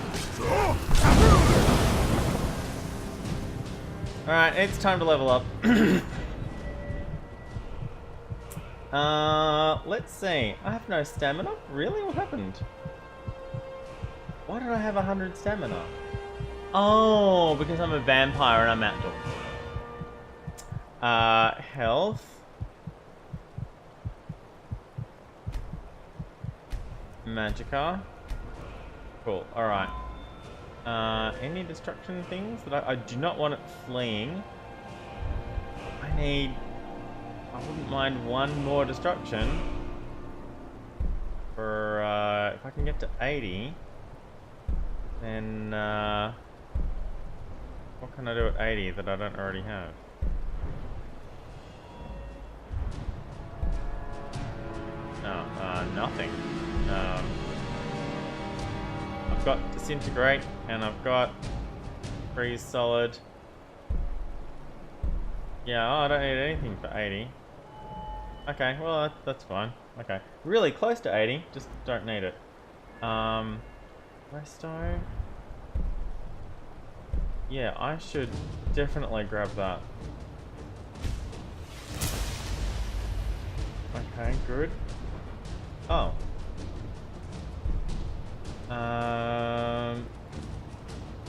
Alright, it's time to level up. Let's see. I have no stamina? Really? What happened? Why did I have 100 stamina? Oh, because I'm a vampire and I'm outdoors. Health. Magicka. Cool, alright. Any destruction things that I do not want it fleeing. I wouldn't mind one more destruction. For, if I can get to 80, then, what can I do at 80 that I don't already have? No, nothing. I've got Disintegrate, and I've got Freeze Solid. Yeah, I don't need anything for 80. Okay, well, that's fine. Okay. Really close to 80, just don't need it. Resto? Yeah, I should definitely grab that. Okay, good. Oh.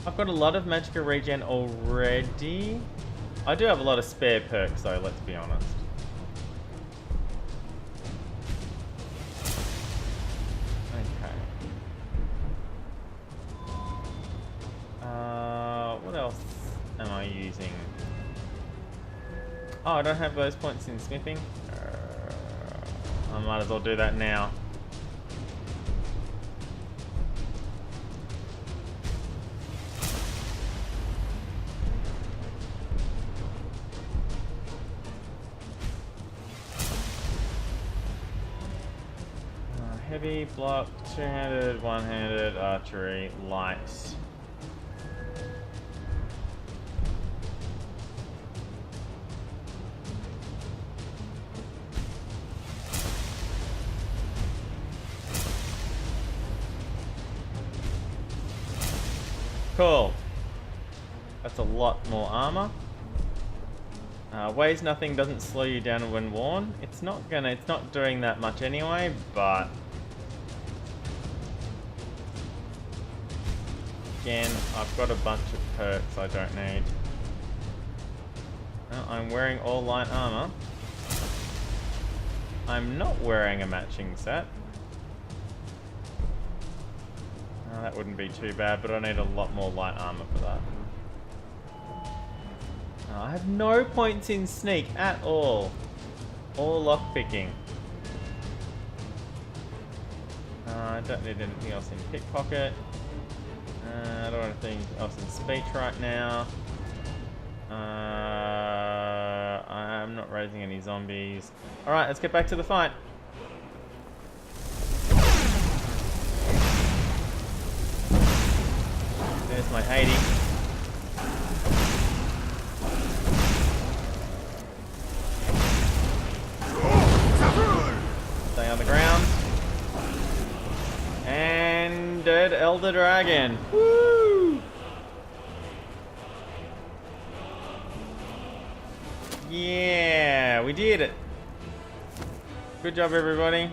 I've got a lot of Magicka regen already. I do have a lot of spare perks though, let's be honest. Okay. What else am I using? Oh, I don't have those points in smithing. I might as well do that now. Heavy, block, two-handed, one-handed, archery, light. Cool. That's a lot more armor. Weighs nothing, doesn't slow you down when worn. It's not doing that much anyway, but again, I've got a bunch of perks I don't need. Well, I'm wearing all light armor. I'm not wearing a matching set. That wouldn't be too bad, but I need a lot more light armor for that. I have no points in sneak at all. Or lockpicking. I don't need anything else in pickpocket. I don't want anything else in speech right now. I'm not raising any zombies. Alright, let's get back to the fight. There's my 80. Stay on the ground. And dead Elder Dragon. Woo! Yeah, we did it. Good job, everybody.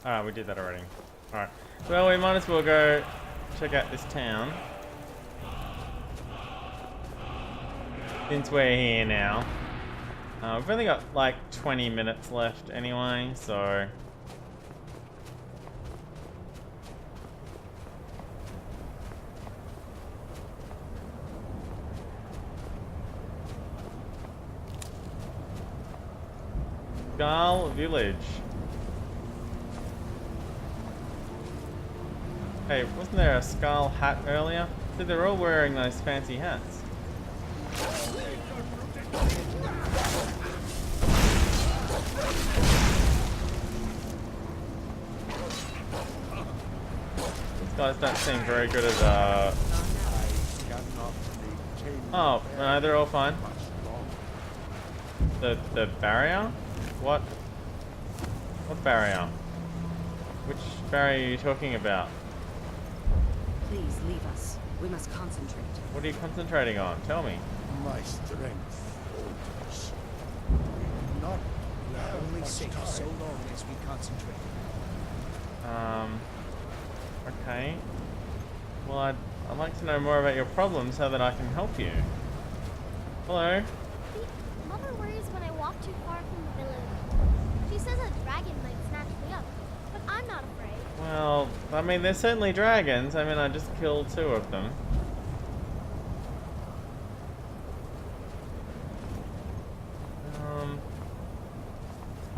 Ah, we did that already. Alright. Well, we might as well go check out this town. Since we're here now. We've only got like 20 minutes left anyway, so... Skull Village. Hey, wasn't there a skull hat earlier? So they're all wearing those fancy hats. These guys don't seem very good at oh, no, they're all fine. The barrier? What barrier? Which barrier are you talking about? Please leave us. We must concentrate. What are you concentrating on? Tell me. My strength falters. Not Only safe so long as we concentrate. Okay. Well, I'd like to know more about your problem so that I can help you. Hello? Mother worries when I walk too far from the village. She says a dragon might snatch me up, but I'm not afraid. Well, I mean, they're certainly dragons. I mean, I just killed 2 of them.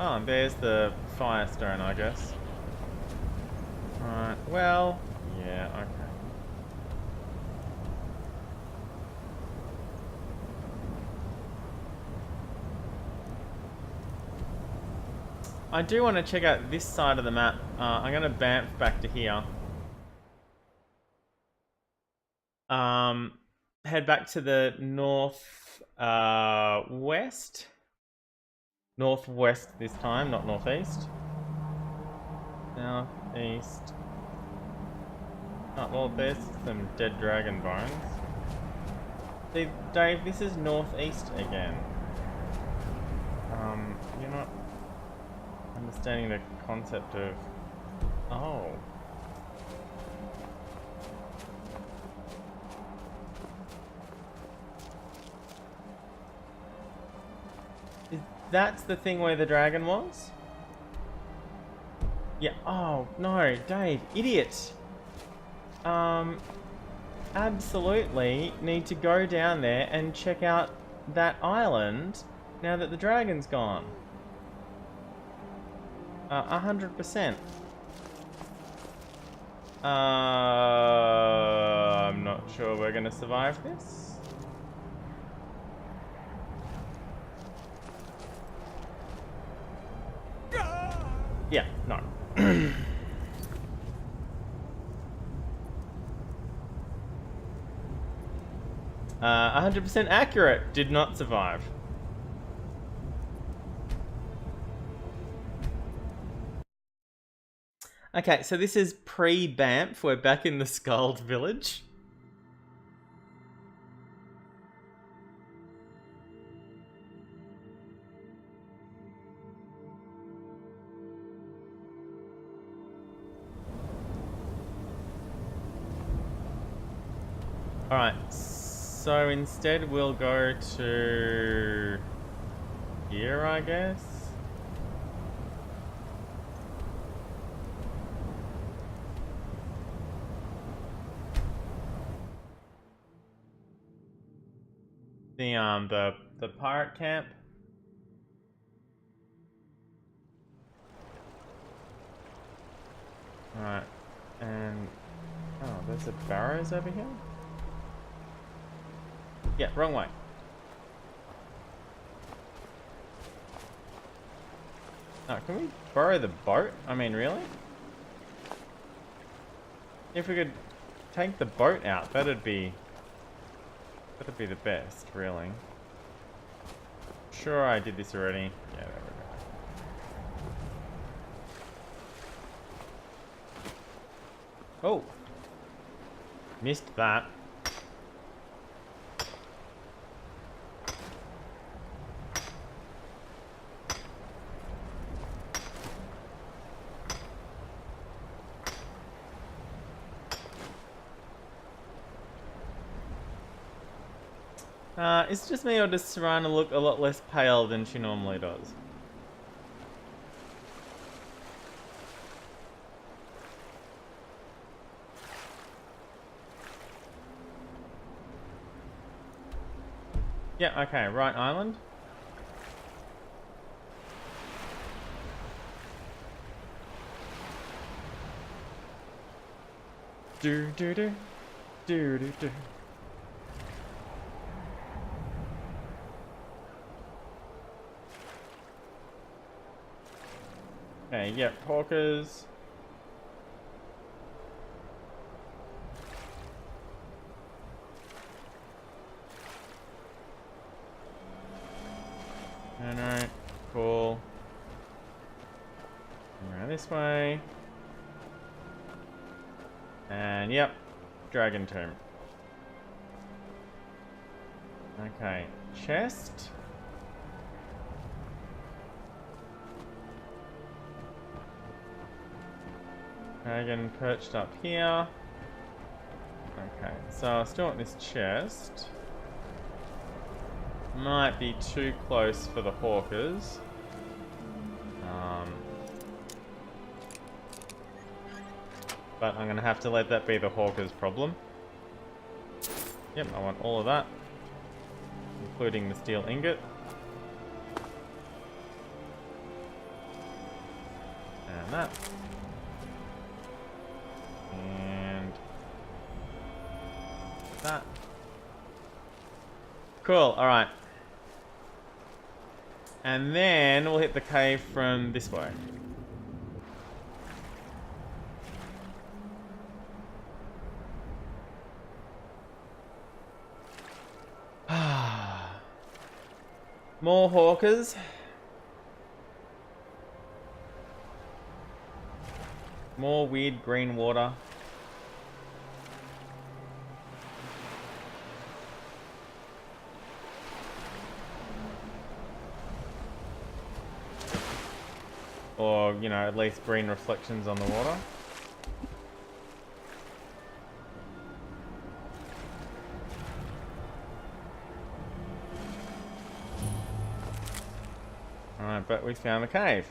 Oh, and there's the firestone, I guess. Alright, well, yeah, okay. I do want to check out this side of the map. I'm going to bamf back to here. Head back to the west. Northwest this time, not northeast. Southeast. Oh, well, there's some dead dragon bones. See, Dave, this is northeast again. You're not understanding the concept of... Oh. That's the thing where the dragon was? Yeah, oh, no, Dave, idiot! Absolutely need to go down there and check out that island now that the dragon's gone. 100%. I'm not sure we're gonna survive this. Yeah, no. 100% accurate. Did not survive. Okay, so this is pre-Banff. We're back in the Skald village. Alright, so instead we'll go to here, I guess. The pirate camp. Alright, and oh, there's a barrows over here? Yeah, wrong way. Oh, can we borrow the boat? I mean, really? If we could take the boat out, that'd be the best, really. Sure, I did this already. Yeah, there we go. Oh! Missed that. It's just me, or does Serana look a lot less pale than she normally does? Yeah, okay, right island. Do do do do do do. Okay, yep, hawkers. Alright, cool. Around this way. And yep, dragon tomb. Okay, chest. Dragon perched up here. Okay, so I still want this chest. Might be too close for the hawkers. But I'm gonna have to let that be the hawkers' problem. Yep, I want all of that, including the steel ingot. And that. And that. Cool, alright. And then we'll hit the cave from this way. More hawkers. More weird green water. Or, you know, at least green reflections on the water. Alright, but we found the cave.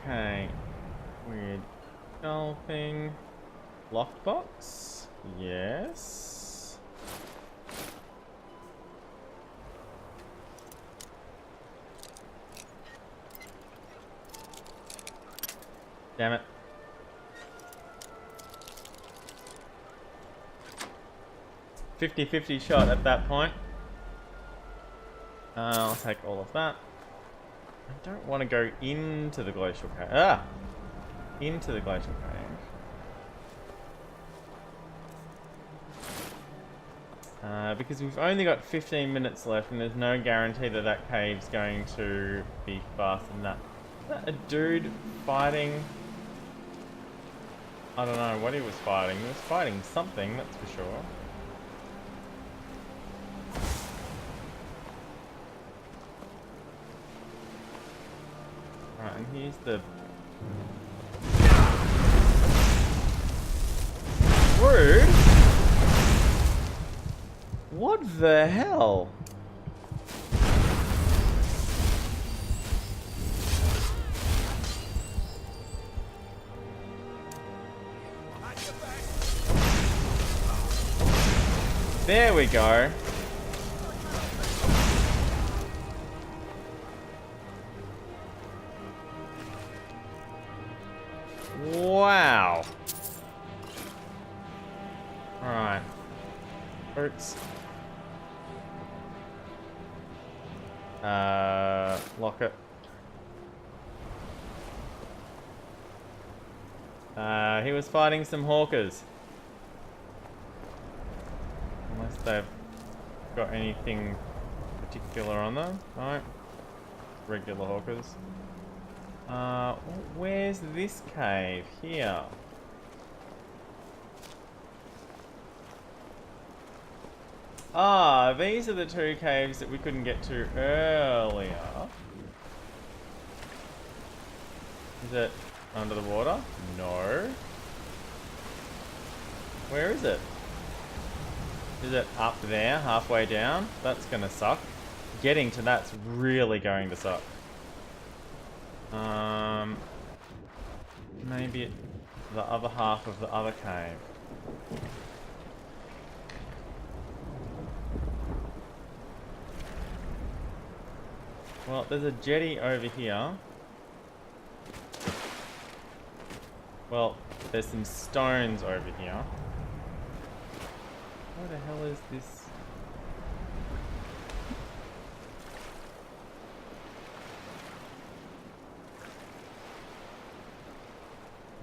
Okay, weird skull thing. Lockbox? Yes. Damn it. "50-50 shot at that point. I'll take all of that. I don't want to go into the glacial cave. Into the glacial cave. Because we've only got 15 minutes left and there's no guarantee that that cave's going to be faster than that. Is that a dude fighting? I don't know what he was fighting. He was fighting something, that's for sure. Right, and here's the... Rude? What the hell? There we go. Wow. Alright. Boots. Lock it. He was fighting some hawkers. Unless they've got anything particular on them. Alright. Regular hawkers. Where's this cave? Here. Ah, these are the two caves that we couldn't get to earlier. Is it under the water? No. Where is it? Is it up there, halfway down? That's gonna suck. Getting to that's really going to suck. Maybe the other half of the other cave. Well, there's a jetty over here. Well, there's some stones over here. Where the hell is this?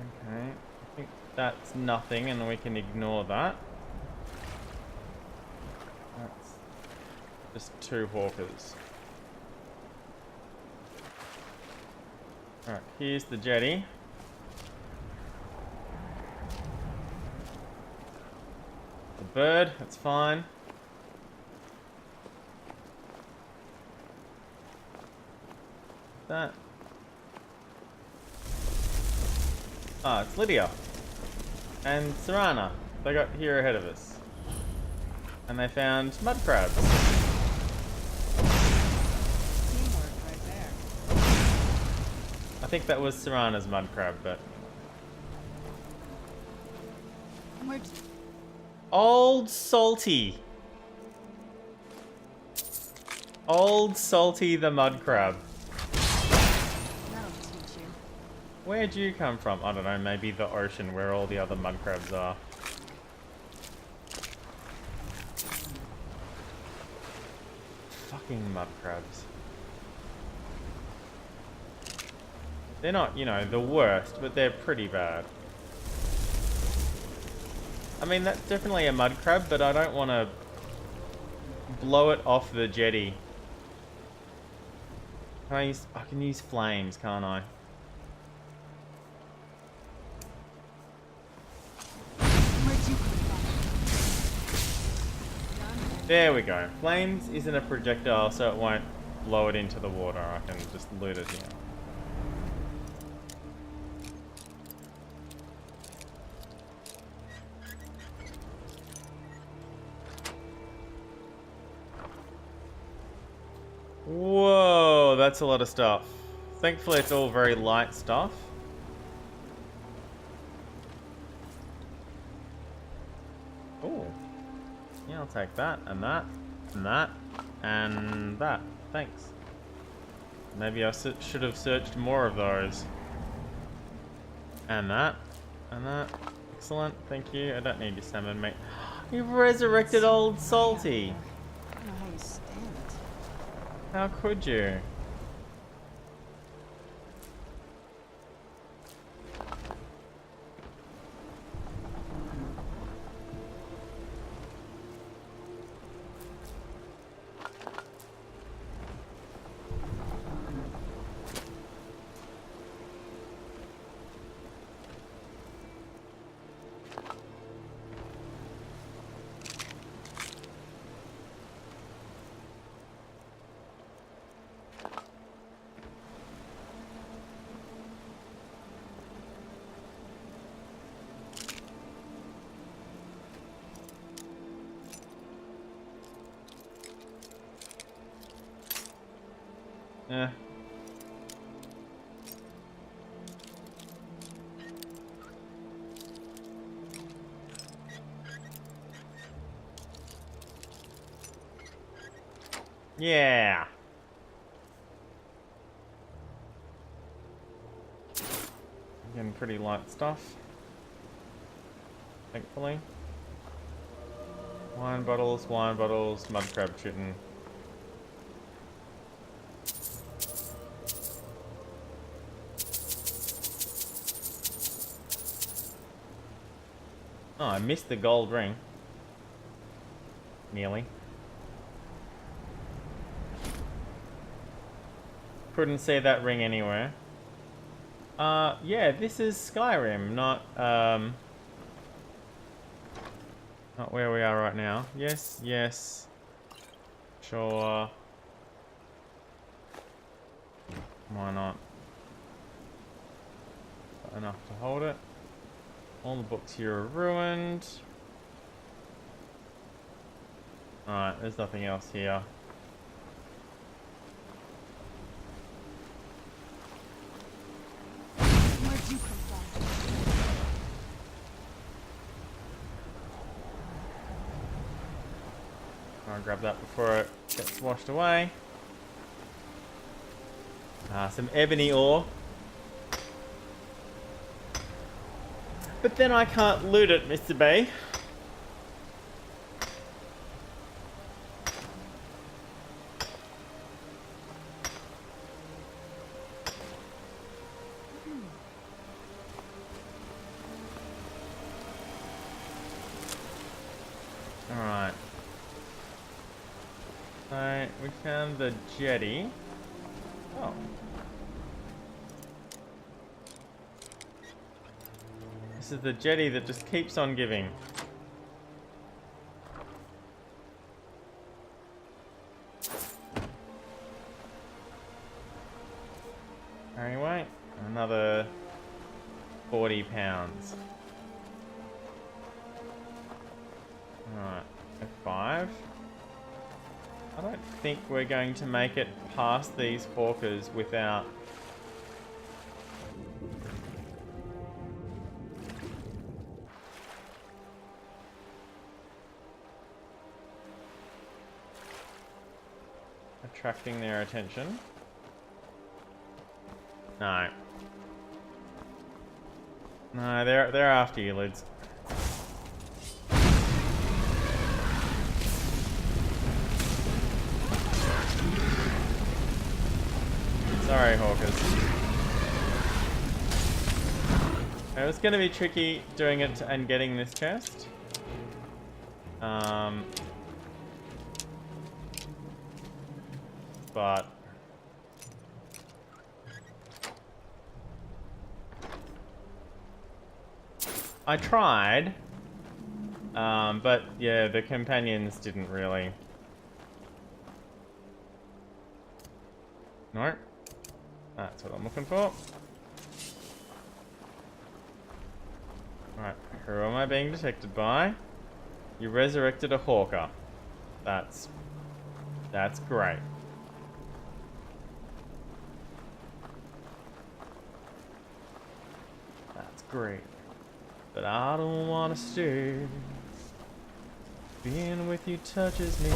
Okay, I think that's nothing and we can ignore that. That's just two hawkers. Alright, here's the jetty. The bird, that's fine. That. Ah, it's Lydia. And Serana. They got here ahead of us. And they found mud crabs. I think that was Serana's mud crab, but... Old Salty. Old Salty the mud crab. Where'd you come from? I don't know, maybe the ocean where all the other mud crabs are. Fucking mud crabs. They're not, you know, the worst, but they're pretty bad. I mean, that's definitely a mud crab, but I don't want to blow it off the jetty. I can use flames, can't I? There we go. Flames isn't a projectile, so it won't blow it into the water. I can just loot it here. Whoa, that's a lot of stuff. Thankfully, it's all very light stuff. Oh. Yeah, I'll take that, and that, and that, and that. Thanks. Maybe I should have searched more of those. And that, and that. Excellent, thank you. I don't need your salmon, mate. You've resurrected old Salty. I don't know how you stand it. How could you? Yeah. Yeah. Again, pretty light stuff. Thankfully. Wine bottles, mud crab chitin. Oh, I missed the gold ring. Nearly. Couldn't see that ring anywhere. Yeah, this is Skyrim, not, Not where we are right now. Yes, yes. Sure. Why not? Got enough to hold it. All the books here are ruined. Alright, there's nothing else here. Where'd you come from? I'll grab that before it gets washed away. Some ebony ore. But then I can't loot it, Mr. B. Alright. So, we found the jetty. Oh. This is the jetty that just keeps on giving. Anyway, another 40 pounds. Alright, F5. I don't think we're going to make it past these hawkers without attracting their attention. No. No, they're after you, Lids. Sorry, hawkers. It was going to be tricky doing it and getting this chest. But I tried. But yeah, the companions didn't really. No. That's what I'm looking for. Alright, who am I being detected by? You resurrected a hawker. That's great. That's great. But I don't wanna stay. Being with you touches me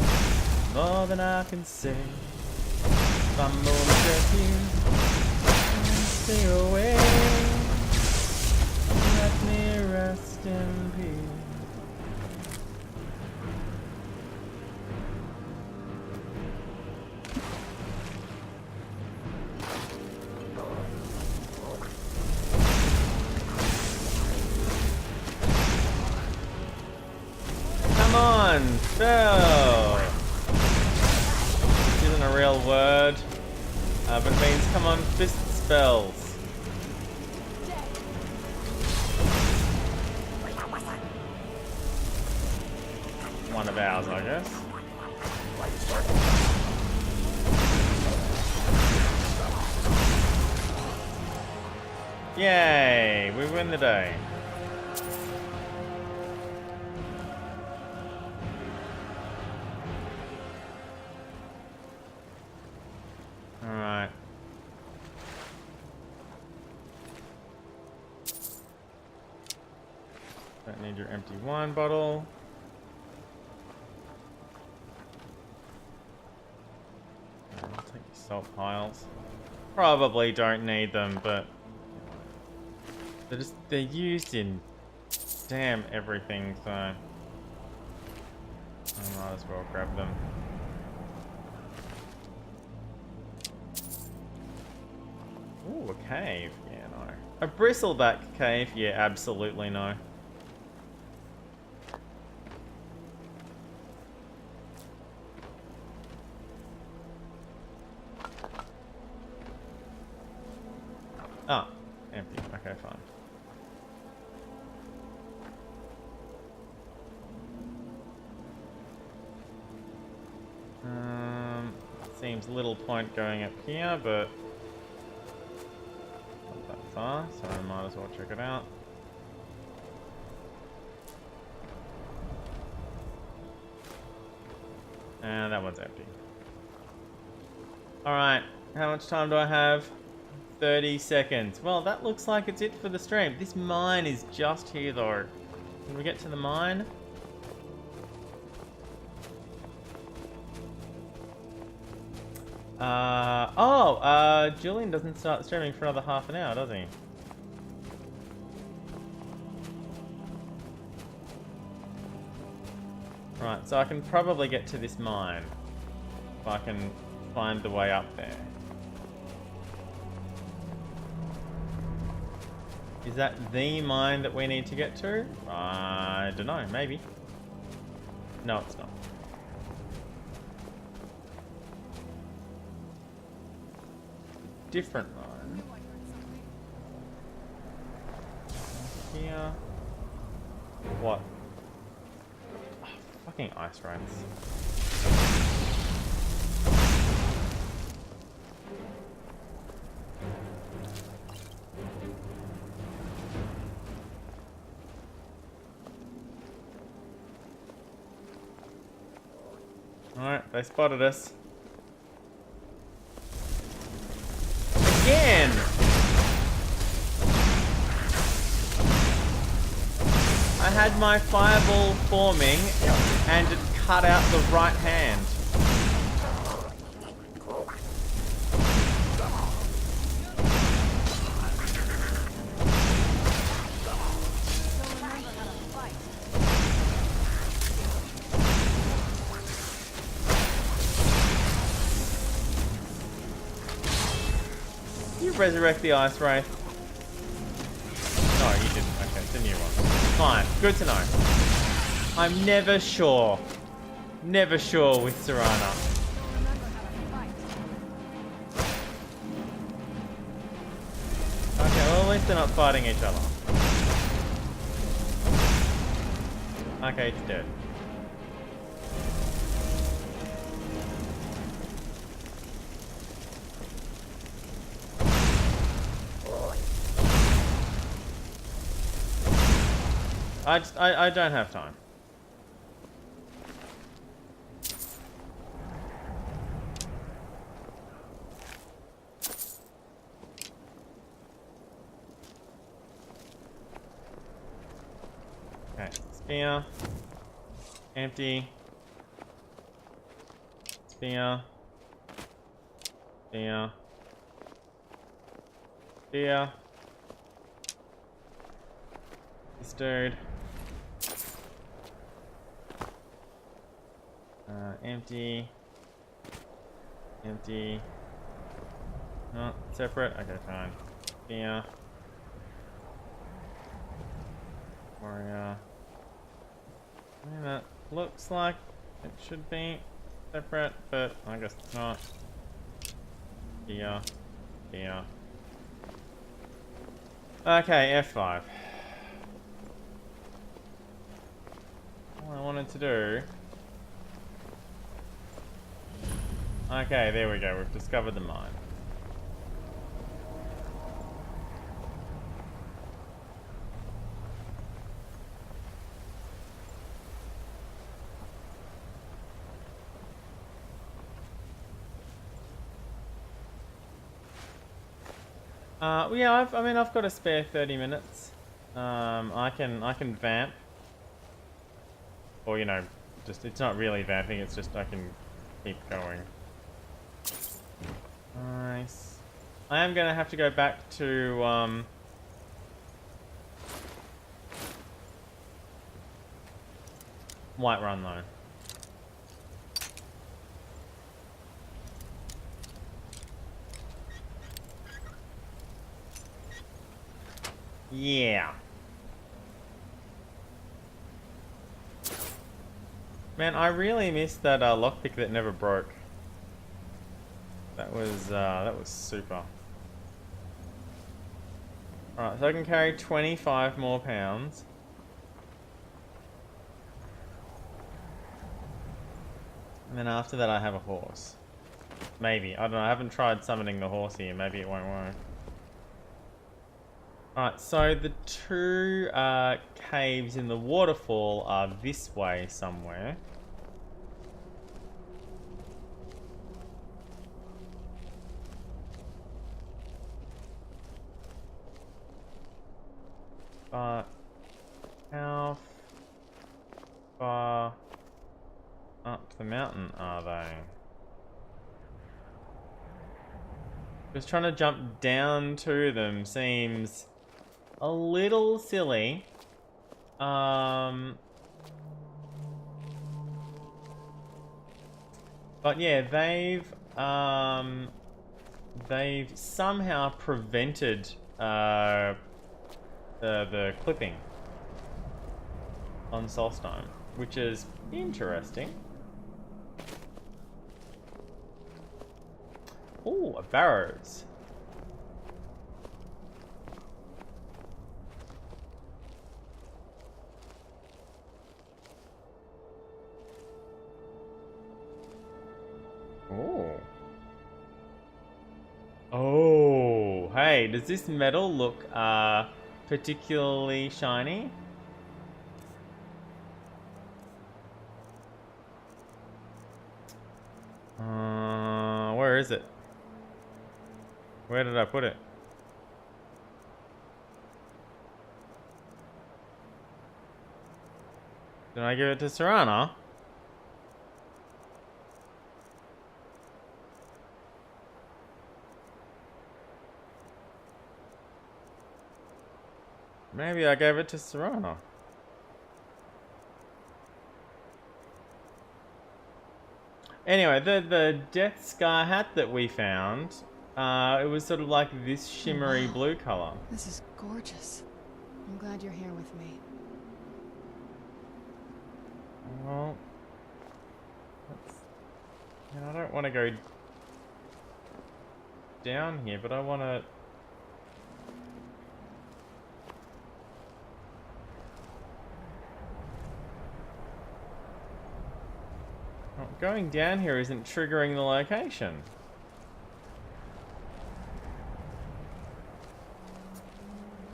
more than I can say. If I'm gonna let you stay away, let me rest in peace. Come on, spell! This isn't a real word, but it means come on, fist spells. One of ours, I guess. Yay! We win the day. Alright. Don't need your empty wine bottle. I'll take the salt piles. Probably don't need them, but they're used in damn everything, so I might as well grab them. Ooh, a cave. Yeah, no. A bristleback cave? Yeah, absolutely no. Ah, empty. Okay, fine. seems little point going up here, but not that far, so I might as well check it out. And that one's empty. Alright, how much time do I have? 30 seconds. Well, that looks like it's it for the stream. This mine is just here though. Can we get to the mine? Julian doesn't start streaming for another half an hour, does he? Right, so I can probably get to this mine if I can find the way up there. Is that the mine that we need to get to? I don't know, maybe. No, it's not. Different mine. Here. What? Oh, fucking ice rights. Alright, they spotted us. Again! I had my fireball forming and it cut out the right hand. Resurrect the ice wraith. No, you didn't. Okay, it's a new one. Fine, good to know. I'm never sure. Never sure with Serana. Okay, well at least they're not fighting each other. Okay, it's dead. I don't have time. Okay, spear. Empty. Spear. Spear. Spear. This dude. Empty. Empty. No, separate. Okay, fine. Here. Warrior. And that looks like it should be separate, but I guess it's not. Here. Here. Okay, F5. All I wanted to do. Okay, there we go. We've discovered the mine. Yeah, I've got a spare 30 minutes. I can vamp. Or, you know, just, it's not really vamping, it's just I can keep going. Nice. I am gonna have to go back to Whiterun though. Yeah. Man, I really missed that lockpick that never broke. That was super. Alright, so I can carry 25 more pounds. And then after that I have a horse. Maybe. I don't know. I haven't tried summoning the horse here. Maybe it won't work. Alright, so the two caves in the waterfall are this way somewhere. But how far up the mountain are they? Just trying to jump down to them seems a little silly. But yeah, they've somehow prevented the clipping on Solstheim, which is interesting. Ooh, barrows. Ooh. Oh, hey, does this metal look particularly shiny? Where is it? Where did I put it? Did I give it to Serana? Maybe I gave it to Serana. Anyway, the Death Scar hat that we found, it was sort of like this shimmery blue color. This is gorgeous. I'm glad you're here with me. Well, I don't want to go down here, but I want to... Oh, going down here isn't triggering the location.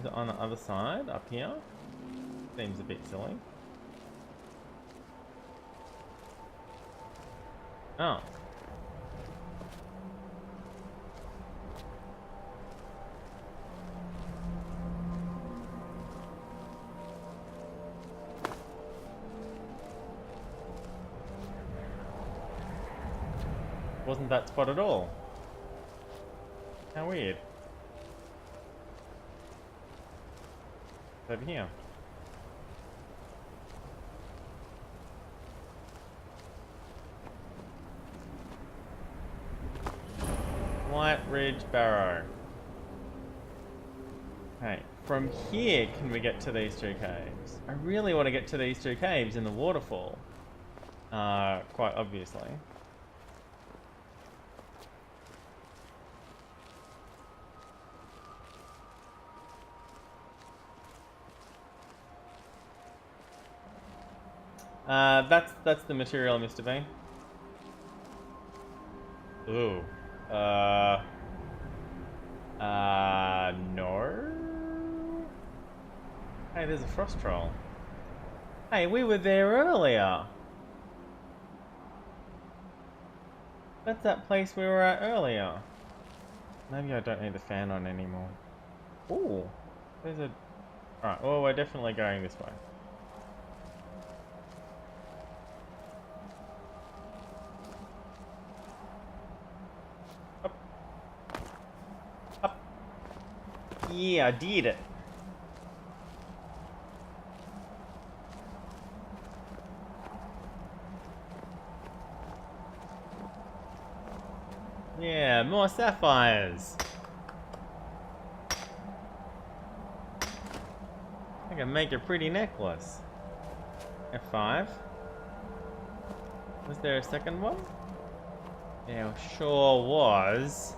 Is it on the other side, up here? Seems a bit silly. Oh. Wasn't that spot at all? How weird. It's over here. White Ridge Barrow. Okay, from here can we get to these two caves? I really want to get to these two caves in the waterfall. Quite obviously. That's the material, Mr. Bean. Ooh. No. Hey, there's a frost troll. Hey, we were there earlier. That's that place we were at earlier. Maybe I don't need the fan on anymore. Ooh. There's a... Alright, well, we're definitely going this way. Yeah, I did it. Yeah, more sapphires. I can make a pretty necklace. F5. Was there a second one? Yeah, sure was.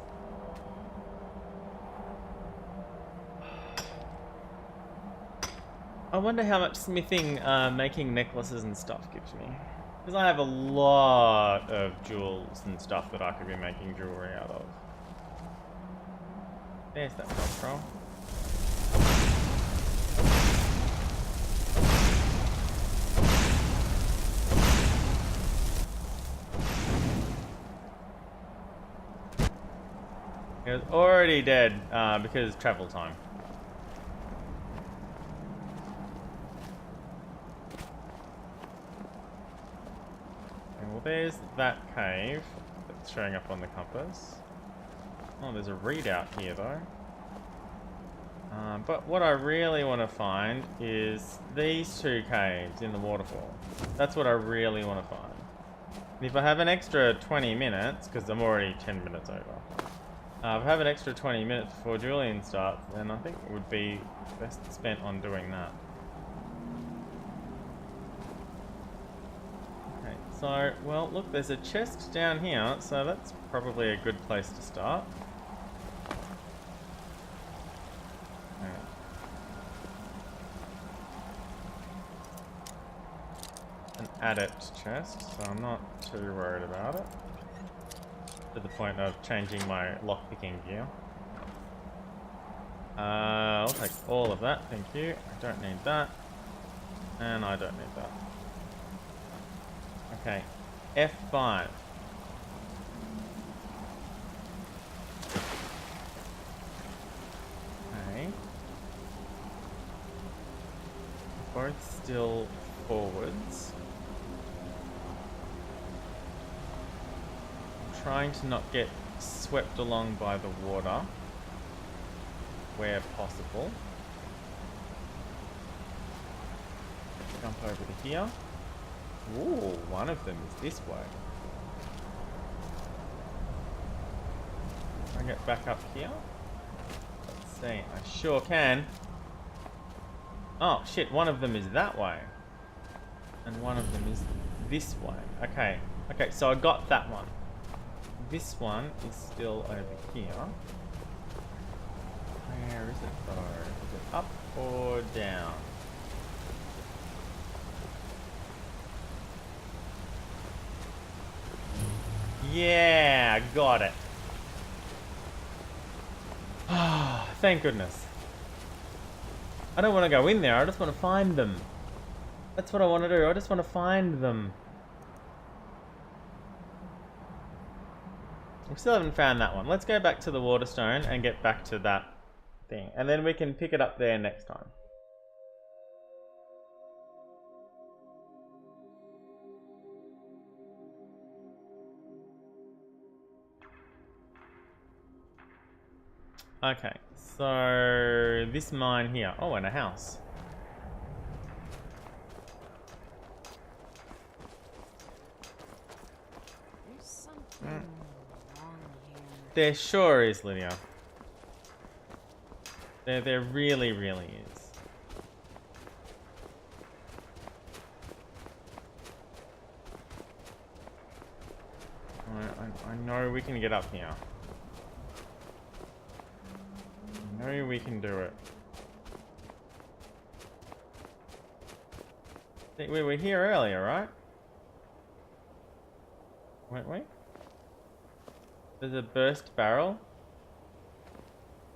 I wonder how much smithing making necklaces and stuff gives me. Because I have a lot of jewels and stuff that I could be making jewelry out of. There's that dog troll. He was already dead because travel time. Okay, well, there's that cave that's showing up on the compass. Oh, there's a readout here though. But what I really want to find is these two caves in the waterfall. That's what I really want to find. And if I have an extra 20 minutes, because I'm already 10 minutes over. If I have an extra 20 minutes before Julian starts, then I think it would be best spent on doing that. Okay, so, well, look, there's a chest down here, so that's probably a good place to start. Okay. An adept chest, so I'm not too worried about it. To the point of changing my lockpicking gear. I'll take all of that, thank you. I don't need that. And I don't need that. Okay, F5. Okay. Both still forwards. Trying to not get swept along by the water where possible. Jump over to here. Ooh, one of them is this way. Can I get back up here? Let's see. I sure can. Oh shit, one of them is that way. And one of them is this way. Okay. Okay, so I got that one. This one is still over here. Where is it though? Is it up or down? Yeah, got it. Ah, thank goodness. I don't want to go in there, I just want to find them. That's what I want to do, I just want to find them. We still haven't found that one. Let's go back to the Waterstone and get back to that thing. And then we can pick it up there next time. Okay, so this mine here. Oh, and a house. There's something wrong here. There sure is, Lydia. There really, really is. I know we can get up here. I know we can do it. We were here earlier, right? Weren't we? There's a burst barrel.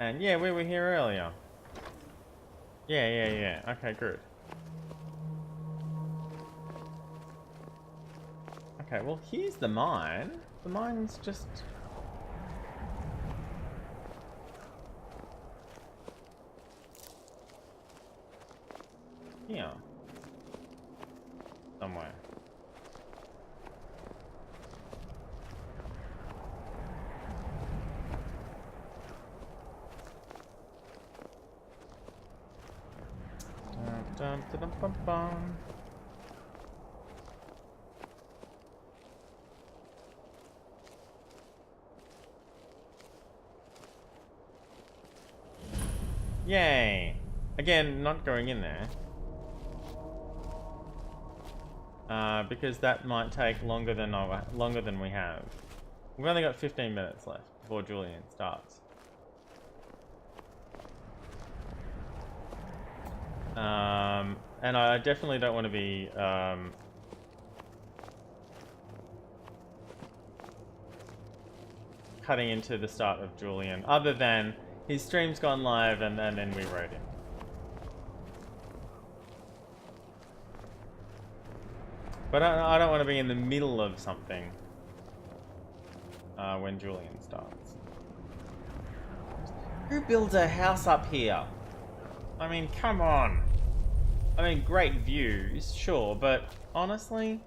And yeah, we were here earlier. Yeah. Okay, good. Okay, well, here's the mine. The mine's just... here. Somewhere. Dum, dum, dum, bum, bum. Yay! Again, not going in there. Because that might take longer than we have. We've only got 15 minutes left before Julian starts. And I definitely don't want to be cutting into the start of Julian, other than his stream's gone live and then we wrote it. But I don't want to be in the middle of something when Julian starts. Who builds a house up here? I mean, come on. I mean, great views, sure, but honestly...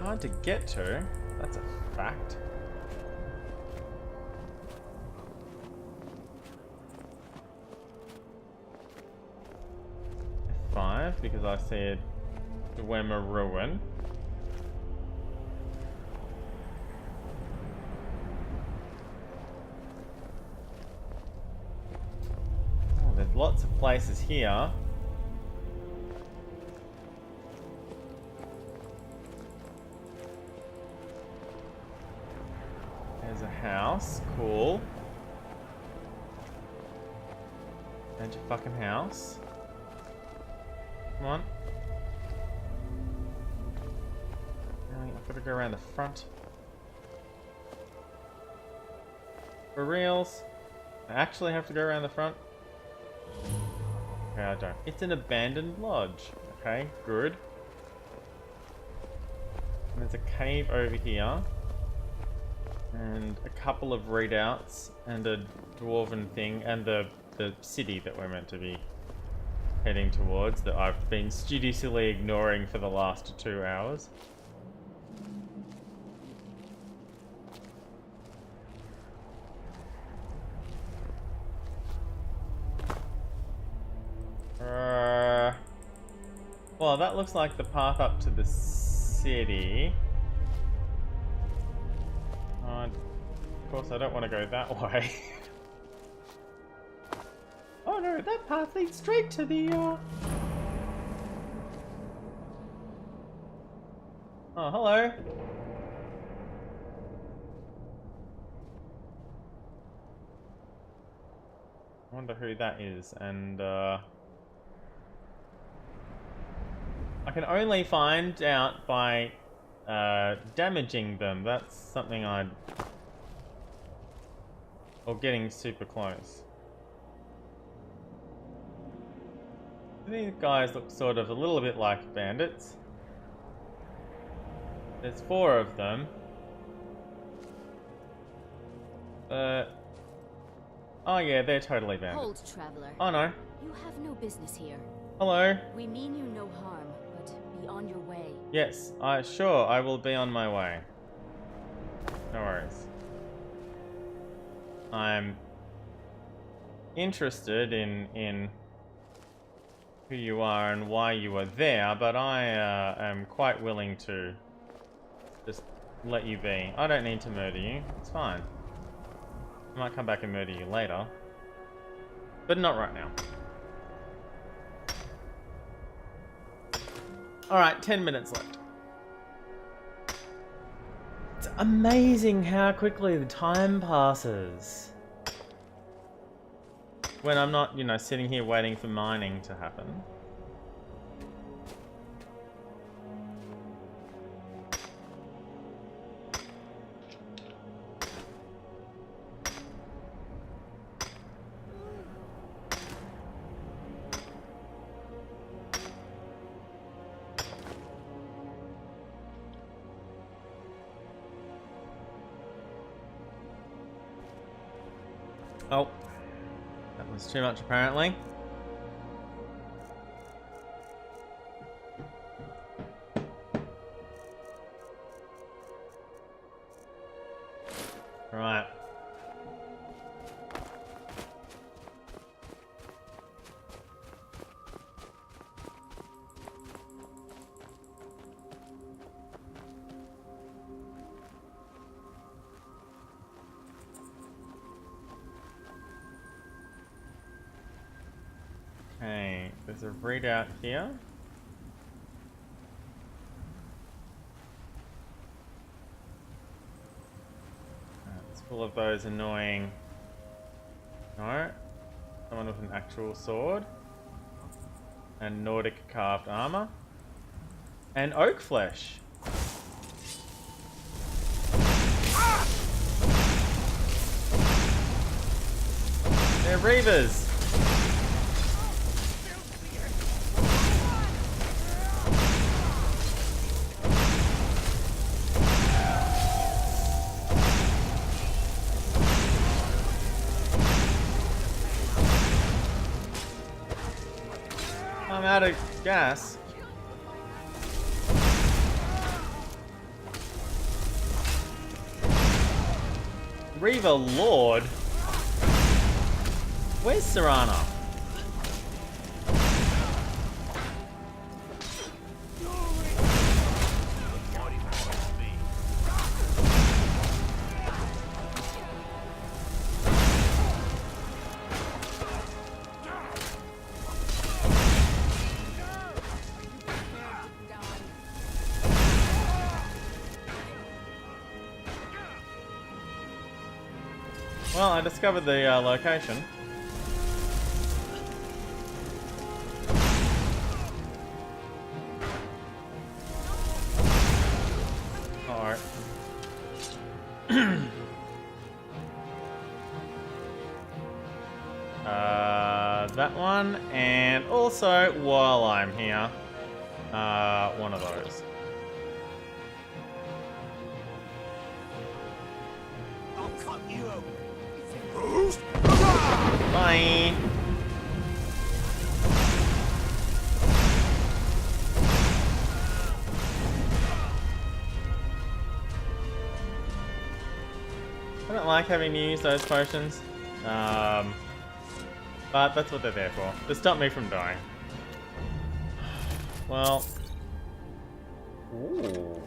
hard to get to, that's a fact. F5, because I said Dwemer Ruin. Oh, there's lots of places here. There's a house, cool. And your fucking house. Come on. Really, I've got to go around the front. For reals? I actually have to go around the front? Okay, I don't. It's an abandoned lodge. Okay, good. And there's a cave over here. And a couple of readouts. And a dwarven thing. And the city that we're meant to be heading towards, that I've been studiously ignoring for the last 2 hours. Well, that looks like the path up to the city. Of course, I don't want to go that way. Oh no, that path leads straight to the, Oh, hello. I wonder who that is, and, I can only find out by, damaging them. That's something I'd... or getting super close. These guys look sort of a little bit like bandits. There's 4 of them. Oh yeah, they're totally bandits. Hold, traveler. Oh no. You have no business here. Hello. We mean you no harm, but be on your way. Yes, sure, I will be on my way. No worries. I'm interested in who you are and why you are there, but I am quite willing to just let you be. I don't need to murder you. It's fine. I might come back and murder you later, but not right now. Alright, 10 minutes left. It's amazing how quickly the time passes when I'm not, you know, sitting here waiting for mining to happen. Oh, that was too much apparently. Right. Okay, there's a readout here. It's full of those annoying... No. Someone with an actual sword. And Nordic carved armor. And oak flesh. They're Reavers. I'm out of gas. Reaver Lord? Where's Serana? Well, I discovered the location. Alright. That one, and also, while I'm here, one of those. I'll cut you open. Bye. I don't like having to use those potions, but that's what they're there for, to stop me from dying. Well, ooh.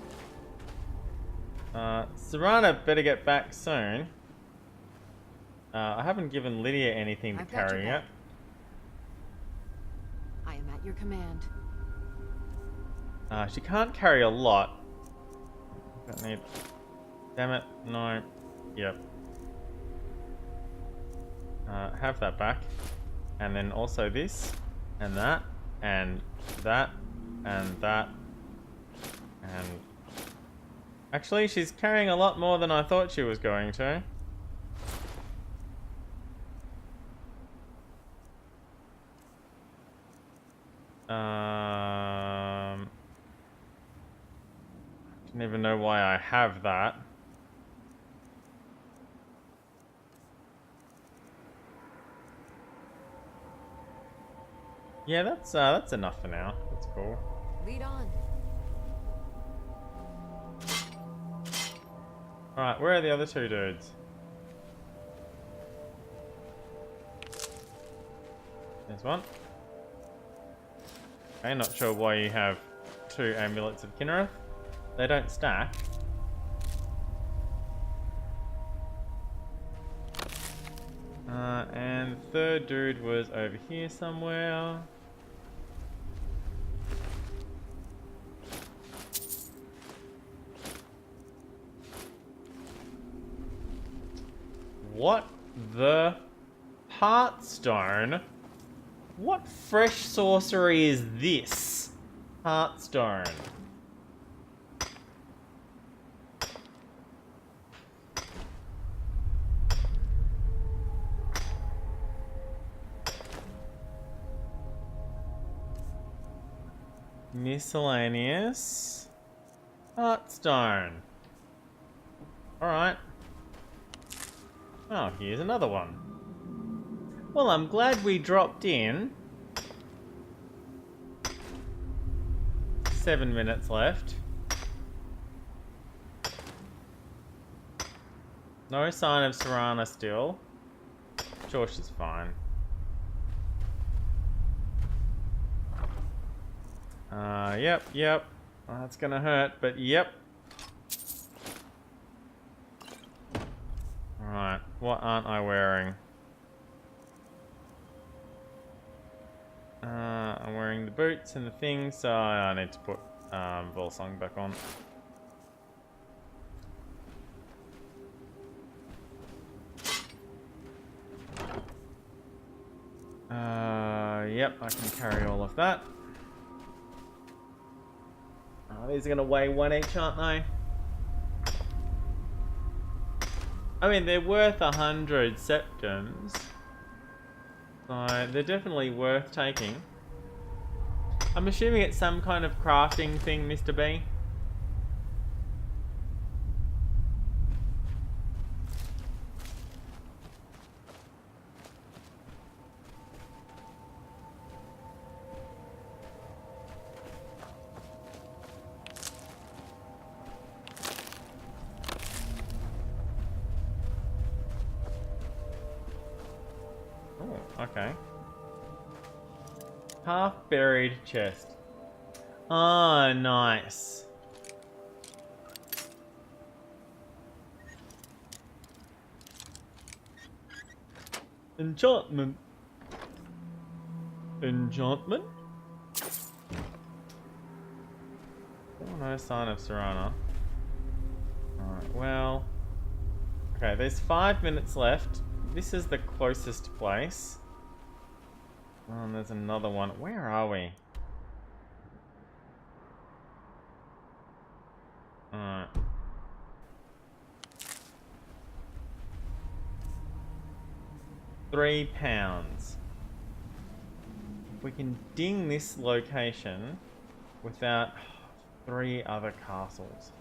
Serana better get back soon. I haven't given Lydia anything to I've got your carry yet. back. I am at your command. She can't carry a lot. Don't need. Damn it! No. Yep. Have that back, and then also this, and that, and that, and that, and. Actually, she's carrying a lot more than I thought she was going to. Don't even know why I have that. Yeah, that's enough for now. That's cool. Lead on. Alright, where are the other two dudes? There's one. Okay, not sure why you have 2 amulets of Kinnereth. They don't stack. And the third dude was over here somewhere. What the Heartstone? What fresh sorcery is this? Heartstone. Miscellaneous Heartstone. Alright. Oh, here's another one. Well, I'm glad we dropped in. 7 minutes left. No sign of Serana still. Sure, she's fine. Yep. Oh, that's gonna hurt, but yep. Alright, what aren't I wearing? I'm wearing the boots and the things, so I need to put Volsong back on. Yep, I can carry all of that. Oh, these are gonna weigh 1 each, aren't they? I mean, they're worth 100 septums. So they're definitely worth taking. I'm assuming it's some kind of crafting thing, Mr. B. Oh, okay. Half-buried chest. Ah, nice. Enchantment. Enchantment? Oh, no sign of Serana. Alright, well... Okay, there's 5 minutes left. This is the closest place. Oh, and there's another one. Where are we? Alright. £3. We can ding this location without 3 other castles.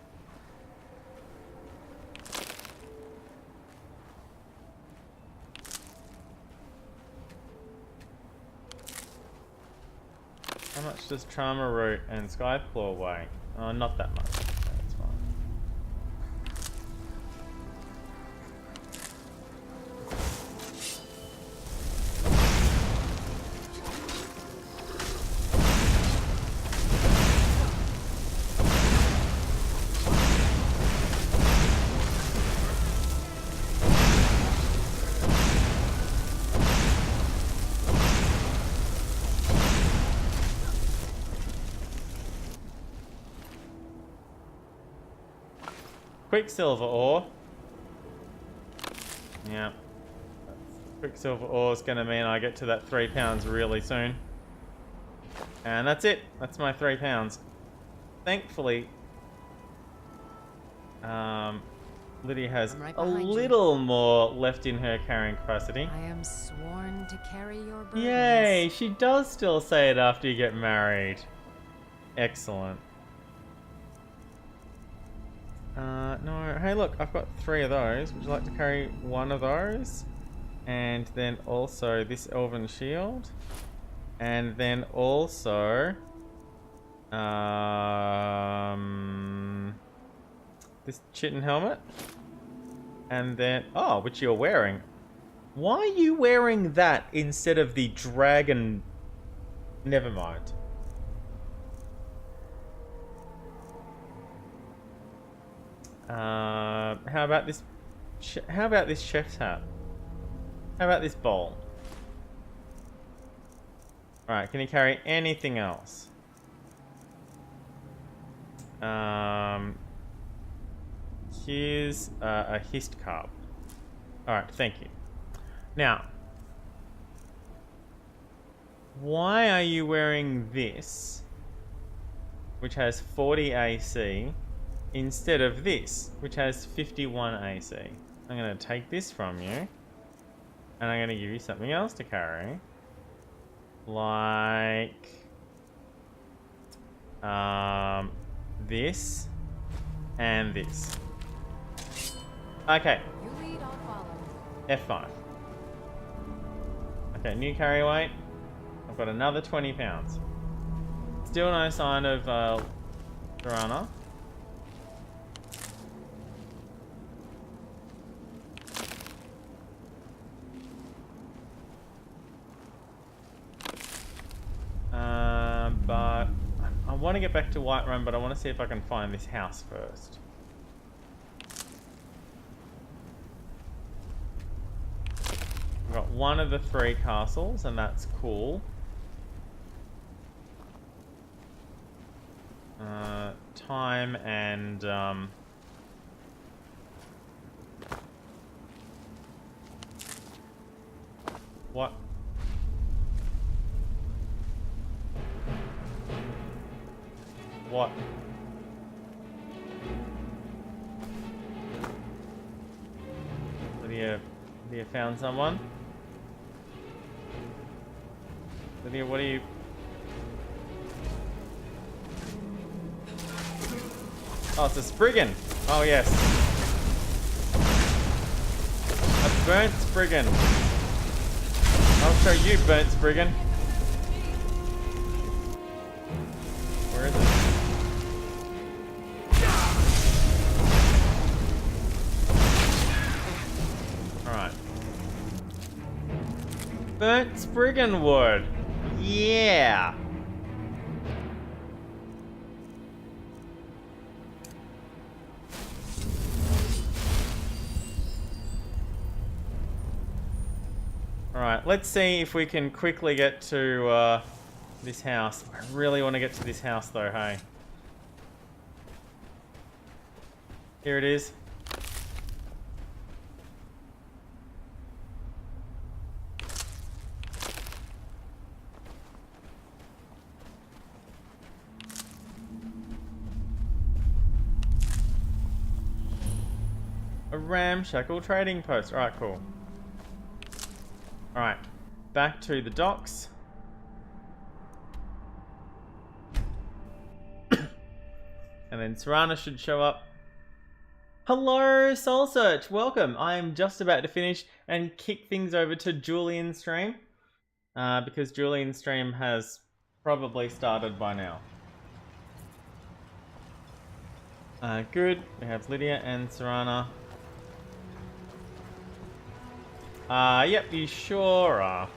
How much does Trauma Root and Skyclaw weigh? Oh, not that much. That's fine. Quicksilver ore. Yeah. Quicksilver ore is going to mean I get to that £3 really soon. And that's it. That's my £3. Thankfully, Lydia has I'm right a behind you. little more left in her carrying capacity. I am sworn to carry your burdens. Yay! She does still say it after you get married. Excellent. No. Hey, look, I've got 3 of those. Would you like to carry 1 of those? And then also this elven shield. And then also... this chitin helmet. And then... Oh, which you're wearing. Why are you wearing that instead of the dragon... Never mind. How about this? How about this chef's hat? How about this bowl? All right, can you carry anything else? Here's a hist cup. All right, thank you. Now, why are you wearing this, which has 40 AC? Instead of this, which has 51 AC. I'm going to take this from you. And I'm going to give you something else to carry. Like... this. And this. Okay. You lead, I'll follow. F5. Okay, new carry weight. I've got another £20. Still no sign of Serana. But I want to get back to Whiterun, but I want to see if I can find this house first. I've got 1 of the 3 castles, and that's cool. Time and what? What? Lydia found someone? Lydia, what are you... Oh, it's a Spriggan! Oh, yes. A burnt Spriggan. I'll show you, burnt Spriggan. Where is it? Alright. Burnt Spriggan wood. Yeah! Alright, let's see if we can quickly get to this house. I really want to get to this house though, hey. Here it is. A ramshackle trading post. Alright, cool. Alright, back to the docks. And then Serana should show up. Hello, Soul Search! Welcome! I am just about to finish and kick things over to Julian's stream. Because Julian's stream has probably started by now. Good. We have Lydia and Serana. Yep, you sure are.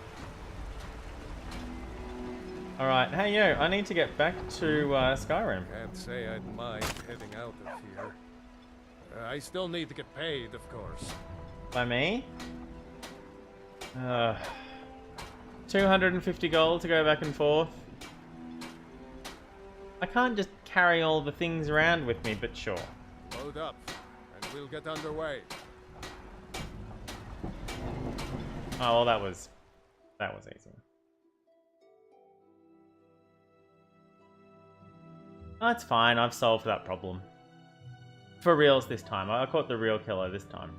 Alright, hey yo, I need to get back to Skyrim. Can't say I'd mind heading out of here. I still need to get paid, of course. By me? 250 gold to go back and forth. I can't just carry all the things around with me, but sure. Load up, and we'll get underway. Oh, well, that was easy. Oh, it's fine. I've solved that problem. For reals this time. I caught the real killer this time.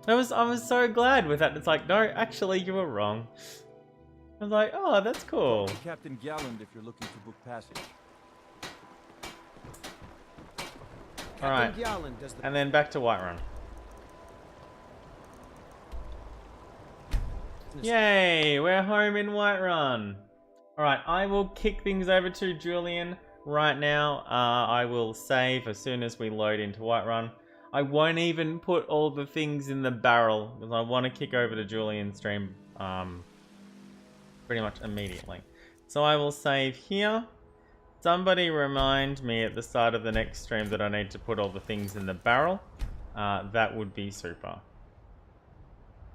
I was so glad with that. It's like, no, actually, you were wrong. I was like, oh, that's cool. Captain Galland if you're looking to book passage. Alright. And then back to Whiterun. Yay! We're home in Whiterun. Alright, I will kick things over to Julian right now. I will save as soon as we load into Whiterun. I won't even put all the things in the barrel because I want to kick over to Julian's stream pretty much immediately. So I will save here. Somebody remind me at the start of the next stream that I need to put all the things in the barrel. That would be super.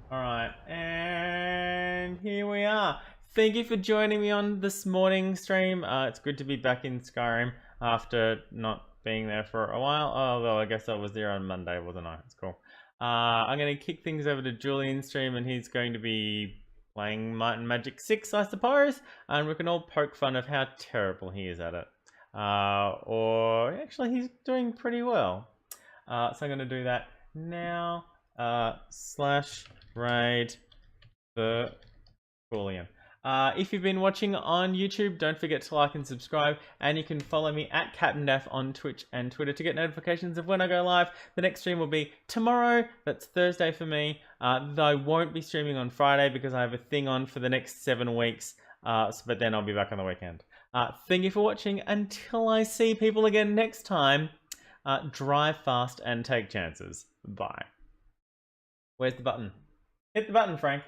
Alright, and here we are. Thank you for joining me on this morning stream. It's good to be back in Skyrim after not being there for a while. Although I guess I was there on Monday, wasn't I? It's cool. I'm going to kick things over to Julian's stream and he's going to be playing Might and Magic 6, I suppose. And we can all poke fun of how terrible he is at it. Or actually he's doing pretty well. So I'm going to do that now. /raid the Julian. If you've been watching on YouTube, don't forget to like and subscribe, and you can follow me at CaptDaf on Twitch and Twitter to get notifications of when I go live. The next stream will be tomorrow, that's Thursday for me, though I won't be streaming on Friday because I have a thing on for the next 7 weeks, but then I'll be back on the weekend. Thank you for watching. Until I see people again next time, drive fast and take chances. Bye. Where's the button? Hit the button, Frank.